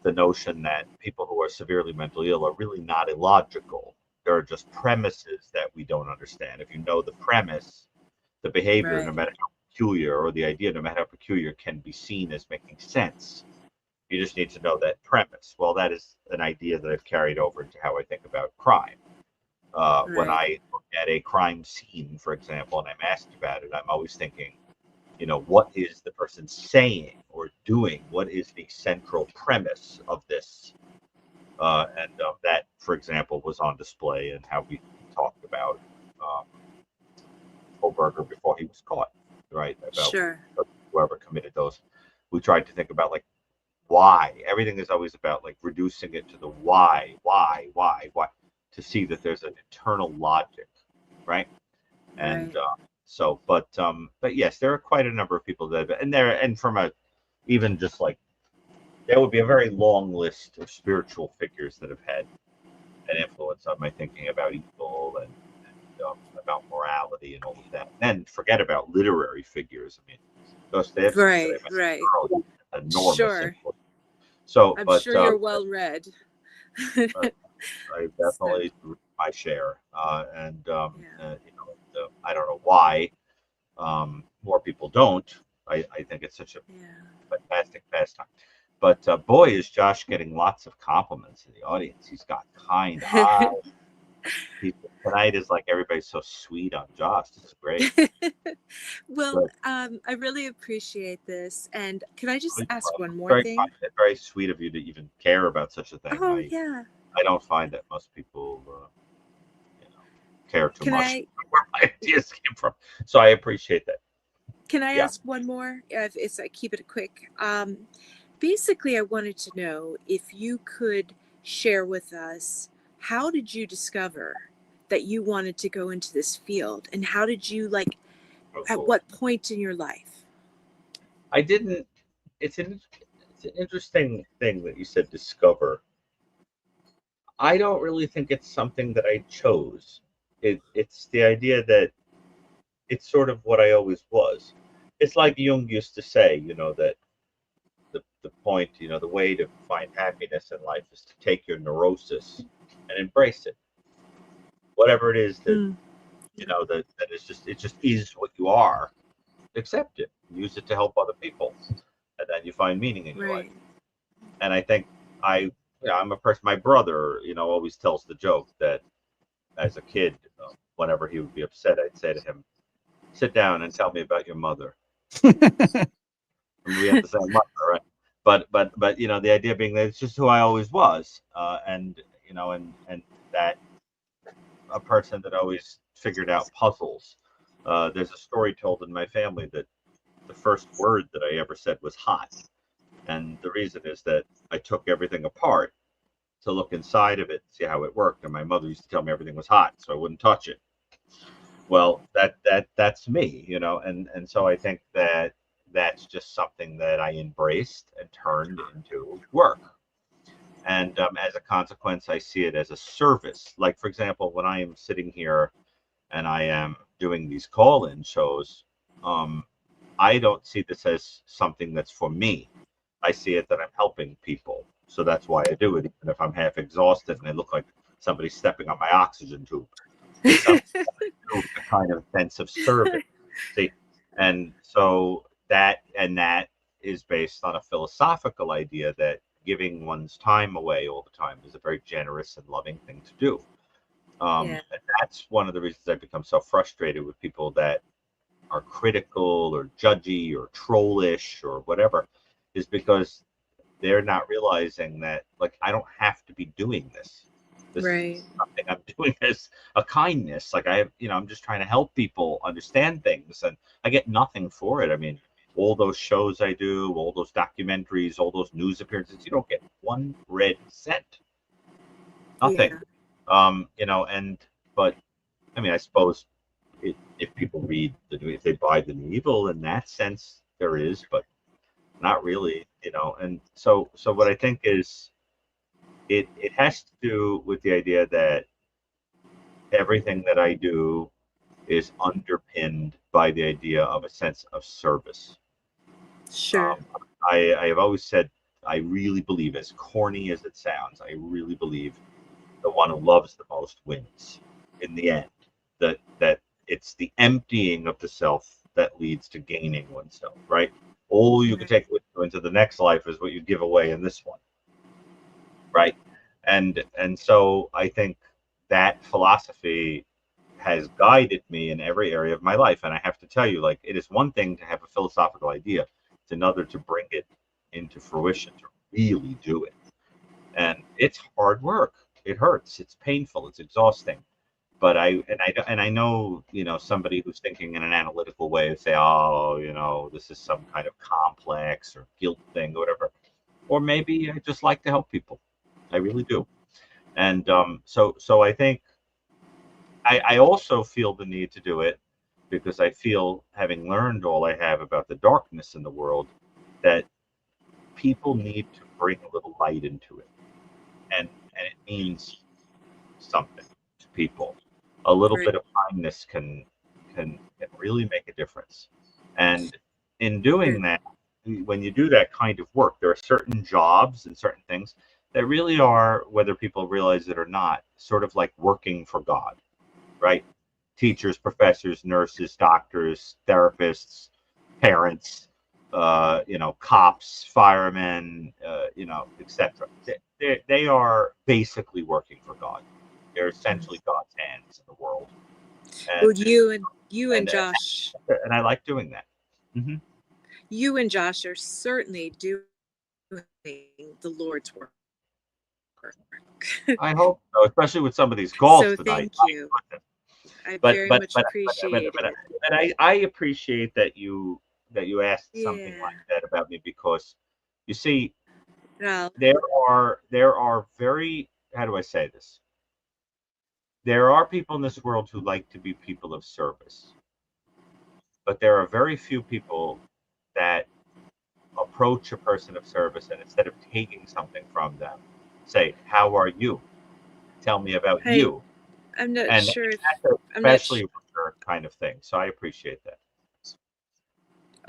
the notion that people who are severely mentally ill are really not illogical. There are just premises that we don't understand. If you know the premise, the behavior, no matter how peculiar, or the idea, no matter how peculiar, can be seen as making sense. You just need to know that premise. Well, that is an idea that I've carried over into how I think about crime. When I look at a crime scene, for example, and I'm asked about it, I'm always thinking, what is the person saying or doing? What is the central premise of this? And that, for example, was on display in how we talked about Kohlberger before he was caught, right? About whoever committed those. We tried to think about, like, why. Everything is always about, like, reducing it to the why, to see that there's an internal logic, right? And but yes, there are quite a number of people that, and from even just like there would be a very long list of spiritual figures that have had an influence on my thinking about evil and about morality and all of that. And then forget about literary figures. I mean, Dostoevsky, Right, that I right. mentioned earlier, enormous Sure. influence. So, I'm but sure you're well read. I definitely read my share, and Yeah. you know, I don't know why more people don't. I think it's such a Yeah. fantastic pastime. But boy, is Josh getting lots of compliments in the audience. He's got kind eyes. Tonight is like everybody's so sweet on Josh. This is great. Well, Good. I really appreciate this. And can I just ask one more Very thing? kind, and very sweet of you to even care about such a thing. Oh, yeah. I don't find that most people you know, care too Can much I where my ideas came from. So I appreciate that. can I Yeah. ask one more? If I keep it quick. Basically, I wanted to know if you could share with us, how did you discover that you wanted to go into this field, and how did you Oh, at cool. what point in your life? I didn't. It's an interesting thing that you said discover. I don't really think it's something that I chose. It's the idea that it's sort of what I always was. It's like Jung used to say, you know, that the point, you know, the way to find happiness in life is to take your neurosis and embrace it. Whatever it is that, Mm, you know, that is just, it just is what you are. Accept it. Use it to help other people. And then you find meaning in your life. right. And I think I'm a person, my brother, you know, always tells the joke that as a kid, whenever he would be upset, I'd say to him, sit down and tell me about your mother. And we have the same mother, right? But you know, the idea being that it's just who I always was, and you know, and that a person that always figured out puzzles. There's a story told in my family that the first word that I ever said was hot, and the reason is that I took everything apart to look inside of it, see how it worked, and my mother used to tell me everything was hot, so I wouldn't touch it. Well, that's me, you know, and so I think that that's just something that I embraced and turned into work. And as a consequence, I see it as a service. Like, for example, when I am sitting here and I am doing these call-in shows, um, I don't see this as something that's for me. I see it that I'm helping people. So that's why I do it, even if I'm half exhausted and I look like somebody's stepping on my oxygen tube. It's something that I do with a kind of sense of service. See, and so that is based on a philosophical idea that giving one's time away all the time is a very generous and loving thing to do. Yeah. And that's one of the reasons I've become so frustrated with people that are critical or judgy or trollish or whatever, is because they're not realizing that, like, I don't have to be doing this. This Right. is something I'm doing as a kindness. Like, I have, you know, I'm just trying to help people understand things, and I get nothing for it. I mean, all those shows I do, all those documentaries, all those news appearances, you don't get one red cent. Nothing. Yeah. You know, but I mean, I suppose if people read if they buy the new evil in that sense, there is, but not really, you know. And so what I think is it has to do with the idea that everything that I do is underpinned by the idea of a sense of service. Sure. I have always said, I really believe, as corny as it sounds, I really believe the one who loves the most wins in the end. That it's the emptying of the self that leads to gaining oneself, right? All you can take with you into the next life is what you give away in this one, right? And so I think that philosophy has guided me in every area of my life. And I have to tell you, like, it is one thing to have a philosophical idea, it's another to bring it into fruition, to really do it. And it's hard work. It hurts. It's painful. It's exhausting. But I know, you know, somebody who's thinking in an analytical way would say, oh, you know, this is some kind of complex or guilt thing or whatever. Or maybe I just like to help people. I really do. And so I think I also feel the need to do it because I feel, having learned all I have about the darkness in the world, that people need to bring a little light into it, and it means something to people. A little bit of kindness can really make a difference. And in doing that, when you do that kind of work, there are certain jobs and certain things that really are, whether people realize it or not, sort of like working for God, right? Teachers, professors, nurses, doctors, therapists, parents, cops, firemen, etc. They are basically working for God. They're essentially God's hands in the world. Well, And you and Josh, and I like doing that. Mm-hmm. You and Josh are certainly doing the Lord's work. I hope so, especially with some of these calls So tonight. thank you. I But very much appreciate it. I appreciate that you asked something Yeah. like that about me, because you see, Well, there are very, how do I say this? There are people in this world who like to be people of service, but there are very few people that approach a person of service and instead of taking something from them, say, "How are you? Tell me about you." I'm not And sure if that's especially rare kind of thing. So I appreciate that.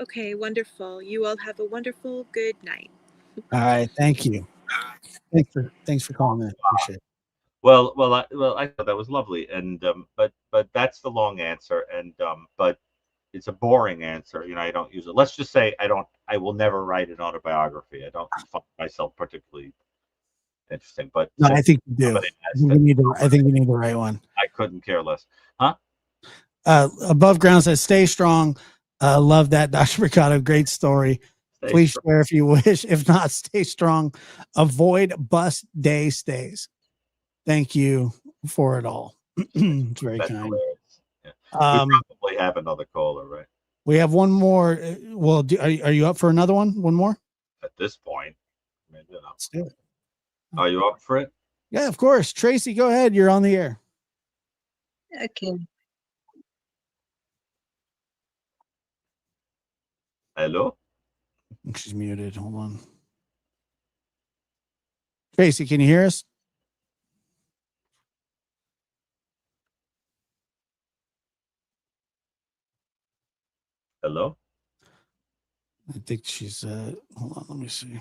Okay, wonderful. You all have a wonderful good night. All right, thank you. Thanks for calling in. Appreciate it. Well, I thought that was lovely, and but that's the long answer, and but it's a boring answer. I don't use it. Let's just say I will never write an autobiography. I don't find myself particularly interesting. But No, I think you do. I think you need the right one. I couldn't care less. Huh? Above Ground says, "Stay strong." Love that, Dr. Brucato. Great story. Please share if you wish. If not, stay strong. Avoid bus day stays. Thank you for it all. It's very kind. Yeah. We probably have another caller, right? We have one more. Well, are you up for another one? One more? At this point, I mean, Let's do it. Are you up for it? Yeah, of course. Tracy, go ahead. You're on the air. Okay. Hello? She's muted. Hold on. Tracy, can you hear us? Hello? I think she's hold on, let me see.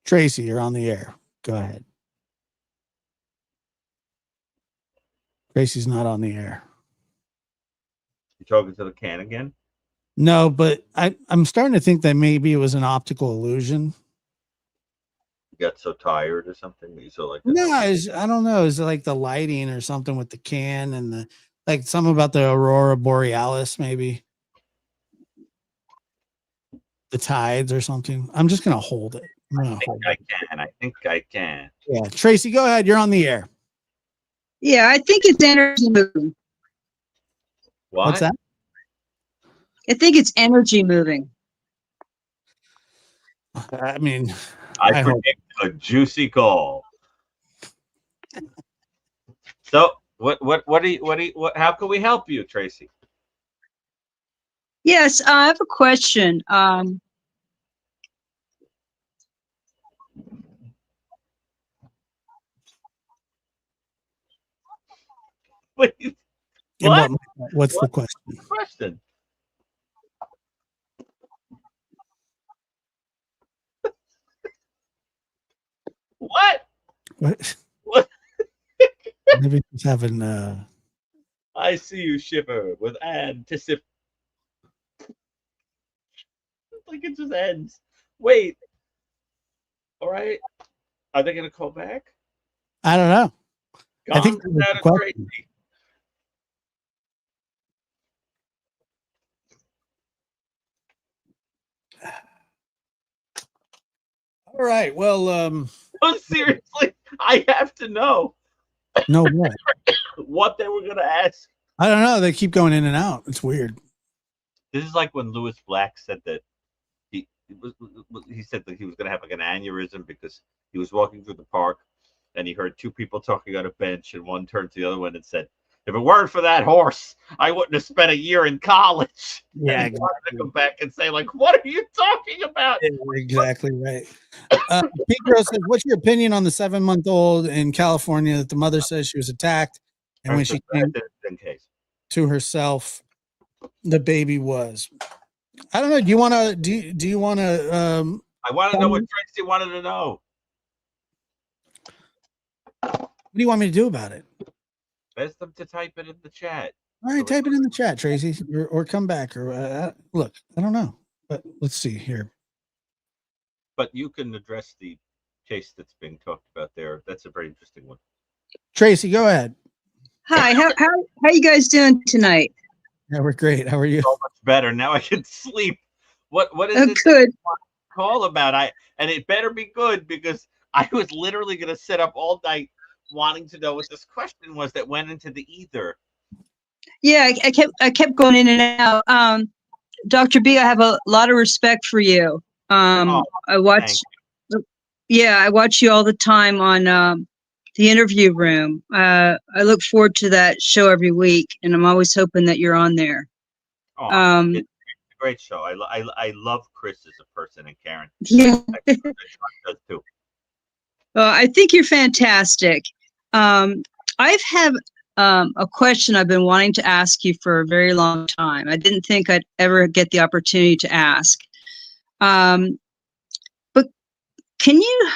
Tracy, you're on the air. Go ahead. Tracy's not on the air. You talking to the can again? No, but I'm starting to think that maybe it was an optical illusion. You got so tired or something? You so like No, I don't know. Is it like the lighting or something with the can and the like something about the aurora borealis, maybe the tides or something? I'm just gonna hold it. I think I can. Yeah, Tracy, go ahead. You're on the air. Yeah, I think it's energy moving. What? What's that? I think it's energy moving. I mean, I predict a juicy call. So how can we help you, Tracy? Yes, I have a question. Wait, what? What's the question? What? What? Maybe he's having I see you shiver with anticipation. Like it just ends. Wait. All right. Are they gonna call back? I don't know. I think that was Tracy. All right. Well, no, seriously, I have to know. No what? What they were gonna ask. I don't know. They keep going in and out. It's weird. This is like when Lewis Black said that he said that he was gonna have like an aneurysm because he was walking through the park and he heard two people talking on a bench and one turned to the other one and said, If it weren't for that horse, I wouldn't have spent a year in college. Yeah, and exactly. To come back and say, like, what are you talking about? Yeah, exactly right. Pedro says, "What's your opinion on the 7-month-old in California that the mother says she was attacked, and when she came to herself, the baby was?" I don't know. Do you want to? Do you want to? I want to know what Tracy wanted to know. What do you want me to do about it? Ask them to type it in the chat. All right, type it in the chat, Tracy, or come back. Or look, I don't know, but let's see here. But you can address the case that's being talked about there. That's a very interesting one. Tracy, go ahead. Hi, how you guys doing tonight? Yeah, we're great. How are you? So much better. Now I can sleep. What is it good. Call about? And it better be good, because I was literally going to sit up all night wanting to know what this question was that went into the ether. Yeah, I kept going in and out. Dr. B, I have a lot of respect for you. I watch you all the time on the Interview Room. I look forward to that show every week, and I'm always hoping that you're on there. It's a great show. I love Chris as a person, and Karen. Yeah. Does too. I think you're fantastic. I've had a question I've been wanting to ask you for a very long time. I didn't think I'd ever get the opportunity to ask. But can you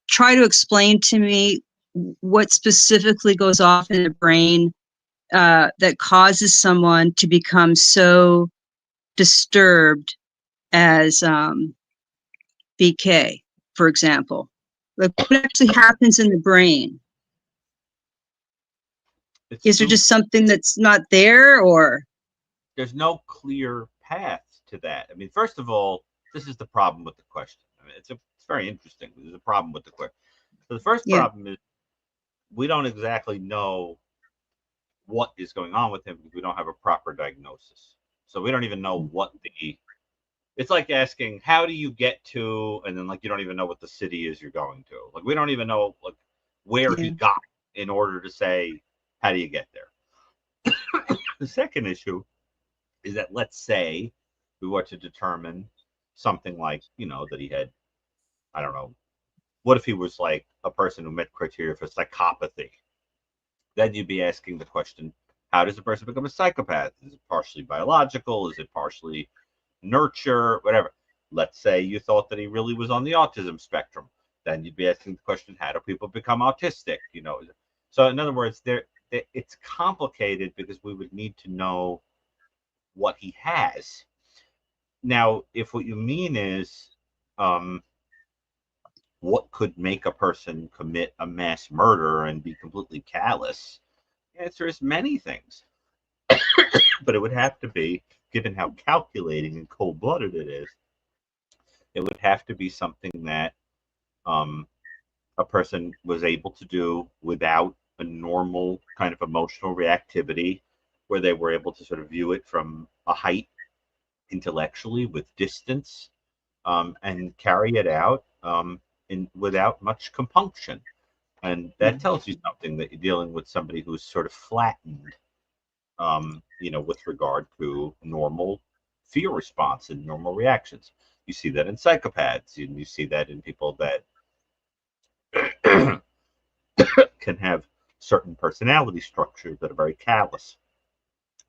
try to explain to me what specifically goes off in the brain that causes someone to become so disturbed as BK, for example? Like, what actually happens in the brain? Is there just something that's not there, or? There's no clear path to that. I mean, first of all, this is the problem with the question. I mean, it's very interesting. There's a problem with the question. So the first problem is we don't exactly know what is going on with him because we don't have a proper diagnosis. So we don't even know what it's like asking, how do you get to, and then like you don't even know what the city is you're going to. Like we don't even know like where he got in order to say, how do you get there? The second issue is that, let's say we were to determine something like, that he had, I don't know, what if he was like a person who met criteria for psychopathy? Then you'd be asking the question, how does a person become a psychopath? Is it partially biological? Is it partially nurture? Whatever. Let's say you thought that he really was on the autism spectrum. Then you'd be asking the question, how do people become autistic? So in other words, it's complicated because we would need to know what he has. Now, if what you mean is what could make a person commit a mass murder and be completely callous, the answer is many things. But it would have to be, given how calculating and cold-blooded it is, it would have to be something that a person was able to do without a normal kind of emotional reactivity, where they were able to sort of view it from a height intellectually with distance, and carry it out without much compunction. And that tells you something, that you're dealing with somebody who's sort of flattened, with regard to normal fear response and normal reactions. You see that in psychopaths, and you see that in people that can have certain personality structures that are very callous.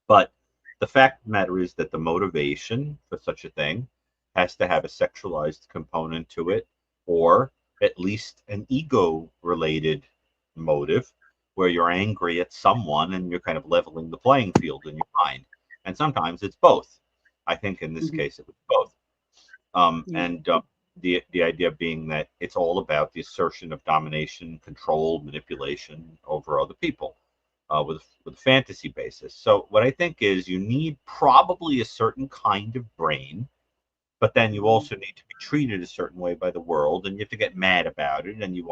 But the fact of the matter is that the motivation for such a thing has to have a sexualized component to it, or at least an ego-related motive, where you're angry at someone and you're kind of leveling the playing field in your mind. And sometimes it's both. I think in this case it was both. And the idea being that it's all about the assertion of domination, control, manipulation over other people, with a fantasy basis. So what I think is you need probably a certain kind of brain, but then you also need to be treated a certain way by the world, and you have to get mad about it, and you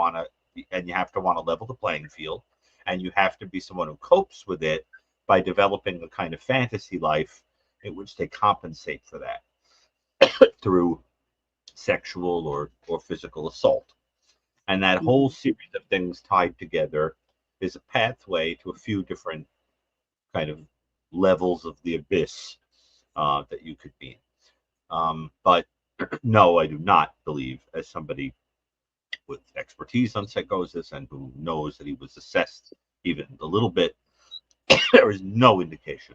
have to want to level the playing field, and you have to be someone who copes with it by developing a kind of fantasy life in which they compensate for that through sexual or physical assault. And that whole series of things tied together is a pathway to a few different kind of levels of the abyss that you could be in. But no, I do not believe, as somebody with expertise on psychosis and who knows that he was assessed even a little bit, there is no indication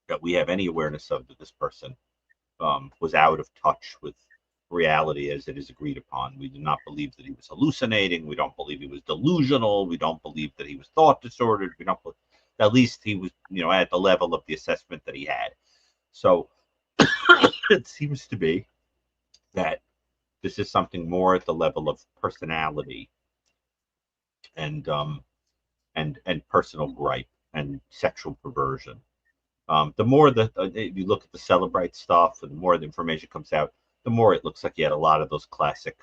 that we have any awareness of that this person was out of touch with reality as it is agreed upon. We do not believe that he was hallucinating. We don't believe he was delusional. We don't believe that he was thought disordered. We don't believe, at least he was, at the level of the assessment that he had. So it seems to be that this is something more at the level of personality and personal gripe and sexual perversion. The more that you look at the Celebrite stuff, and the more the information comes out, the more it looks like he had a lot of those classic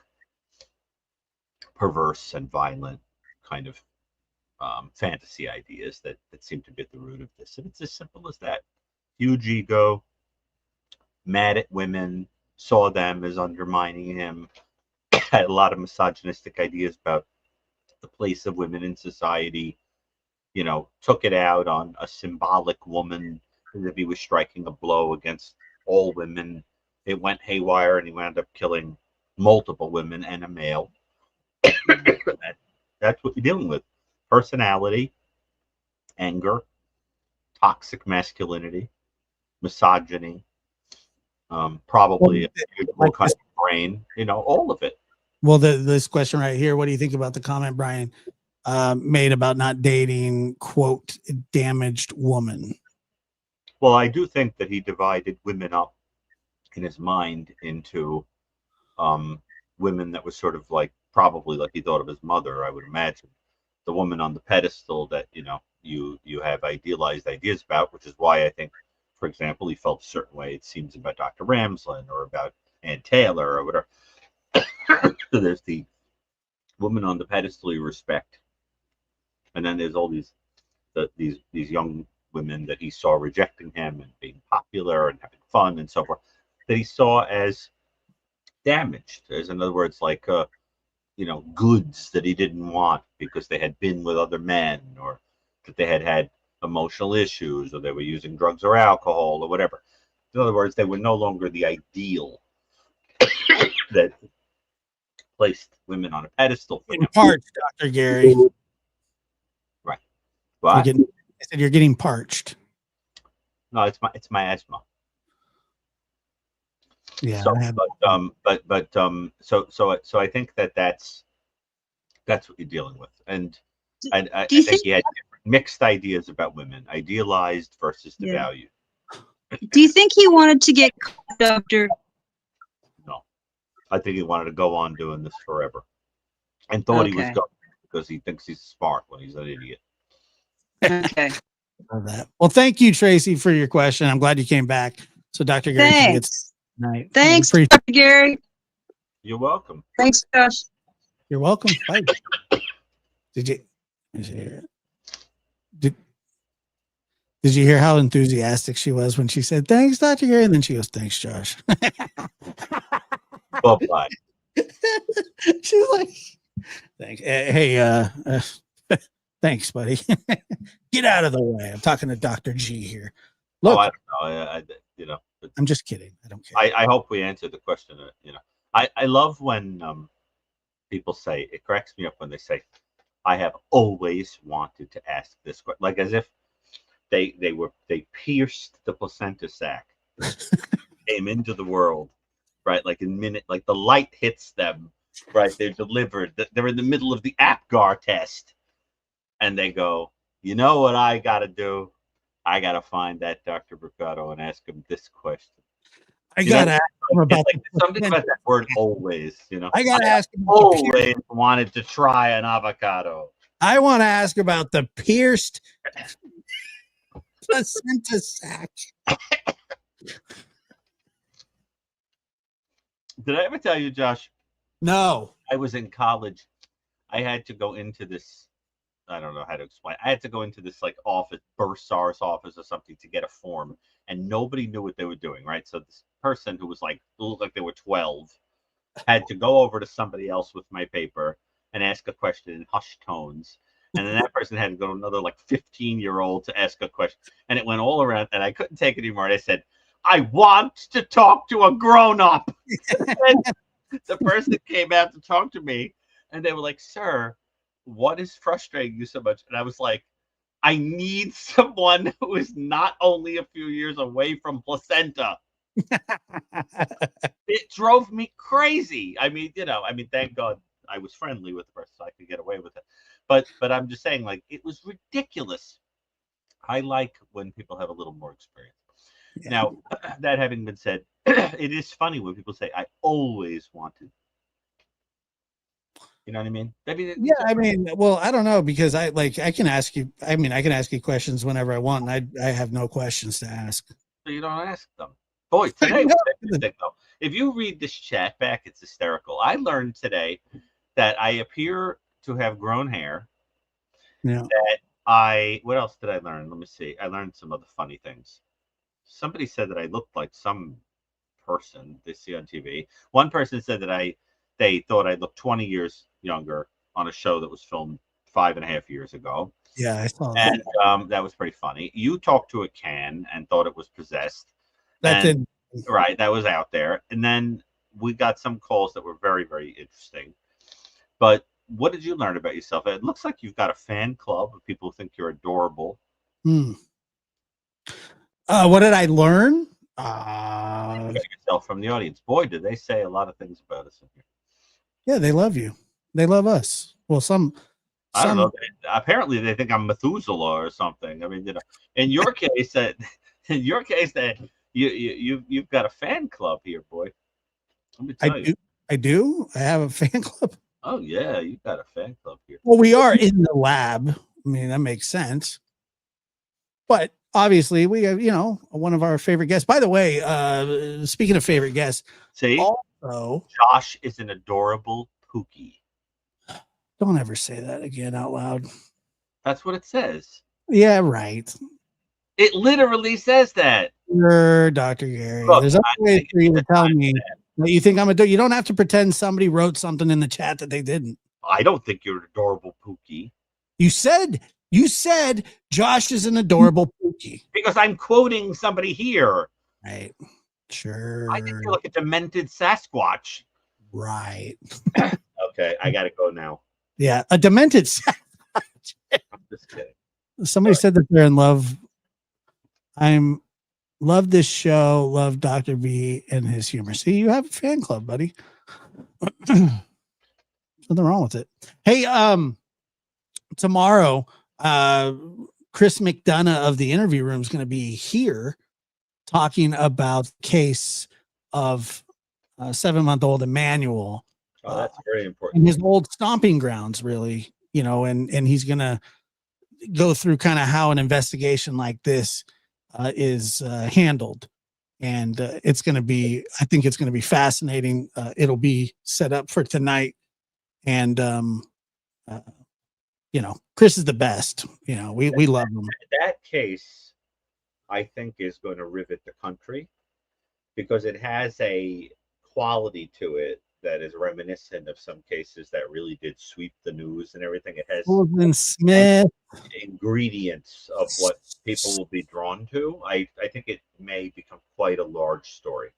perverse and violent kind of fantasy ideas that seem to be at the root of this. And it's as simple as that. Huge ego, mad at women, saw them as undermining him, had a lot of misogynistic ideas about the place of women in society, took it out on a symbolic woman as if he was striking a blow against all women. It went haywire and he wound up killing multiple women and a male. That's what you're dealing with. Personality, anger, toxic masculinity, misogyny, probably a kind of brain, all of it. Well, this question right here, what do you think about the comment Brian made about not dating, quote, damaged woman? Well, I do think that he divided women up in his mind into women that was sort of like, probably like he thought of his mother, I would imagine. The woman on the pedestal that, you have idealized ideas about, which is why I think, for example, he felt a certain way, it seems, about Dr. Ramsland or about Ann Taylor or whatever. So there's the woman on the pedestal you respect, and then there's all these young women that he saw rejecting him and being popular and having fun and so forth, that he saw as damaged, as in other words, like goods that he didn't want because they had been with other men, or that they had emotional issues, or they were using drugs or alcohol or whatever. In other words, they were no longer the ideal that placed women on a pedestal for him. Parched, Dr. Gary. Right. What? I said you're getting parched. No, it's my asthma. Yeah. So I think that's what you're dealing with, and I Do you think he had mixed ideas about women, idealized versus devalued. Do you think he wanted to get caught, Doctor? No, I think he wanted to go on doing this forever, and thought he was going because he thinks he's smart when he's an idiot. Okay. Well, thank you, Tracy, for your question. I'm glad you came back. So Dr. Gary can get tonight. Thanks, Dr. Gary. You're welcome. Thanks, Josh. You're welcome. Bye. Did you hear how enthusiastic she was when she said, thanks, Dr. Gary? And then she goes, thanks, Josh. Bye-bye. She's like, thanks. Hey, thanks, buddy. Get out of the way. I'm talking to Dr. G here. Look, I don't know. I'm just kidding. I don't care. I hope we answered the question. I love when people say, it cracks me up when they say, I have always wanted to ask this question, like as if they pierced the placenta sac, came into the world, right? Like like the light hits them, right? They're delivered. They're in the middle of the APGAR test, and they go, you know what I got to do? I got to find that Dr. Brucato and ask him this question. I got to ask him about something about that word always, I got to ask him. Always wanted to try an avocado. I want to ask about the pierced placenta sac. Did I ever tell you, Josh? No. I was in college. I had to go into this. I don't know how to explain. I had to go into this like office, bursar's office or something, to get a form, and nobody knew what they were doing. Right. So this person who looked like they were 12 had to go over to somebody else with my paper and ask a question in hushed tones. And then that person had to go to another like 15-year-old to ask a question. And it went all around, and I couldn't take it anymore. And I said, I want to talk to a grown-up. And the person came out to talk to me, and they were like, sir, what is frustrating you so much? And I was like, I need someone who is not only a few years away from placenta. It drove me crazy. I mean, thank God I was friendly with the person so I could get away with it. But I'm just saying, like, it was ridiculous. I like when people have a little more experience. Yeah. Now, that having been said, it is funny when people say, I always wanted. You know what I mean? Yeah, I mean, well, I don't know, because I can ask you. I mean, I can ask you questions whenever I want, and I have no questions to ask. So you don't ask them. Boy, today, if you read this chat back, it's hysterical. I learned today that I appear to have grown hair. Yeah. What else did I learn? Let me see. I learned some other funny things. Somebody said that I looked like some person they see on TV. One person said that they thought I looked 20 years younger on a show that was filmed 5.5 years ago. Yeah, I saw that. And that was pretty funny. You talked to a can and thought it was possessed. Right, that was out there. And then we got some calls that were very, very interesting. But what did you learn about yourself? It looks like you've got a fan club of people who think you're adorable. What did I learn? Yourself from the audience. Boy, did they say a lot of things about us in here. Yeah, they love you. They love us. Well, I don't know. Apparently, they think I'm Methuselah or something. I mean, in your case, that you've got a fan club here, boy. Let me tell you. I do. I have a fan club. Oh yeah, you've got a fan club here. Well, we are in the lab. I mean, that makes sense. But obviously, we have, one of our favorite guests. By the way, speaking of favorite guests, see, also Josh is an adorable Pookie. Don't ever say that again out loud. That's what it says. Yeah, right. It literally says that. Sure, Dr. Gary. Look, there's other ways for you to tell me that you think I'm a. You don't have to pretend somebody wrote something in the chat that they didn't. I don't think you're an adorable Pookie. You said Josh is an adorable Pookie. Because I'm quoting somebody here. Right. Sure. I think you're like a demented Sasquatch. Right. Okay, I gotta go now. Yeah, a demented Sasquatch. I'm just kidding. Somebody said that they're in love. Love this show, love Dr. B and his humor. See, you have a fan club, buddy. Nothing wrong with it. Hey, tomorrow, Chris McDonough of the Interview Room is going to be here talking about the case of 7-month-old Emmanuel. Oh, that's very important. In his old stomping grounds, really, and he's going to go through kind of how an investigation like this is handled. And it's going to be, I think it's going to be fascinating. It'll be set up for tonight. And, Chris is the best. We love him. That case, I think, is going to rivet the country because it has a quality to it that is reminiscent of some cases that really did sweep the news and everything. It has Smith ingredients of what people will be drawn to. I think it may become quite a large story.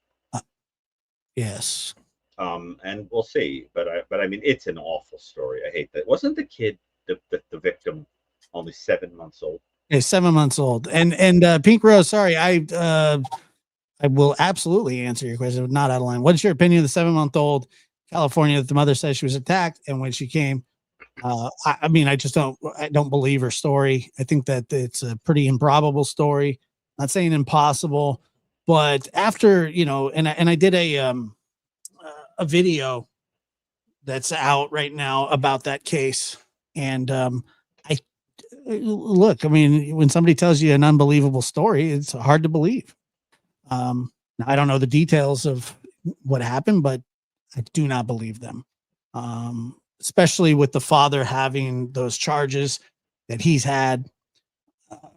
Yes. And we'll see. But I mean, it's an awful story. I hate that. Wasn't the kid the victim only 7 months old? Yeah, 7 months old. And Pink Rose, sorry, I will absolutely answer your question, but not out of line. What's your opinion of the 7-month-old California that the mother says she was attacked, and when she came, I mean, I don't believe her story. I think that it's a pretty improbable story. Not saying impossible, but after, and I did a video that's out right now about that case. And I mean, when somebody tells you an unbelievable story, it's hard to believe. Now, I don't know the details of what happened, but I do not believe them. Especially with the father having those charges that he's had.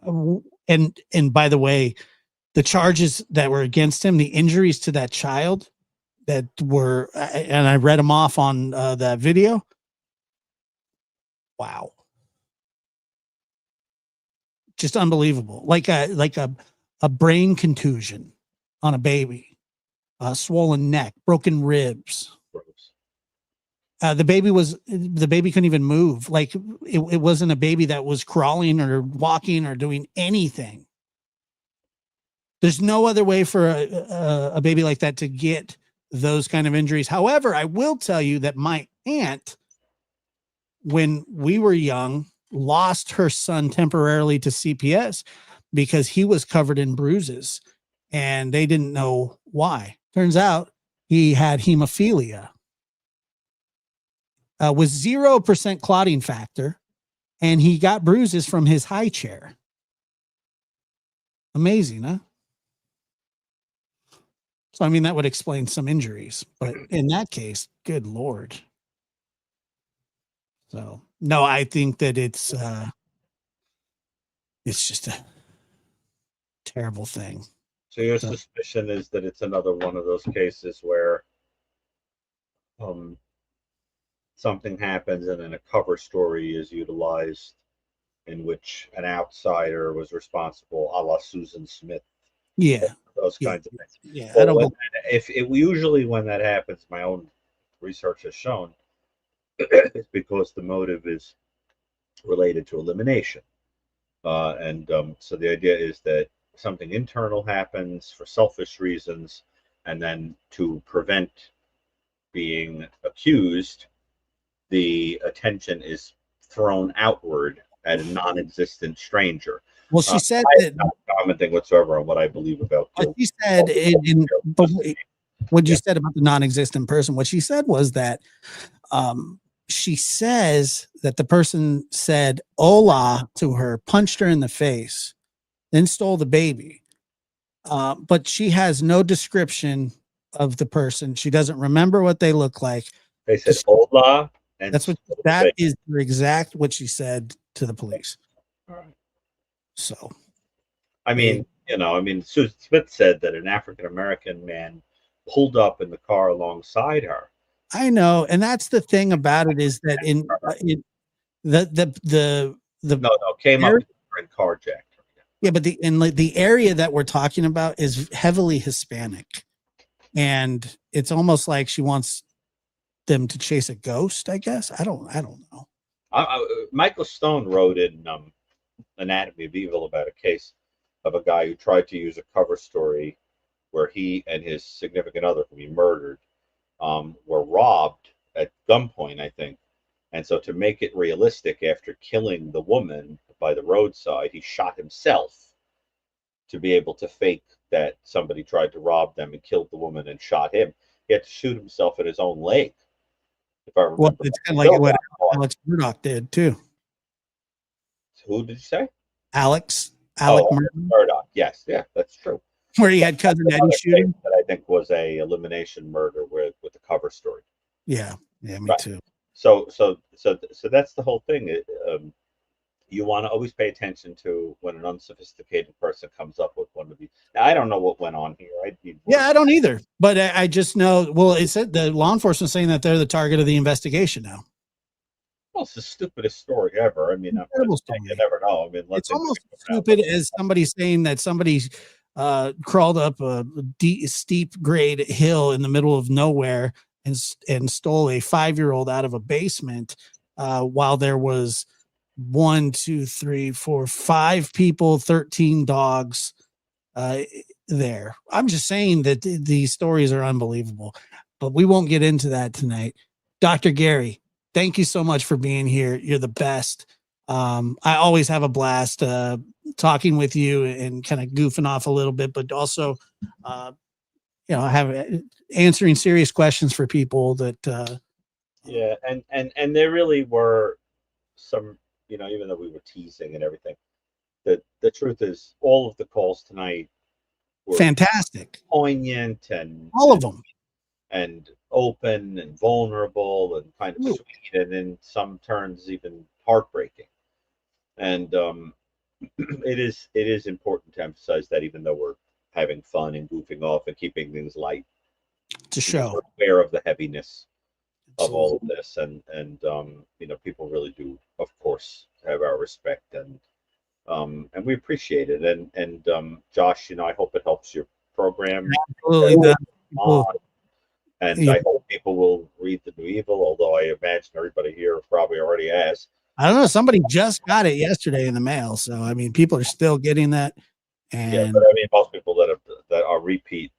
And by the way, the charges that were against him, the injuries to that child that were, and I read them off on that video. Wow. just unbelievable. Like a brain contusion on a baby, a swollen neck, broken ribs. The baby couldn't even move. Like it wasn't a baby that was crawling or walking or doing anything. There's no other way for a baby like that to get those kind of injuries. However, I will tell you that my aunt, when we were young, lost her son temporarily to CPS because he was covered in bruises and they didn't know why. Turns out he had hemophilia with 0% clotting factor, and he got bruises from his high chair. Amazing, huh? So, I mean, that would explain some injuries, but in that case, good Lord. So, no, I think that it's just a terrible thing. So your suspicion is that it's another one of those cases where something happens and then a cover story is utilized in which an outsider was responsible, a la Susan Smith. Yeah. Those kinds of things. Yeah. Well, I don't if it usually when that happens, my own research has shown it's because the motive is related to elimination. So the idea is that something internal happens for selfish reasons, and then to prevent being accused, the attention is thrown outward at a non-existent stranger. Well, she said that not commenting whatsoever on what I believe about guilt. She said what you said about the non-existent person. What she said was that she says that the person said "hola" to her, punched her in the face, then stole the baby. But she has no description of the person. She doesn't remember what they look like. They said "hola," and that is exact what she said to the police. All right. So, I mean, Susan Smith said that an African American man pulled up in the car alongside her. I know, and that's the thing about it is that in came up and carjacked her. Yeah, but the area that we're talking about is heavily Hispanic, and it's almost like she wants them to chase a ghost. I guess I don't know. Michael Stone wrote in Anatomy of Evil about a case of a guy who tried to use a cover story where he and his significant other, whom he murdered, were robbed at gunpoint, I think. And so to make it realistic, after killing the woman by the roadside, he shot himself to be able to fake that somebody tried to rob them and killed the woman and shot him. He had to shoot himself in his own leg, if I remember. Well, it's kind of like what Alex Murdoch did too. Who did you say? Alec Murdoch. Yes, yeah, that's true. Where he had cousin Eddie shooting. That I think was a elimination murder with the cover story. Yeah, me too. So that's the whole thing. You want to always pay attention to when an unsophisticated person comes up with one of these. Now, I don't know what went on here. I don't either. But I just know. Well, it said the law enforcement saying that they're the target of the investigation now. Well, it's the stupidest story ever. I mean, you never know. I mean, it's almost stupid as somebody saying that somebody crawled up a steep grade hill in the middle of nowhere and stole a 5-year-old out of a basement while there was 1, 2, 3, 4, 5 people, 13 dogs there. I'm just saying that these stories are unbelievable, but we won't get into that tonight. Dr. Gary, thank you so much for being here. You're the best. I always have a blast talking with you and kind of goofing off a little bit, but also, have answering serious questions for people that. Yeah, and there really were some, even though we were teasing and everything, the truth is all of the calls tonight were fantastic, poignant, and all of them, and open and vulnerable and kind of sweet, and in some turns even heartbreaking. And it is important to emphasize that even though we're having fun and goofing off and keeping things light, to show we're aware of the heaviness of all of this, and people really do, of course, have our respect, and and we appreciate it. And Josh, I hope it helps your program. Absolutely does. People, and yeah. I hope people will read The New Evil, although I imagine everybody here probably already has. I don't know. Somebody just got it yesterday in the mail, so I mean, people are still getting that. And yeah, but I mean, most people that are repeat,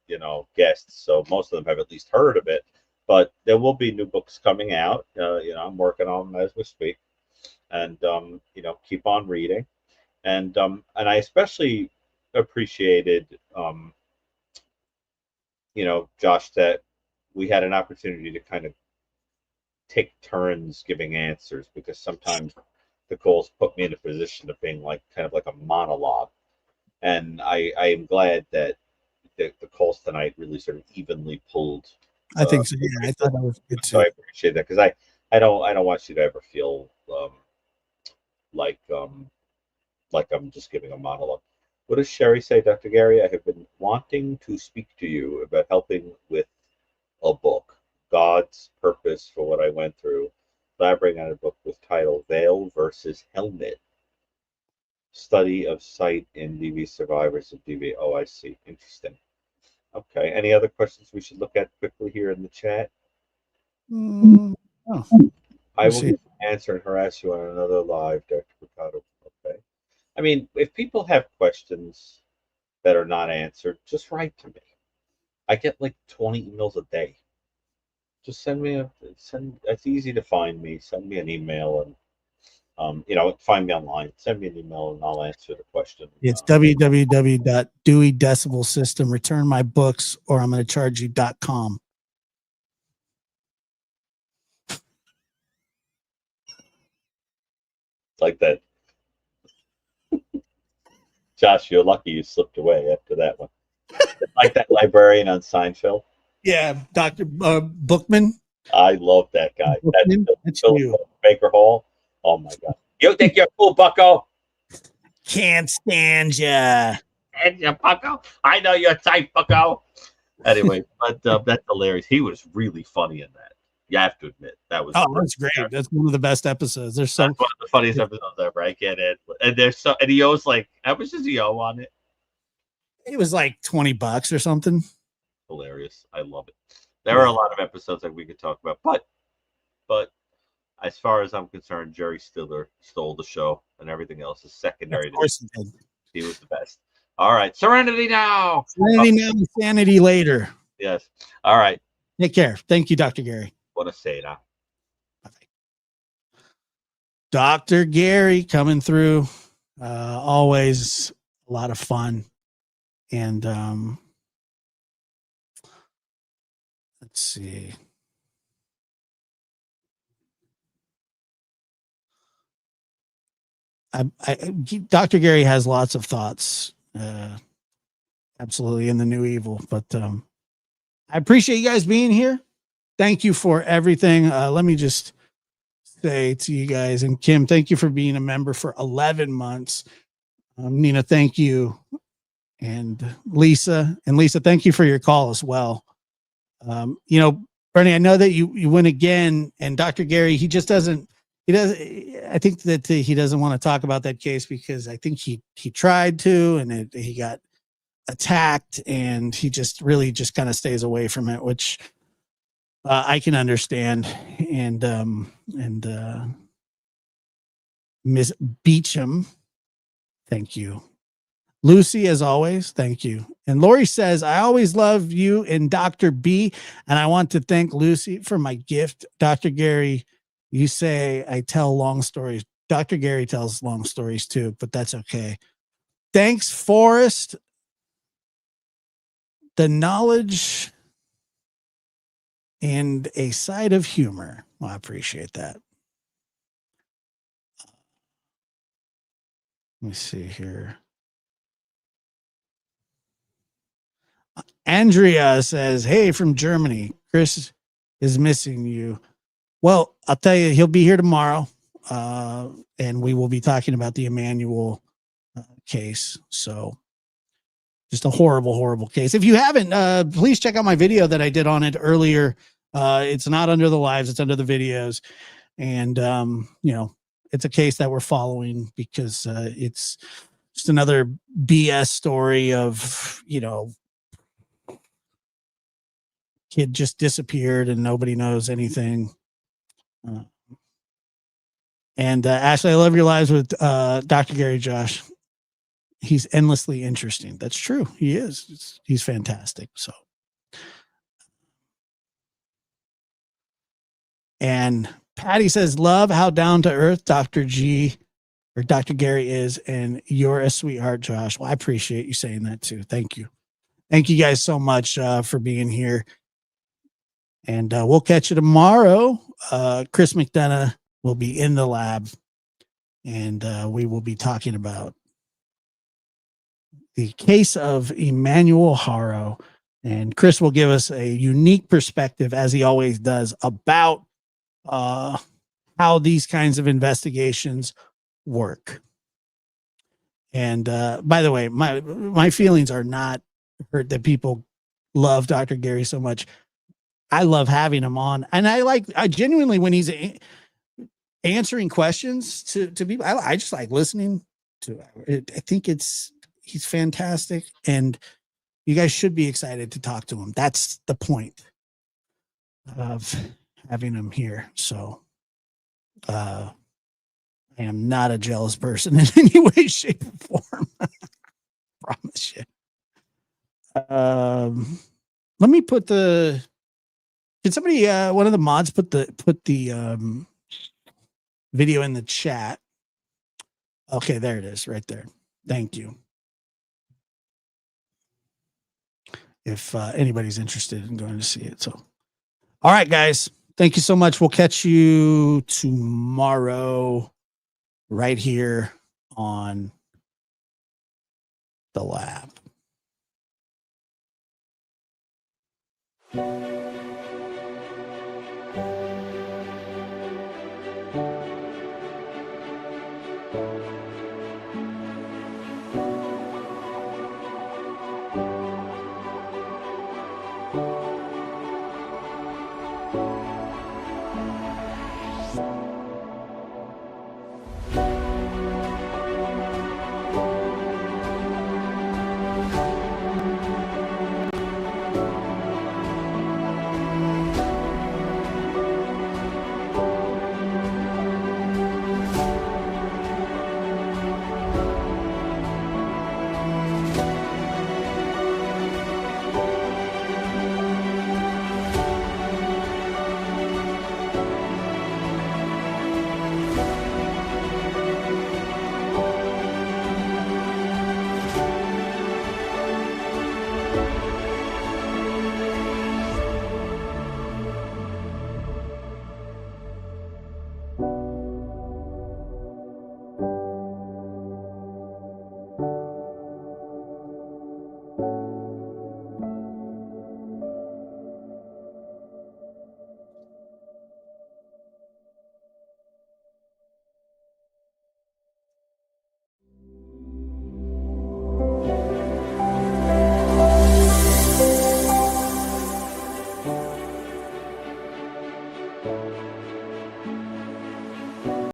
guests, so most of them have at least heard of it. But there will be new books coming out. I'm working on them as we speak, and keep on reading, and I especially appreciated, Josh, that we had an opportunity to kind of take turns giving answers, because sometimes the calls put me in a position of being like kind of like a monologue, and I am glad that the calls tonight really sort of evenly pulled. I think so. Yeah, I thought that was good too. So I appreciate that, because I don't want you to ever feel like I'm just giving a monologue. What does Sherry say, Dr. Gary? I have been wanting to speak to you about helping with a book, God's Purpose for What I Went Through, elaborating on a book with title Veil versus Helmet, Study of Sight in DV Survivors of DV. Oh, I see. Interesting. Okay. Any other questions we should look at quickly here in the chat? Oh, I will get an answer and harass you on another live, Dr. Brucato. Okay. I mean, if people have questions that are not answered, just write to me. I get like 20 emails a day. Just send me it's easy to find me. Send me an email, and find me online. Send me an email and I'll answer the question. It's www.deweydecibelsystem. Return my books, or I'm going to charge you.com. Like that. Josh, you're lucky you slipped away after that one. Like that librarian on Seinfeld. Yeah, Dr. Bookman. I love that guy. That's you. Baker Hall. Oh my God. You think you're cool, bucko? Can't stand ya. And you, bucko. I know you're tight, bucko. Anyway, but that's hilarious. He was really funny in that. You have to admit that was. Oh, that's great. That's one of the best episodes. There's That's one of the funniest episodes ever. I get it. And he owes like, how much does he owe on it? It was like $20 or something. Hilarious. I love it. There are a lot of episodes that we could talk about, but as far as I'm concerned, Jerry Stiller stole the show, and everything else is secondary. Of course he did. He was the best. All right, serenity now. Serenity now, sanity later. Yes. All right. Take care. Thank you, Dr. Gary. Buonasera. Dr. Gary coming through. Always a lot of fun. And let's see. Dr. Gary has lots of thoughts, absolutely, in The New Evil. But I appreciate you guys being here. Thank you for everything. Let me just say to you guys, and Kim, thank you for being a member for 11 months. Nina, thank you. And Lisa, thank you for your call as well. Bernie, I know that you went again, and Dr. Gary, I think that he doesn't want to talk about that case, because I think he tried to, and he got attacked, and he just really just kind of stays away from it, which I can understand. And Miss Beecham, thank you. Lucy, as always, thank you. And Lori says, I always love you and Dr. B, and I want to thank Lucy for my gift. Dr. Gary, you say I tell long stories. Dr. Gary tells long stories too, but that's okay. Thanks, Forrest. The knowledge and a side of humor. Well, I appreciate that. Let me see here. Andrea says, hey, from Germany. Chris is missing you. Well, I'll tell you, he'll be here tomorrow, and we will be talking about the Emmanuel case. So just a horrible, horrible case. If you haven't, please check out my video that I did on it earlier. It's not under the lives, it's under the videos. And, it's a case that we're following because it's just another BS story of, kid just disappeared and nobody knows anything. And Ashley, I love your lives with Dr. Gary Josh. He's endlessly interesting. That's true. He is. He's fantastic. So, and Patty says, love how down to earth Dr. G or Dr. Gary is, and you're a sweetheart, Josh. Well, I appreciate you saying that too. Thank you. Thank you guys so much for being here. And we'll catch you tomorrow. Chris McDonough will be in the lab, and we will be talking about the case of Emmanuel Haro. And Chris will give us a unique perspective, as he always does, about how these kinds of investigations work. And by the way, my feelings are not hurt that people love Dr. Gary so much. I love having him on, and I genuinely, when he's answering questions to people, I just like listening to it. I think he's fantastic, and you guys should be excited to talk to him. That's the point of having him here. So I am not a jealous person in any way, shape, or form. Promise you. Let me put the. Can somebody, one of the mods, put the video in the chat? Okay, there it is, right there. Thank you. If anybody's interested in going to see it. So, all right, guys, thank you so much. We'll catch you tomorrow right here on the lab.